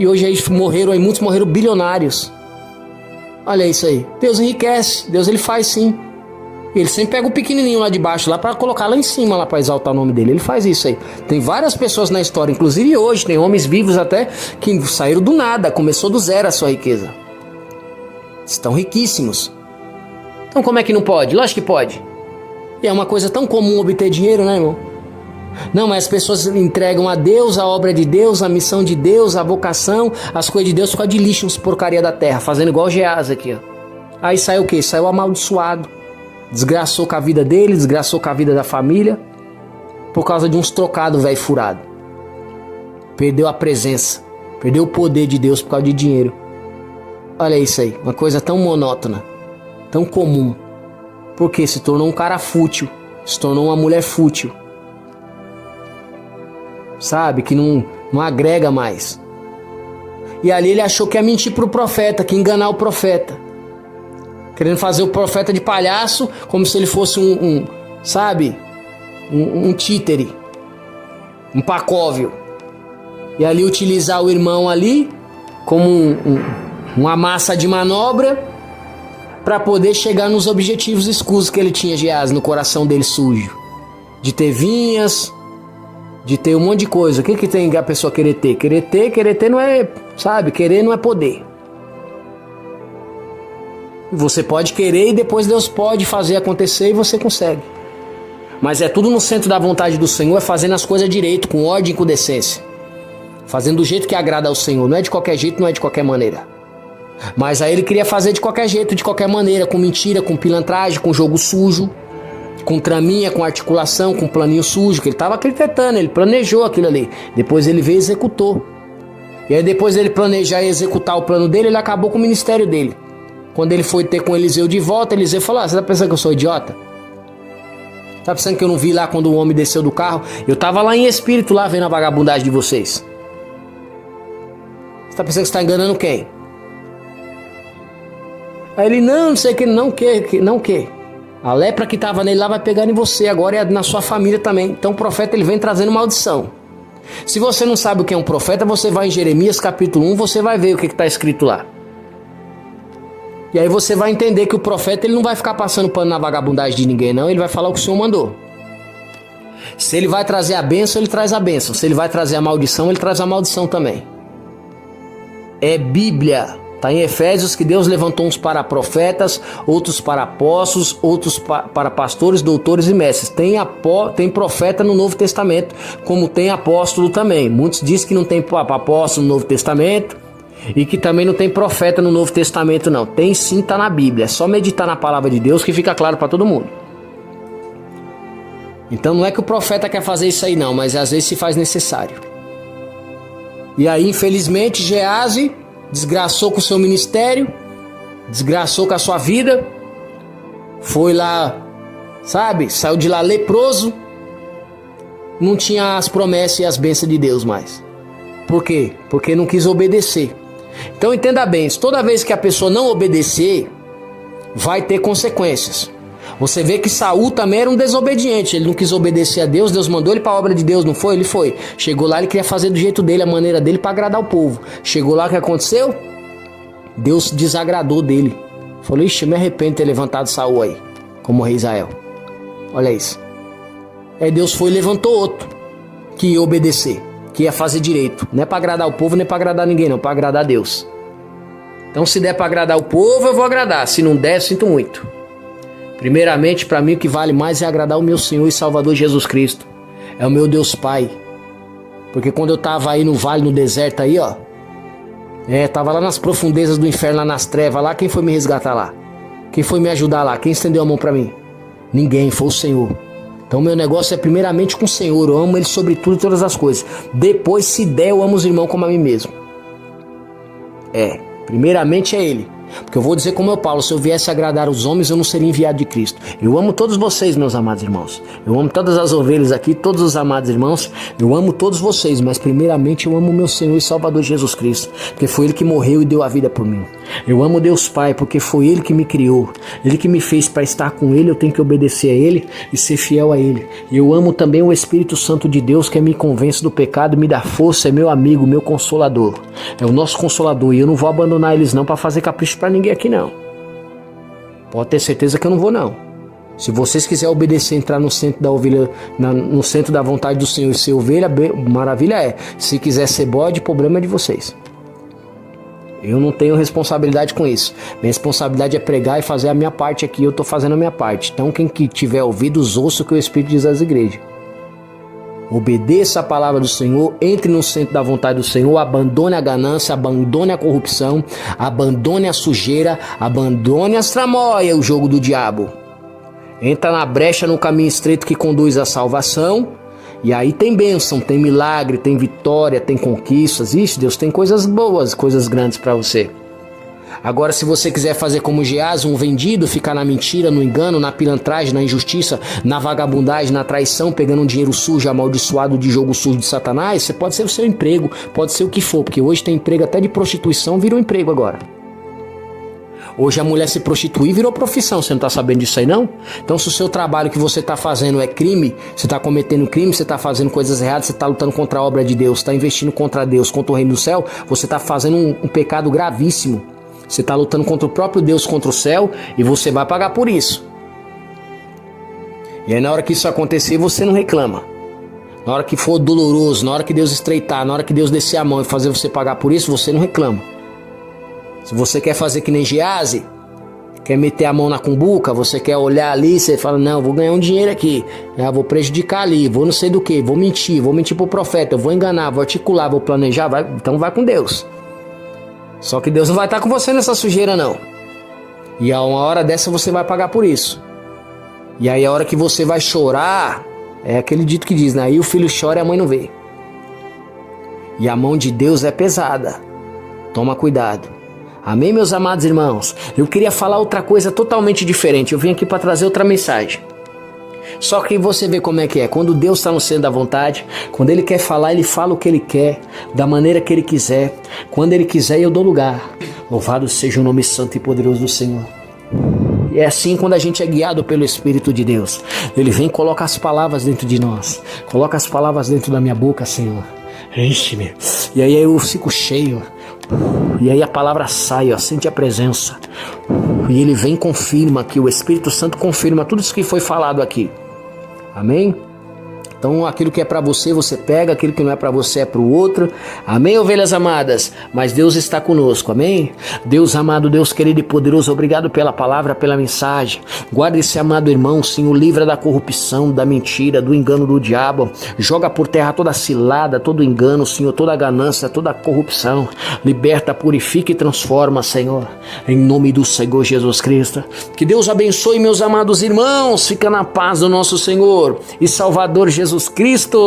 E hoje aí muitos morreram bilionários. Olha isso aí. Deus enriquece. Deus ele faz sim. Ele sempre pega o pequenininho lá de baixo lá para colocar lá em cima lá para exaltar o nome dele. Ele faz isso aí. Tem várias pessoas na história, inclusive hoje tem homens vivos até que saíram do nada, começou do zero a sua riqueza. Estão riquíssimos. Então como é que não pode? Lógico que pode. E é uma coisa tão comum obter dinheiro, né, irmão? Não, mas as pessoas entregam a Deus, a obra de Deus, a missão de Deus, a vocação, as coisas de Deus por causa de lixo, uns porcaria da terra, fazendo igual o Geás aqui, ó. Aí saiu o quê? Saiu amaldiçoado. Desgraçou com a vida dele, desgraçou com a vida da família, por causa de uns trocados velho furado. Perdeu a presença, perdeu o poder de Deus por causa de dinheiro. Olha isso aí, uma coisa tão monótona, tão comum. Porque se tornou um cara fútil, se tornou uma mulher fútil. Sabe, que não agrega mais. E ali ele achou que ia mentir pro profeta, que ia enganar o profeta. Querendo fazer o profeta de palhaço, como se ele fosse um títere, um pacóvio. E ali utilizar o irmão ali como uma massa de manobra para poder chegar nos objetivos escusos que ele tinha, Geás, no coração dele sujo. De ter vinhas, de ter um monte de coisa. O que tem a pessoa querer ter? Querer ter não é, sabe? Querer não é poder. Você pode querer e depois Deus pode fazer acontecer e você consegue. Mas é tudo no centro da vontade do Senhor, é fazendo as coisas direito, com ordem e com decência. Fazendo do jeito que agrada ao Senhor. Não é de qualquer jeito, não é de qualquer maneira. Mas aí ele queria fazer de qualquer jeito, de qualquer maneira, com mentira, com pilantragem, com jogo sujo, com traminha, com articulação, com planinho sujo, que ele estava acreditando, ele planejou aquilo ali. Depois ele veio e executou. E aí depois dele planejar e executar o plano dele, ele acabou com o ministério dele. Quando ele foi ter com Eliseu de volta, Eliseu falou: você tá pensando que eu sou idiota? Tá pensando que eu não vi lá quando o homem desceu do carro? Eu tava lá em espírito, lá vendo a vagabundagem de vocês. Você tá pensando que você tá enganando quem? Aí ele, não sei o que, não que. A lepra que tava nele lá vai pegar em você, agora é na sua família também. Então o profeta ele vem trazendo maldição. Se você não sabe o que é um profeta, você vai em Jeremias capítulo 1, você vai ver o que está escrito lá. E aí você vai entender que o profeta ele não vai ficar passando pano na vagabundagem de ninguém, não. Ele vai falar o que o Senhor mandou. Se ele vai trazer a bênção, ele traz a bênção. Se ele vai trazer a maldição, ele traz a maldição também. É Bíblia. Está em Efésios que Deus levantou uns para profetas, outros para apóstolos, outros para pastores, doutores e mestres. Tem profeta no Novo Testamento, como tem apóstolo também. Muitos dizem que não tem apóstolo no Novo Testamento e que também não tem profeta no Novo Testamento, não. Tem sim, está na Bíblia. É só meditar na palavra de Deus que fica claro para todo mundo. Então não é que o profeta quer fazer isso aí não, mas às vezes se faz necessário. E aí, infelizmente, Geazi desgraçou com o seu ministério, desgraçou com a sua vida, foi lá, sabe, saiu de lá leproso, não tinha as promessas e as bênçãos de Deus mais. Por quê? Porque não quis obedecer. Então entenda bem, toda vez que a pessoa não obedecer, vai ter consequências. Você vê que Saul também era um desobediente, ele não quis obedecer a Deus, Deus mandou ele para a obra de Deus, não foi? Ele foi. Chegou lá, ele queria fazer do jeito dele, a maneira dele para agradar o povo. Chegou lá, o que aconteceu? Deus desagradou dele. Falou, ixi, eu me arrependo de ter levantado Saul aí, como rei Israel. Olha isso. Aí Deus foi e levantou outro, que ia obedecer, que ia fazer direito. Não é para agradar o povo, nem para agradar ninguém, não, para agradar a Deus. Então se der para agradar o povo, eu vou agradar. Se não der, eu sinto muito. Primeiramente, para mim, o que vale mais é agradar o meu Senhor e Salvador Jesus Cristo. É o meu Deus Pai. Porque quando eu tava aí no vale, no deserto aí, ó. Tava lá nas profundezas do inferno, lá nas trevas, lá. Quem foi me resgatar lá? Quem foi me ajudar lá? Quem estendeu a mão para mim? Ninguém, foi o Senhor. Então meu negócio é primeiramente com o Senhor. Eu amo Ele sobre tudo e todas as coisas. Depois, se der, eu amo os irmãos como a mim mesmo. Primeiramente é Ele. Porque eu vou dizer como eu, Paulo, se eu viesse agradar os homens, eu não seria enviado de Cristo. Eu amo todos vocês, meus amados irmãos. Eu amo todas as ovelhas aqui, todos os amados irmãos. Eu amo todos vocês, mas primeiramente eu amo meu Senhor e Salvador Jesus Cristo, porque foi Ele que morreu e deu a vida por mim. Eu amo Deus Pai, porque foi Ele que me criou. Ele que me fez para estar com Ele, eu tenho que obedecer a Ele e ser fiel a Ele. E eu amo também o Espírito Santo de Deus, que me convence do pecado, me dá força, é meu amigo, meu consolador. É o nosso consolador e eu não vou abandonar eles não para fazer capricho para ninguém aqui não. Pode ter certeza que eu não vou não. Se vocês quiserem obedecer, entrar no centro da ovelha, no centro da vontade do Senhor e ser ovelha, maravilha é. Se quiser ser bode, problema é de vocês. Eu não tenho responsabilidade com isso. Minha responsabilidade é pregar e fazer a minha parte aqui. Eu estou fazendo a minha parte. Então quem que tiver ouvidos, ouça o que o Espírito diz às igrejas. Obedeça a palavra do Senhor, entre no centro da vontade do Senhor, abandone a ganância, abandone a corrupção, abandone a sujeira, abandone as tramóias, o jogo do diabo. Entra na brecha no caminho estreito que conduz à salvação, e aí tem bênção, tem milagre, tem vitória, tem conquistas. Ixi, Deus tem coisas boas, coisas grandes para você. Agora, se você quiser fazer como Geazi, um vendido, ficar na mentira, no engano, na pilantragem, na injustiça, na vagabundagem, na traição, pegando um dinheiro sujo, amaldiçoado de jogo sujo de Satanás, você pode ser o seu emprego, pode ser o que for, porque hoje tem emprego até de prostituição, virou emprego agora. Hoje a mulher se prostituir virou profissão, você não está sabendo disso aí não? Então se o seu trabalho que você está fazendo é crime, você está cometendo crime, você está fazendo coisas erradas, você está lutando contra a obra de Deus, está investindo contra Deus, contra o reino do céu, você está fazendo um pecado gravíssimo. Você está lutando contra o próprio Deus, contra o céu, e você vai pagar por isso. E aí na hora que isso acontecer, você não reclama. Na hora que for doloroso, na hora que Deus estreitar, na hora que Deus descer a mão e fazer você pagar por isso, você não reclama. Se você quer fazer que nem Geazi, quer meter a mão na cumbuca, você quer olhar ali, você fala, não, vou ganhar um dinheiro aqui, vou prejudicar ali, vou não sei do que, vou mentir pro profeta, eu vou enganar, vou articular, vou planejar, então vai com Deus. Só que Deus não vai estar com você nessa sujeira não. E a uma hora dessa você vai pagar por isso. E aí a hora que você vai chorar, é aquele dito que diz, né? Aí o filho chora e a mãe não vê. E a mão de Deus é pesada. Toma cuidado. Amém, meus amados irmãos? Eu queria falar outra coisa totalmente diferente. Eu vim aqui para trazer outra mensagem. Só que você vê como é que é. Quando Deus está no centro da vontade, quando Ele quer falar, Ele fala o que Ele quer, da maneira que Ele quiser. Quando Ele quiser, eu dou lugar. Louvado seja o nome santo e poderoso do Senhor. E é assim quando a gente é guiado pelo Espírito de Deus. Ele vem e coloca as palavras dentro de nós. Coloca as palavras dentro da minha boca, Senhor. Enche-me. E aí eu fico cheio. E aí a palavra sai, ó, sente a presença. E Ele vem e confirma aqui. O Espírito Santo confirma tudo isso que foi falado aqui. Amém? Então aquilo que é para você, você pega, aquilo que não é para você é para o outro. Amém, ovelhas amadas? Mas Deus está conosco, amém? Deus amado, Deus querido e poderoso, obrigado pela palavra, pela mensagem. Guarda esse amado irmão, Senhor, livra da corrupção, da mentira, do engano do diabo. Joga por terra toda cilada, todo engano, Senhor, toda ganância, toda corrupção. Liberta, purifica e transforma, Senhor, em nome do Senhor Jesus Cristo. Que Deus abençoe, meus amados irmãos. Fica na paz do nosso Senhor e Salvador Jesus Cristo.